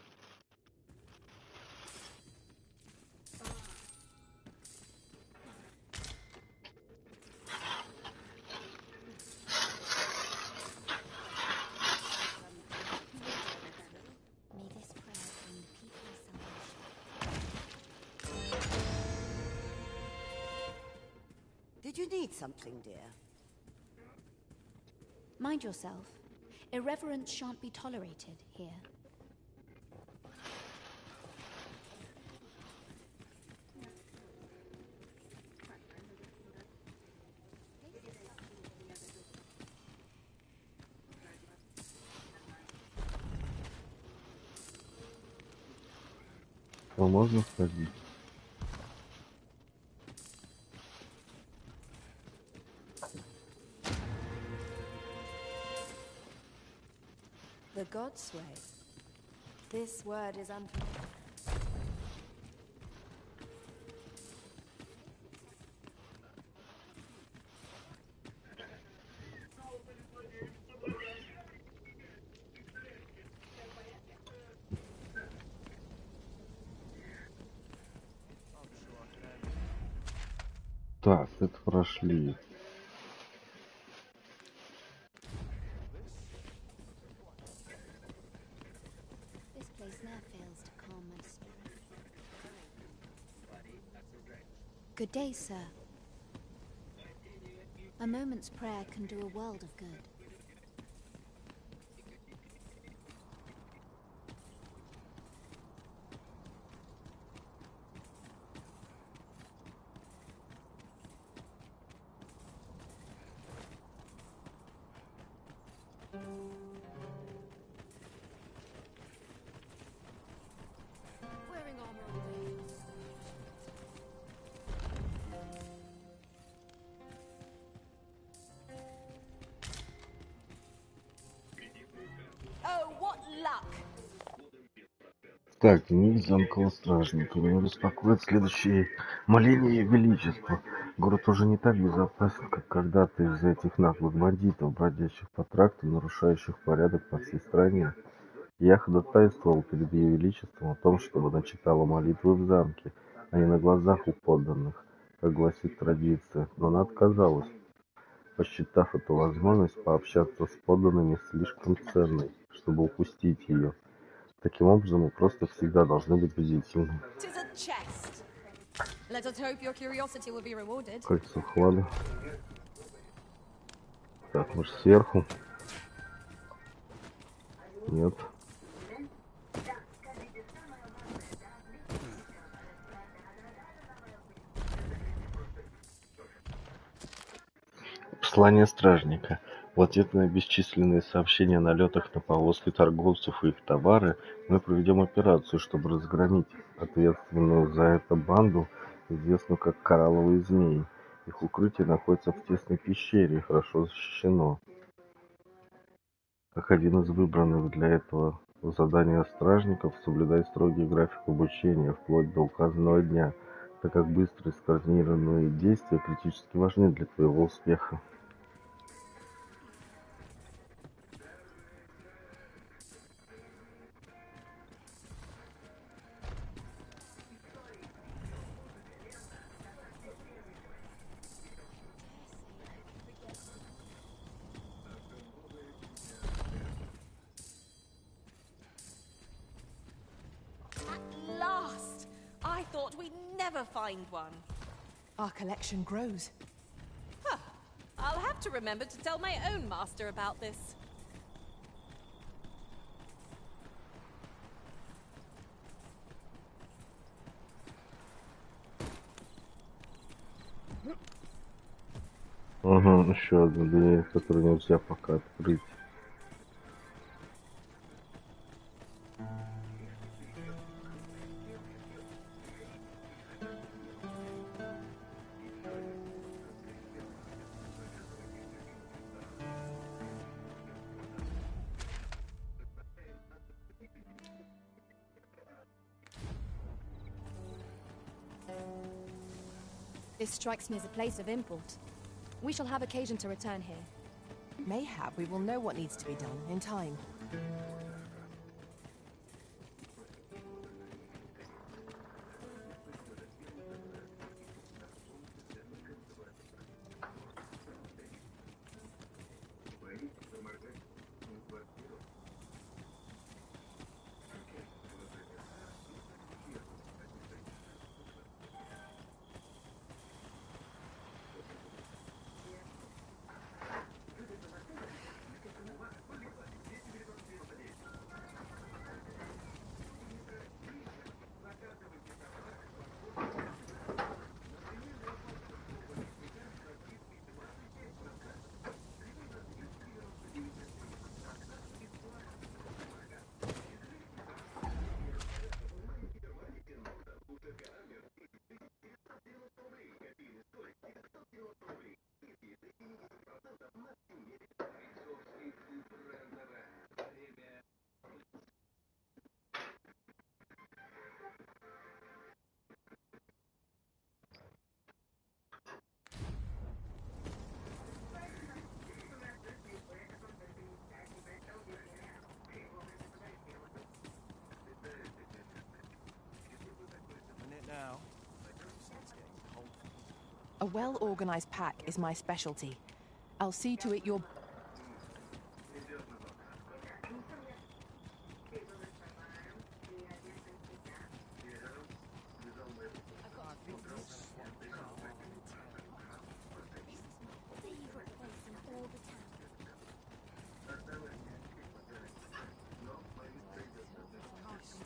S9: Did you need something, dear?
S16: Mind yourself. Irreverence shan't be tolerated here.
S1: А можно сходить?
S9: The God's way. This word is unfamiliar.
S1: Так, это прошли.
S16: This place never fails to calm my spirit. Good day, sir. A moment's prayer can do a world of good.
S9: Wearing armor all day.
S6: Oh, what luck!
S1: Так, дневник замкового стражника. Меня беспокоит следующее моление Ее Величества. Город уже не так безопасен, как когда-то из-за этих наглых бандитов, бродящих по тракту, нарушающих порядок по всей стране. Я ходатайствовал перед Ее Величеством о том, чтобы она читала молитвы в замке, а не на глазах у подданных, как гласит традиция, но она отказалась, посчитав эту возможность пообщаться с подданными слишком ценной, чтобы упустить ее. Таким образом, мы просто всегда должны быть бдительны.
S5: Tis a chest.
S3: Let us hope your curiosity will be rewarded.
S1: Кольцо хвада. Так, может сверху? Нет. Послание стражника. В ответ на бесчисленные сообщения о налетах на повозки торговцев и их товары, мы проведем операцию, чтобы разгромить ответственную за это банду, известную как коралловые змеи. Их укрытие находится в тесной пещере и хорошо защищено. Как один из выбранных для этого задания стражников, соблюдай строгий график обучения вплоть до указанного дня, так как быстрые скоординированные действия критически важны для твоего успеха.
S5: At last! I thought we'd never find one.
S4: Our collection grows.
S5: Huh. I'll have to remember to tell my own master about this.
S1: Ага, еще одна дверь, которую нельзя пока открыть.
S3: This strikes me as a place of import. We shall have occasion to return here.
S4: Mayhap we will know what needs to be done in time. A well-organized pack is my specialty. I'll see to it you're...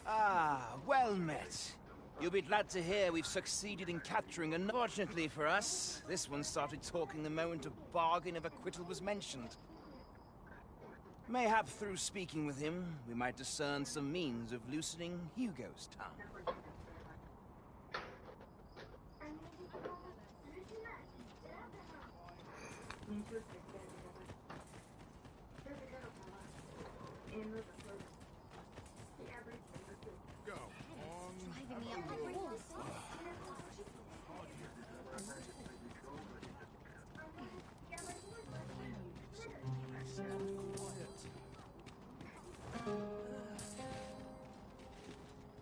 S21: Ah, well met. You'll be glad to hear we've succeeded in capturing, and unfortunately for us, this one started talking the moment a bargain of acquittal was mentioned. Mayhap through speaking with him, we might discern some means of loosening Hugo's tongue.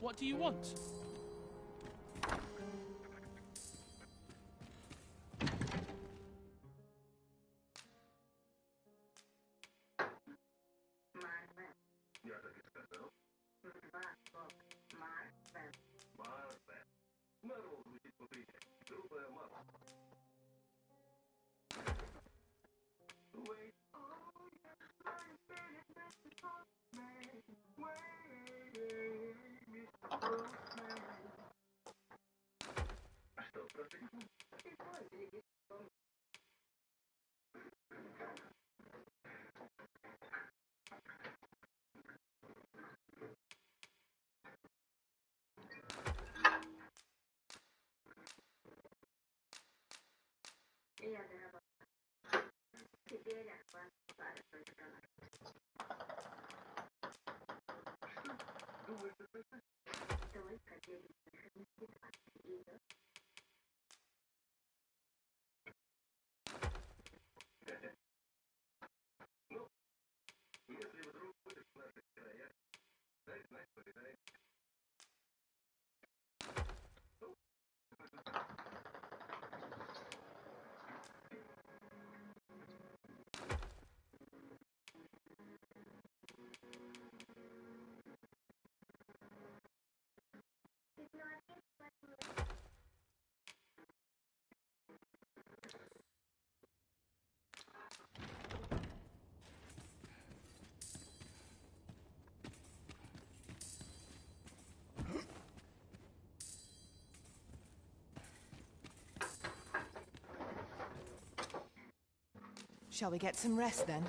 S13: What do you want?
S4: Shall we get some rest then?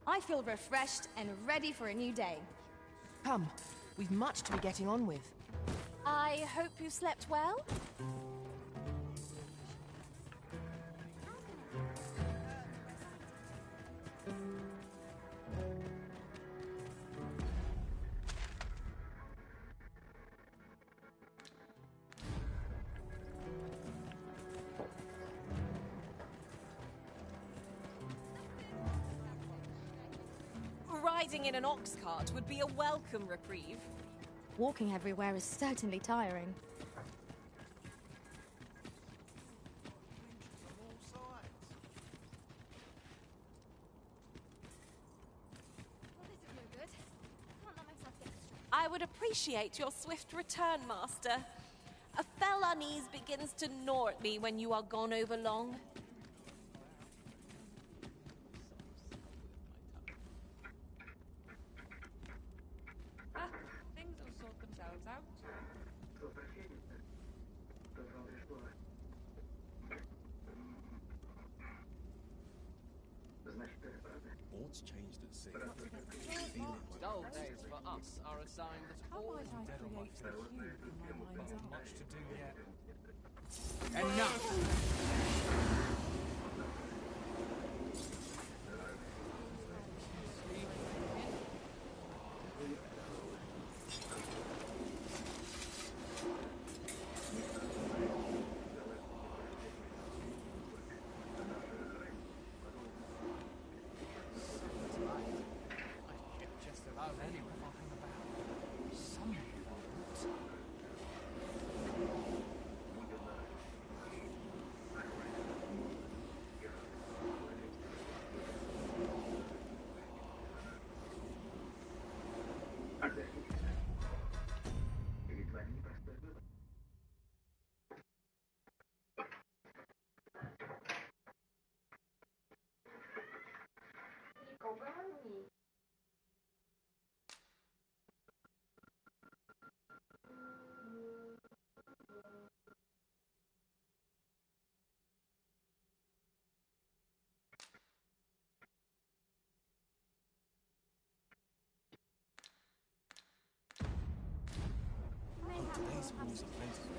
S3: I feel refreshed and ready for a new day.
S4: Come, we've much to be getting on with.
S5: I hope you slept well? Riding in an ox cart would be a welcome reprieve.
S3: Walking everywhere is certainly tiring.
S5: I would appreciate your swift return, Master. A fell unease begins to gnaw at me when you are gone over long.
S2: Things will sort themselves out.
S11: Boards changed at sea.
S7: Dull days for us are a sign that all is dead on my
S13: Much to do yet.
S7: Enough! Just about anyone.
S11: Today's rules are plentiful.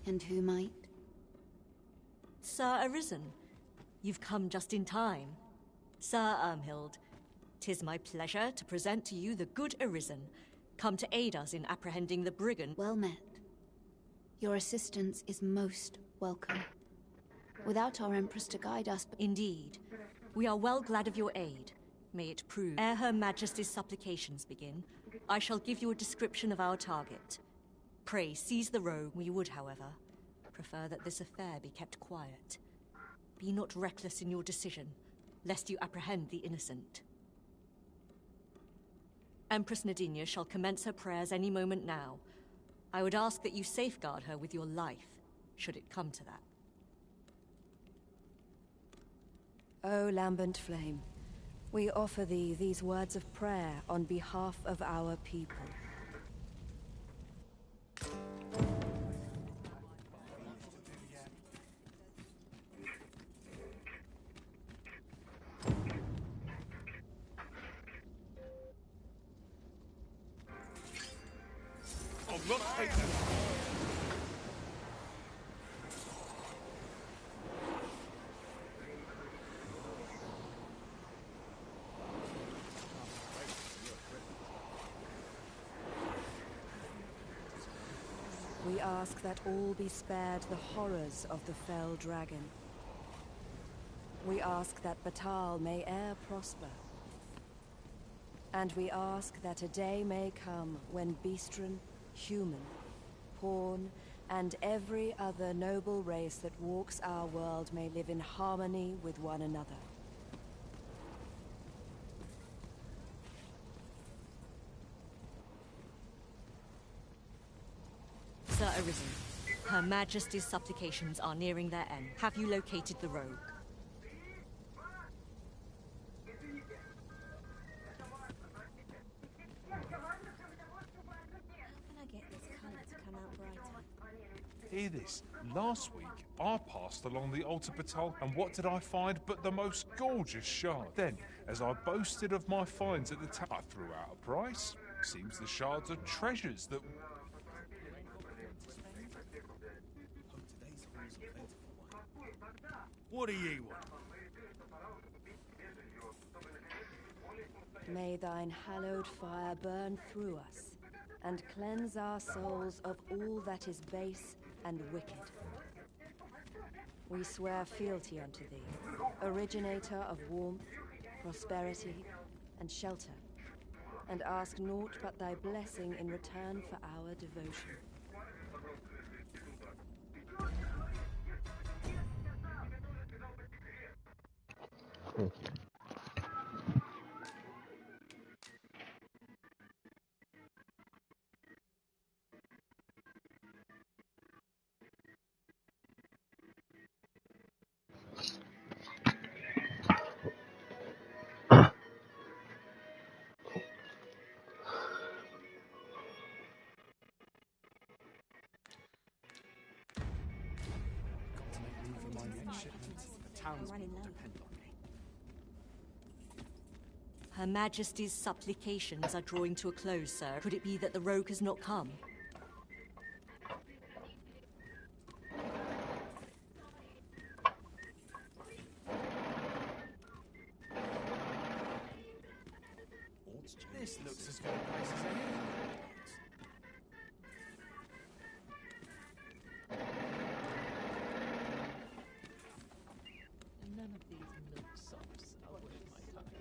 S16: And who might?
S24: Sir Arisen, You've come just in time. Sir Ermhild, 'tis my pleasure to present to you the good Arisen, come to aid us in apprehending the brigand.
S10: Well met. Your assistance is most welcome. Without our Empress to guide us...
S24: Indeed. We are well glad of your aid. May it prove. Ere Her Majesty's supplications begin, I shall give you a description of our target. Pray, seize the rogue. We would, however, prefer that this affair be kept quiet. Be not reckless in your decision, lest you apprehend the innocent. Empress Nadinia shall commence her prayers any moment now. I would ask that you safeguard her with your life, should it come to that.
S17: O lambent flame, we offer thee these words of prayer on behalf of our people.
S18: I'll not take that.
S17: We ask that all be spared the horrors of the fell dragon. We ask that Batal may e'er prosper. And we ask that a day may come when Beastren, human, pawn, and every other noble race that walks our world may live in harmony with one another.
S24: Sir Arisen, Her Majesty's supplications are nearing their end. Have you located the rogue?
S18: Hear this. Last week, I passed along the altar batal, and what did I find but the most gorgeous shard? Then, as I boasted of my finds at the time, I threw out a price. Seems the shards are treasures that...
S21: What do ye want?
S17: May thine hallowed fire burn through us, and cleanse our souls of all that is base and wicked. We swear fealty unto thee, originator of warmth, prosperity, and shelter, and ask naught but thy blessing in return for our devotion.
S12: To make room for my next shipment. The townspeople depend on me.
S24: Her Majesty's supplications are drawing to a close, sir. Could it be that the rogue has not come?
S12: This looks as good a place as any.
S7: None of these milk sops are worth my time.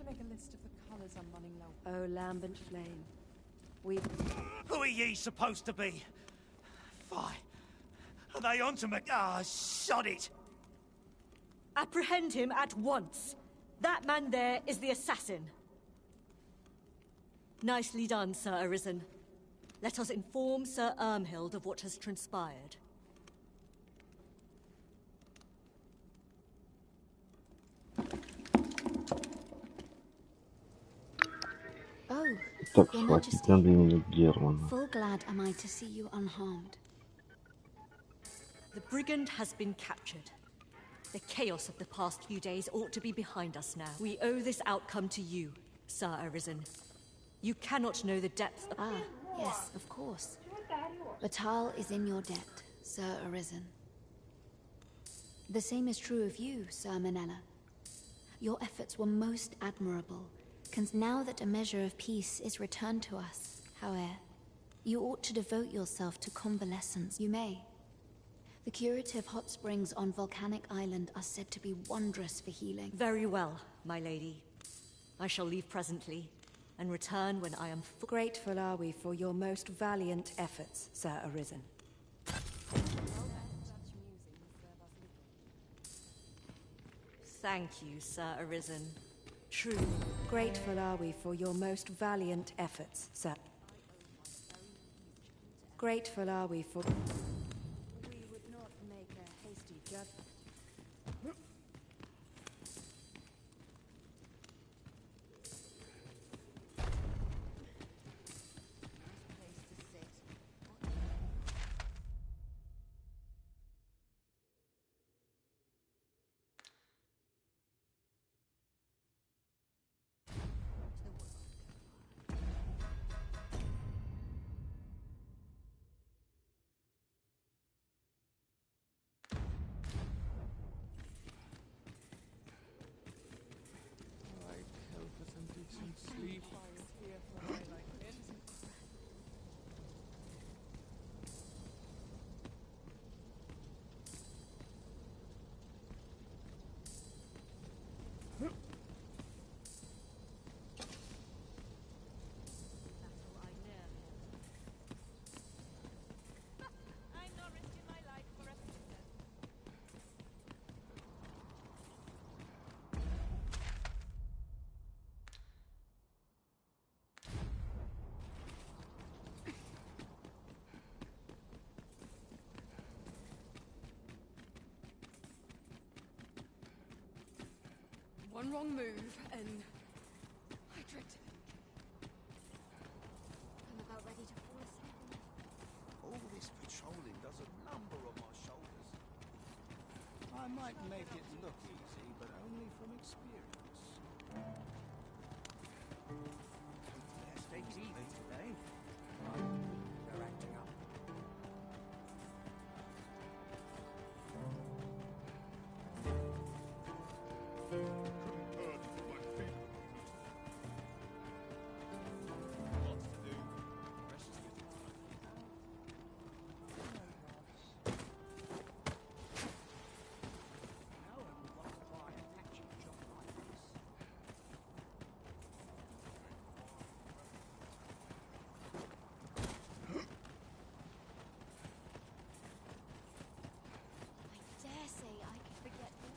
S4: to make a list of the colours I'm running low. Oh, lambent flame.
S21: Who are ye supposed to be? Fine. Are they onto me? Ah, sod it!
S24: Apprehend him at once. That man there is the assassin. Nicely done, Sir Arisen. Let us inform Sir Ermhild of what has transpired.
S10: Oh,
S1: Так,
S10: Your
S1: схватить
S10: Majesty.
S1: надо именно Германа.
S10: Full glad am I to see you unharmed.
S24: The brigand has been captured. The chaos of the past few days ought to be behind us now. We owe this outcome to you, Sir Arisen. You cannot know the depth of...
S10: Ah, yes, of course. Batal is in your debt, Sir Arisen. The same is true of you, Sir Manella. Your efforts were most admirable. Now that a measure of peace is returned to us, however, you ought to devote yourself to convalescence. You may. The curative hot springs on Volcanic Island are said to be wondrous for healing.
S24: Very well, my lady. I shall leave presently, and return when I am
S17: Grateful are we for your most valiant efforts, Sir Arisen.
S24: Thank you, Sir Arisen. True.
S17: Grateful are we for your most valiant efforts, Sir. Grateful are we for...
S4: We would not make a hasty judgment.
S5: One wrong move, and I dread it.
S3: I'm about ready to fall asleep.
S14: All this patrolling does a number on my shoulders. I might make it look easy, but only from experience.
S21: Let's take it easy today. They're acting up.
S3: I dare say I could forget all.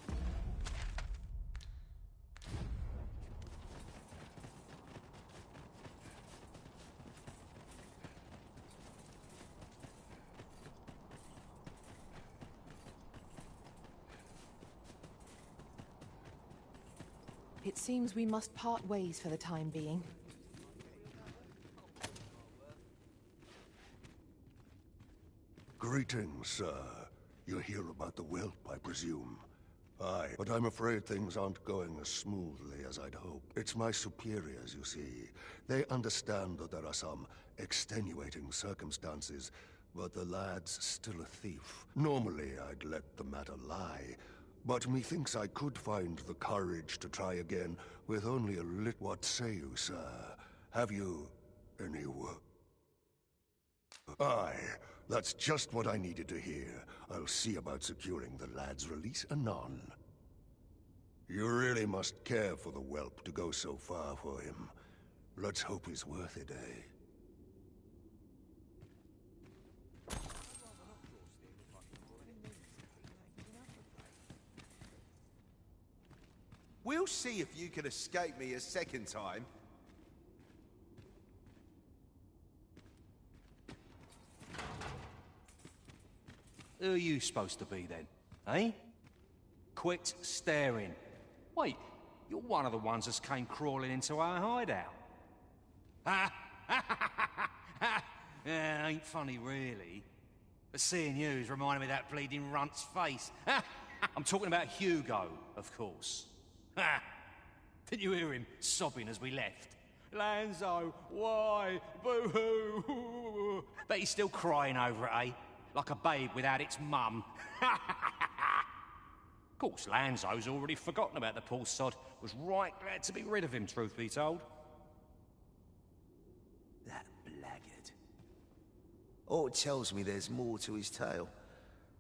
S4: It seems we must part ways for the time being.
S8: Greetings, sir. You hear about the whelp, I presume? Aye, but I'm afraid things aren't going as smoothly as I'd hoped. It's my superiors, you see. They understand that there are some extenuating circumstances, but the lad's still a thief. Normally, I'd let the matter lie, but methinks I could find the courage to try again with only a little... What say you, sir? Have you any work? Aye, that's just what I needed to hear. I'll see about securing the lad's release anon. You really must care for the whelp to go so far for him. Let's hope he's worth it, eh?
S19: We'll see if you can escape me a second time.
S12: Who are you supposed to be then, eh? Quit staring. Wait, you're one of the ones that came crawling into our hideout. Ha! Yeah, ain't funny really. But seeing you's reminding me of that bleeding runt's face. I'm talking about Hugo, of course. Ha! Didn't you hear him sobbing as we left? Lanzo, why? Boo-hoo! Bet he's still crying over it, eh? Like a babe without its mum. Of course, Lanzo's already forgotten about the poor sod. Was right glad to be rid of him, truth be told.
S19: That blackguard. Oh, it tells me there's more to his tale.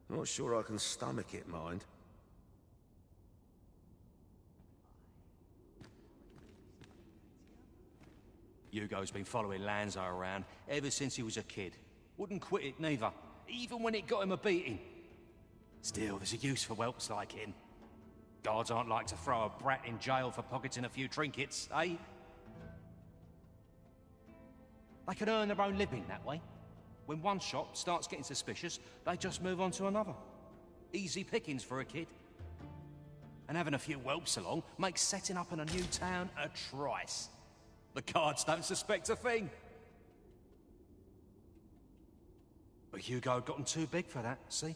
S19: Not sure I can stomach it, mind.
S12: Hugo's been following Lanzo around ever since he was a kid. Wouldn't quit it neither, even when it got him a beating. Still, there's a use for whelps like him. Guards aren't like to throw a brat in jail for pocketing a few trinkets, eh? They can earn their own living that way. When one shop starts getting suspicious, they just move on to another. Easy pickings for a kid. And having a few whelps along makes setting up in a new town a trice. The guards don't suspect a thing. But Hugo had gotten too big for that, see?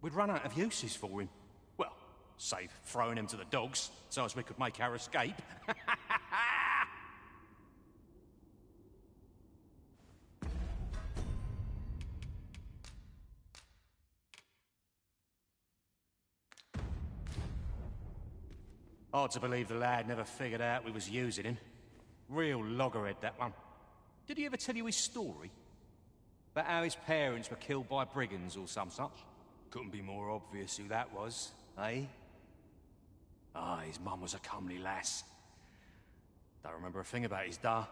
S12: We'd run out of uses for him. Well, save throwing him to the dogs, so as we could make our escape. Hard to believe the lad never figured out we was using him. Real loggerhead, that one. Did he ever tell you his story? About how his parents were killed by brigands or some such? Couldn't be more obvious who that was, eh? Ah, his mum was a comely lass. Don't remember a thing about his da.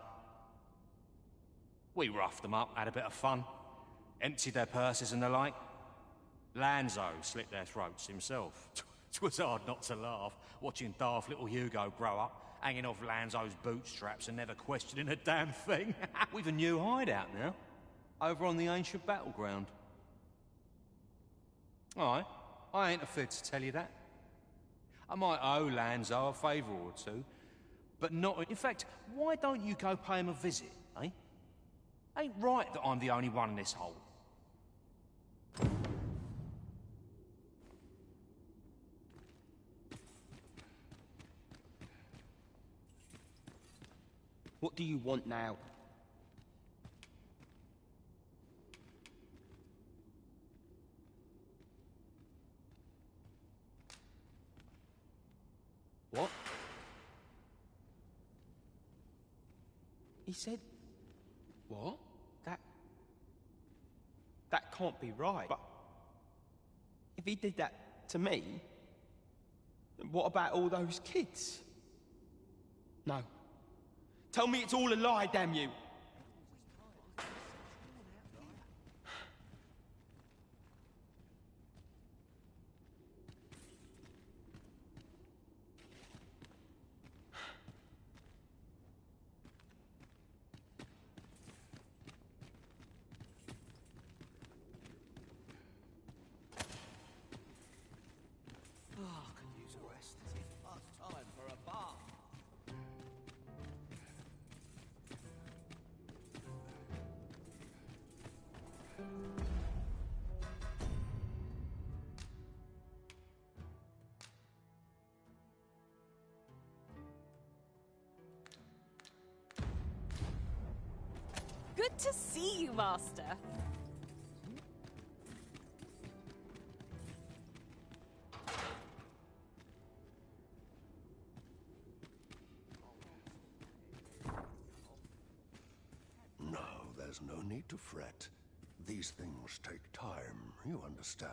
S12: We roughed them up, had a bit of fun. Emptied their purses and the like. Lanzo slit their throats himself. 'Twas hard not to laugh, watching daft little Hugo grow up, hanging off Lanzo's bootstraps and never questioning a damn thing. We've a new hideout now, over on the ancient battleground. Aye, I ain't afraid to tell you that. I might owe Lanzo a favour or two, but not... In fact, why don't you go pay him a visit, eh? Ain't right that I'm the only one in this hole. What do you want now? What?
S20: He said... What? That can't be right. But if he did that to me, then what about all those kids? No. Tell me it's all a lie, damn you!
S5: Good to see you, Master.
S8: No, there's no need to fret. These things take time, you understand.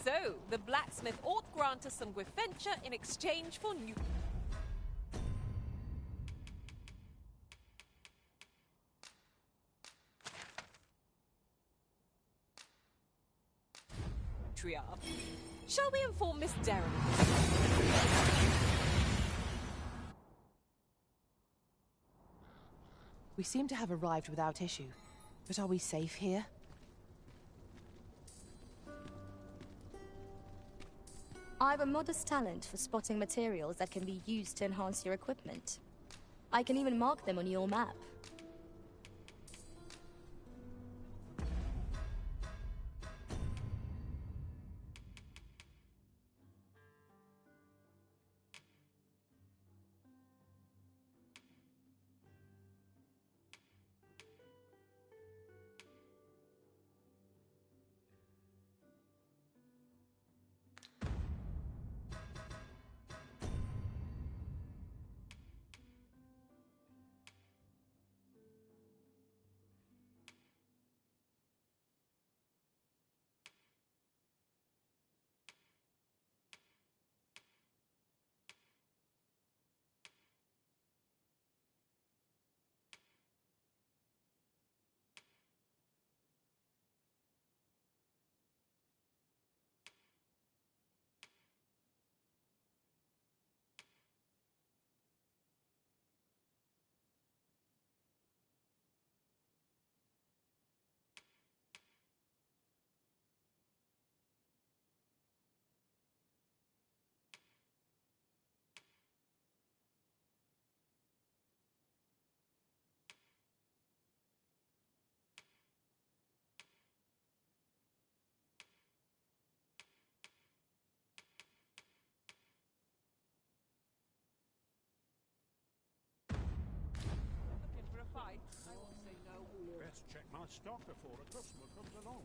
S5: So, the blacksmith ought grant us some Gwyfenture in exchange for new... Shall we inform Miss Derrick?
S4: We seem to have arrived without issue. But are we safe here?
S3: I have a modest talent for spotting materials that can be used to enhance your equipment. I can even mark them on your map.
S14: Best check my stock before a customer comes along.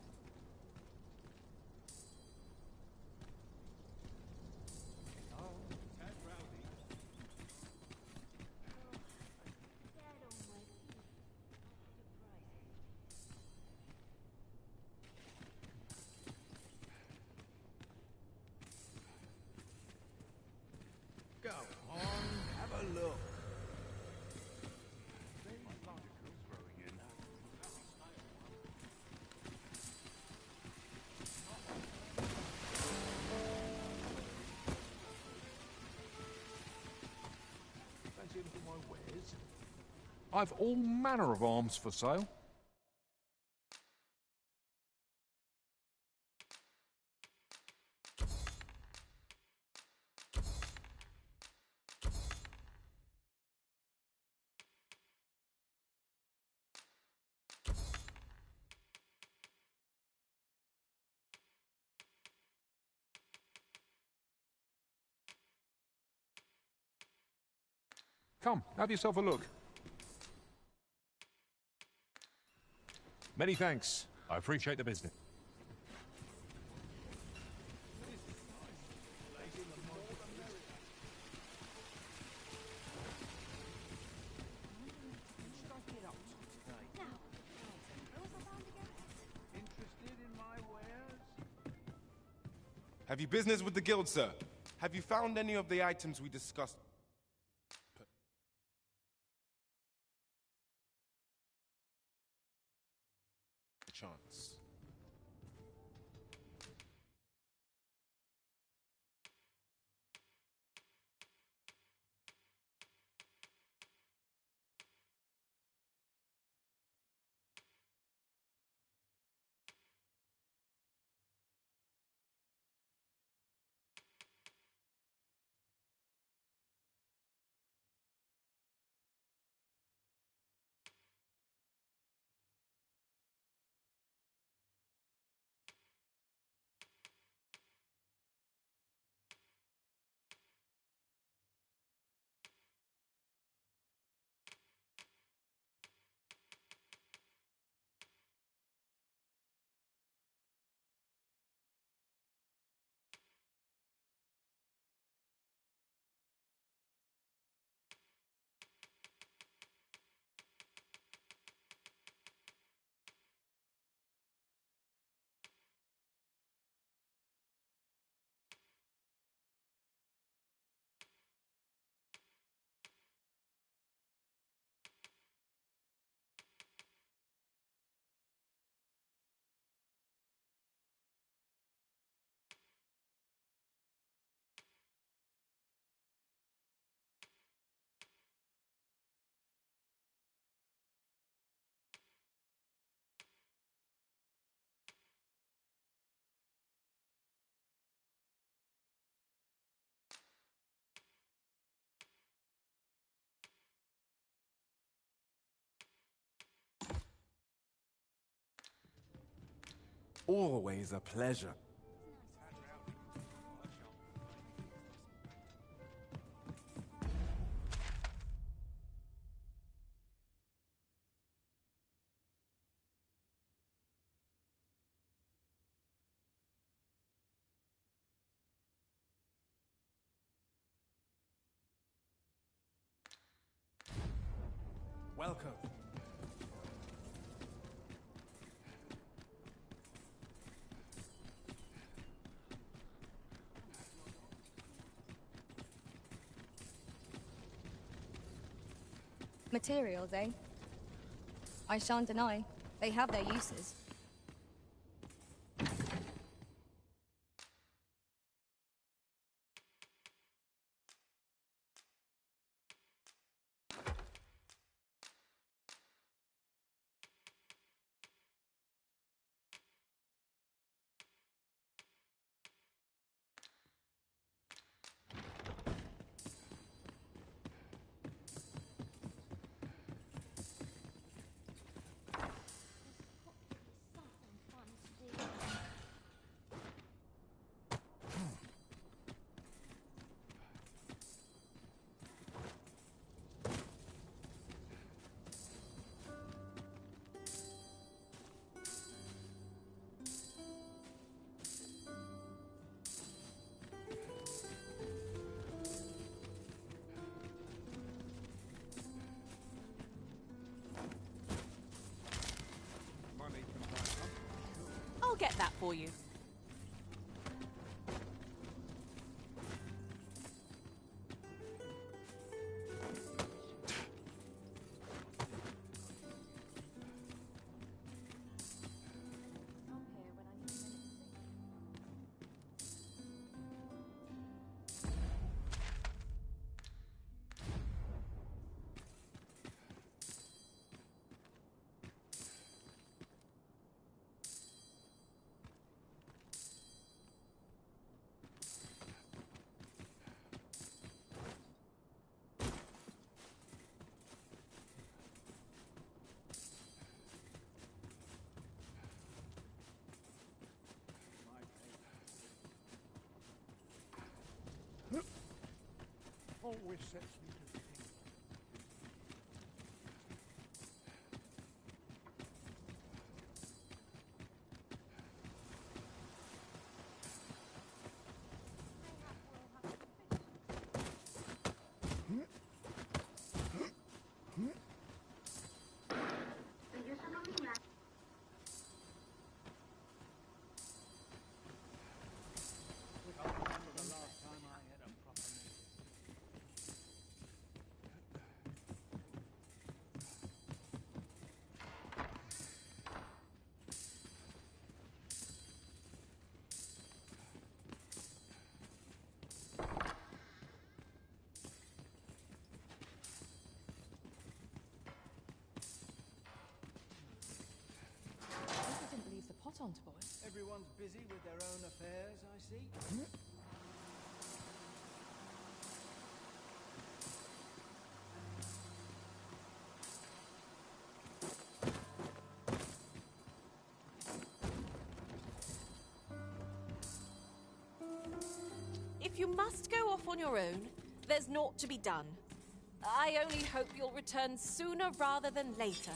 S14: Go on, have a look. Fancy a look at my wares?
S18: I've all manner of arms for sale. Come, have yourself a look. Many thanks. I appreciate the business.
S11: Have you business with the guild, sir? Have you found any of the items we discussed? Chance.
S9: Always a pleasure. Welcome.
S3: Materials, eh? I shan't deny. They have their uses.
S5: I'll get that for you.
S14: Always sets me to think.
S2: On to boy.
S14: Everyone's busy with their own affairs, I see.
S5: If you must go off on your own, there's naught to be done. I only hope you'll return sooner rather than later.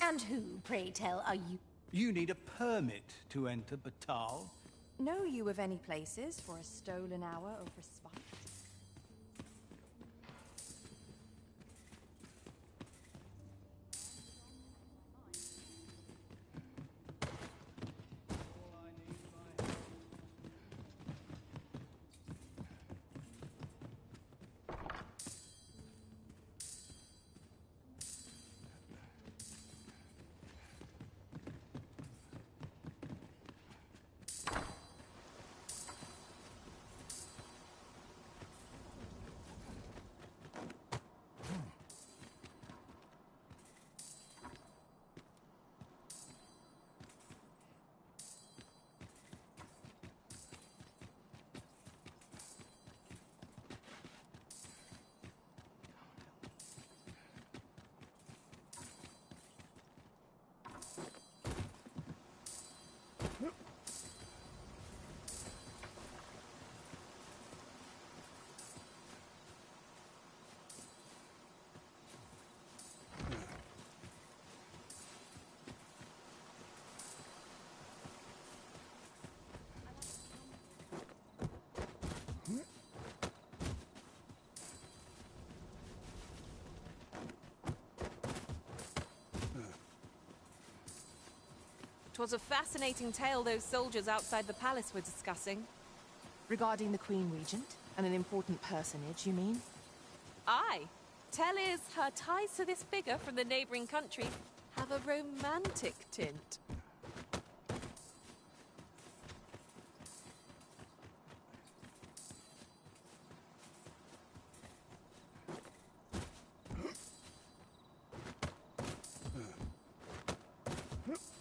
S6: And who, pray tell, are you?
S14: You need a permit to enter Batal.
S2: Know you of any places for a stolen hour of respite?
S5: Twas a fascinating tale those soldiers outside the palace were discussing.
S4: Regarding the Queen Regent and an important personage, you mean?
S5: Aye. Tell is her ties to this figure from the neighboring country have a romantic tint.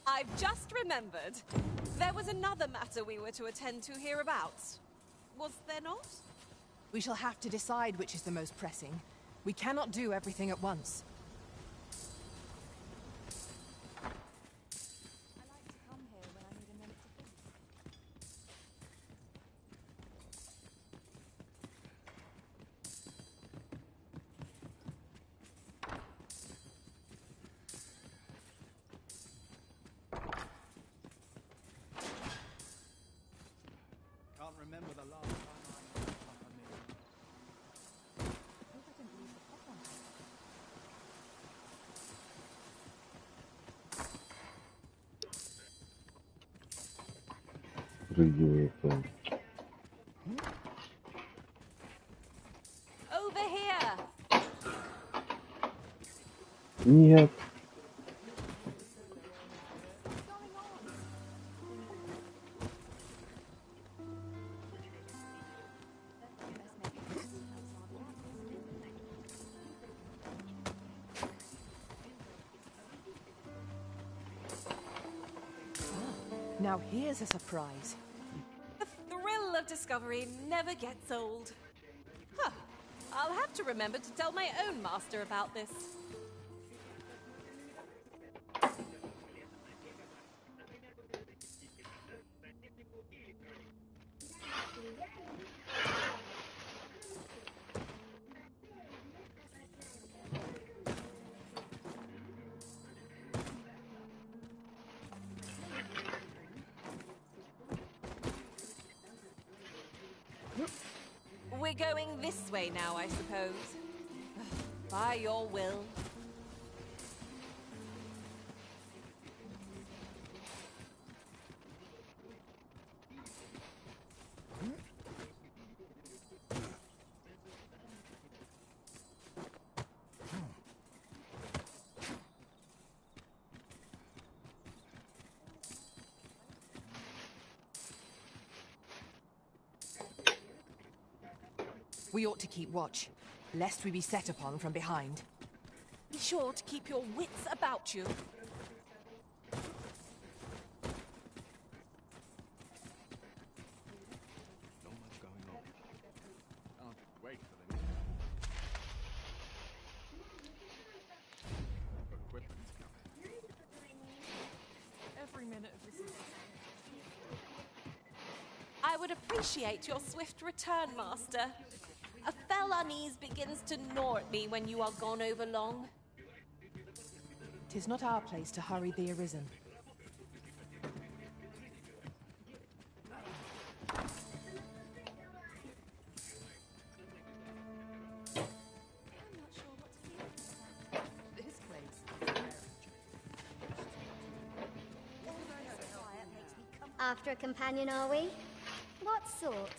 S5: I've just remembered. There was another matter we were to attend to hereabouts. Was there not?
S4: We shall have to decide which is the most pressing. We cannot do everything at once.
S14: Can't remember the last time I met Papa Miller.
S1: Прыгивает там.
S5: Over here!
S1: Нет.
S4: Now here's a surprise.
S5: The thrill of discovery never gets old. Huh. I'll have to remember to tell my own master about this. We're going this way now, I suppose. By your will.
S4: We ought to keep watch, lest we be set upon from behind.
S5: Be sure to keep your wits about you.
S9: Not much going on. Can't wait for the equipment's coming.
S2: Every minute of this is...
S5: I would appreciate your swift return, Master. A fell unease begins to gnaw at me when you are gone over long.
S4: 'Tis not our place to hurry the Arisen.
S5: This place.
S3: After a companion, are we? What sort?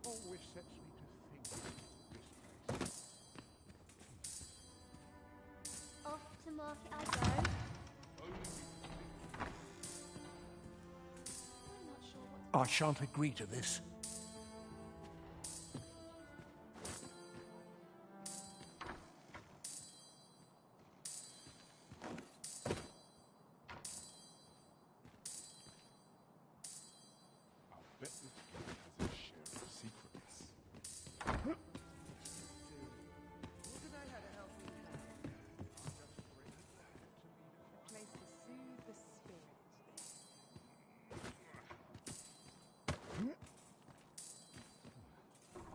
S14: Always sets me to think this place.
S3: Off to market I go.
S14: I shan't agree to this.
S18: I'll bet this place has a share of secrets.
S5: Place to soothe the spirit.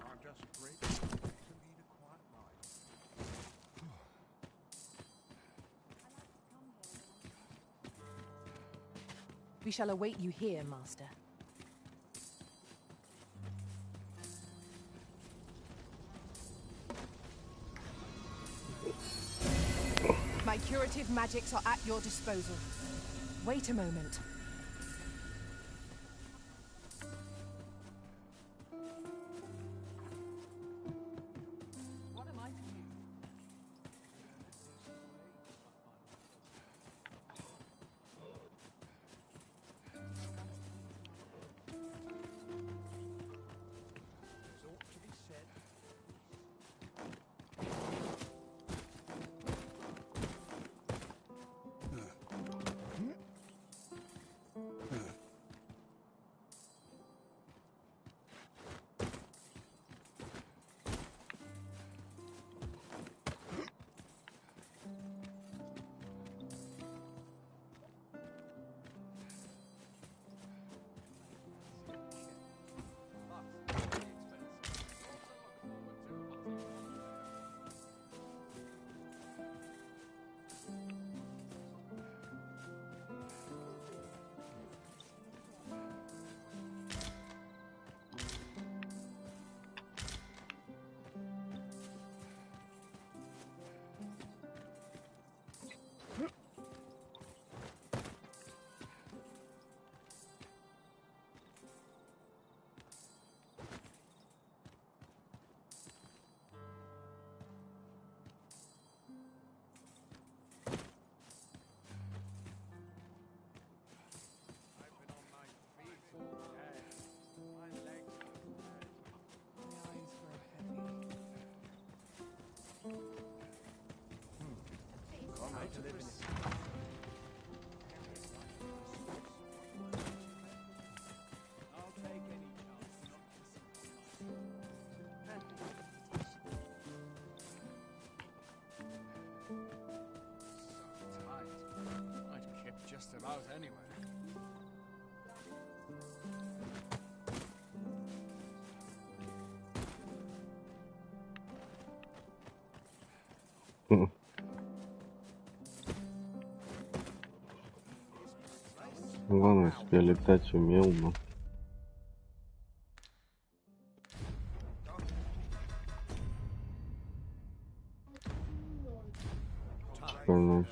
S14: I'm just grateful to lead a quiet life.
S4: We shall await you here, Master. My curative magics are at your disposal. Wait a moment.
S5: What am I to you?
S14: There's ought to be said.
S12: To live in it.
S14: I'll take any chance not to
S21: So tight. I'd kept just about anywhere.
S1: Главное, чтобы я летать умел, но... Конечно.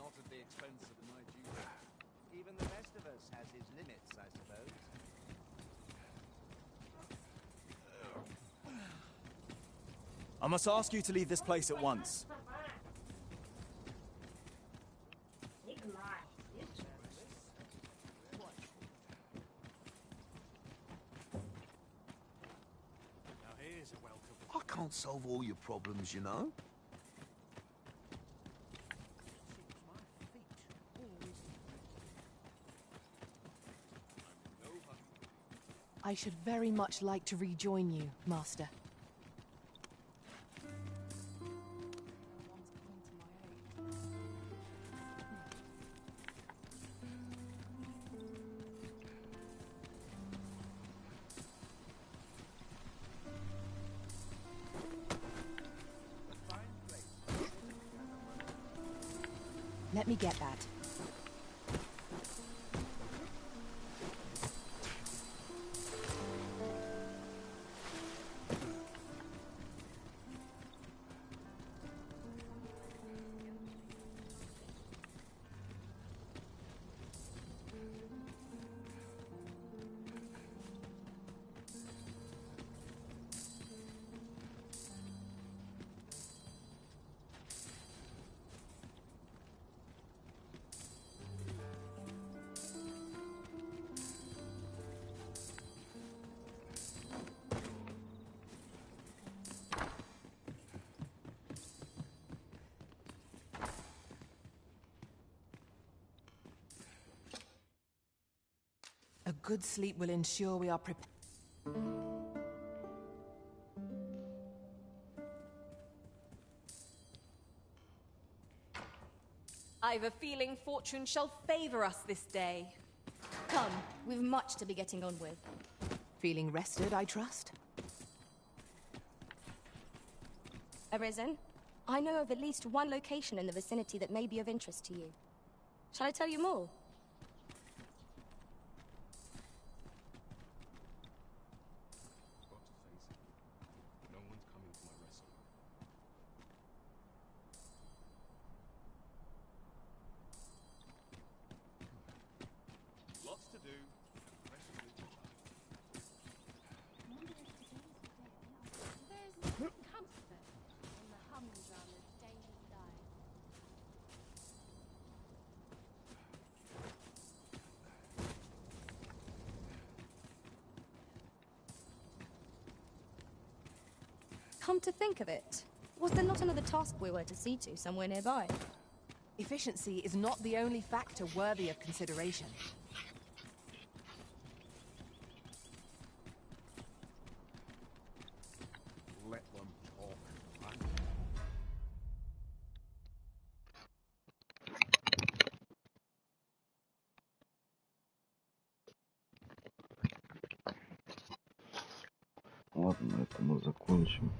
S7: not at the expense of my duty. Even the best of us has his limits, I suppose.
S13: I must ask you to leave this place at once.
S7: Now here's a welcome.
S19: I can't solve all your problems, you know.
S4: I should very much like to rejoin you, Master. Let me get that. A good sleep will ensure we are prepared.
S5: I've a feeling fortune shall favor us this day.
S3: Come, we've much to be getting on with.
S4: Feeling rested, I trust?
S3: Arisen, I know of at least one location in the vicinity that may be of interest to you. Shall I tell you more?
S11: No one's coming to my rescue.
S7: Lots to do.
S6: There's comfort in the humdrum of daily life.
S3: Come to think of it, was there not another task we were to see to somewhere nearby?
S4: Efficiency is not the only factor worthy of consideration.
S7: Let them talk.
S1: Ладно, на этом мы закончим.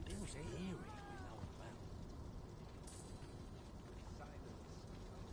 S21: There's a hearing.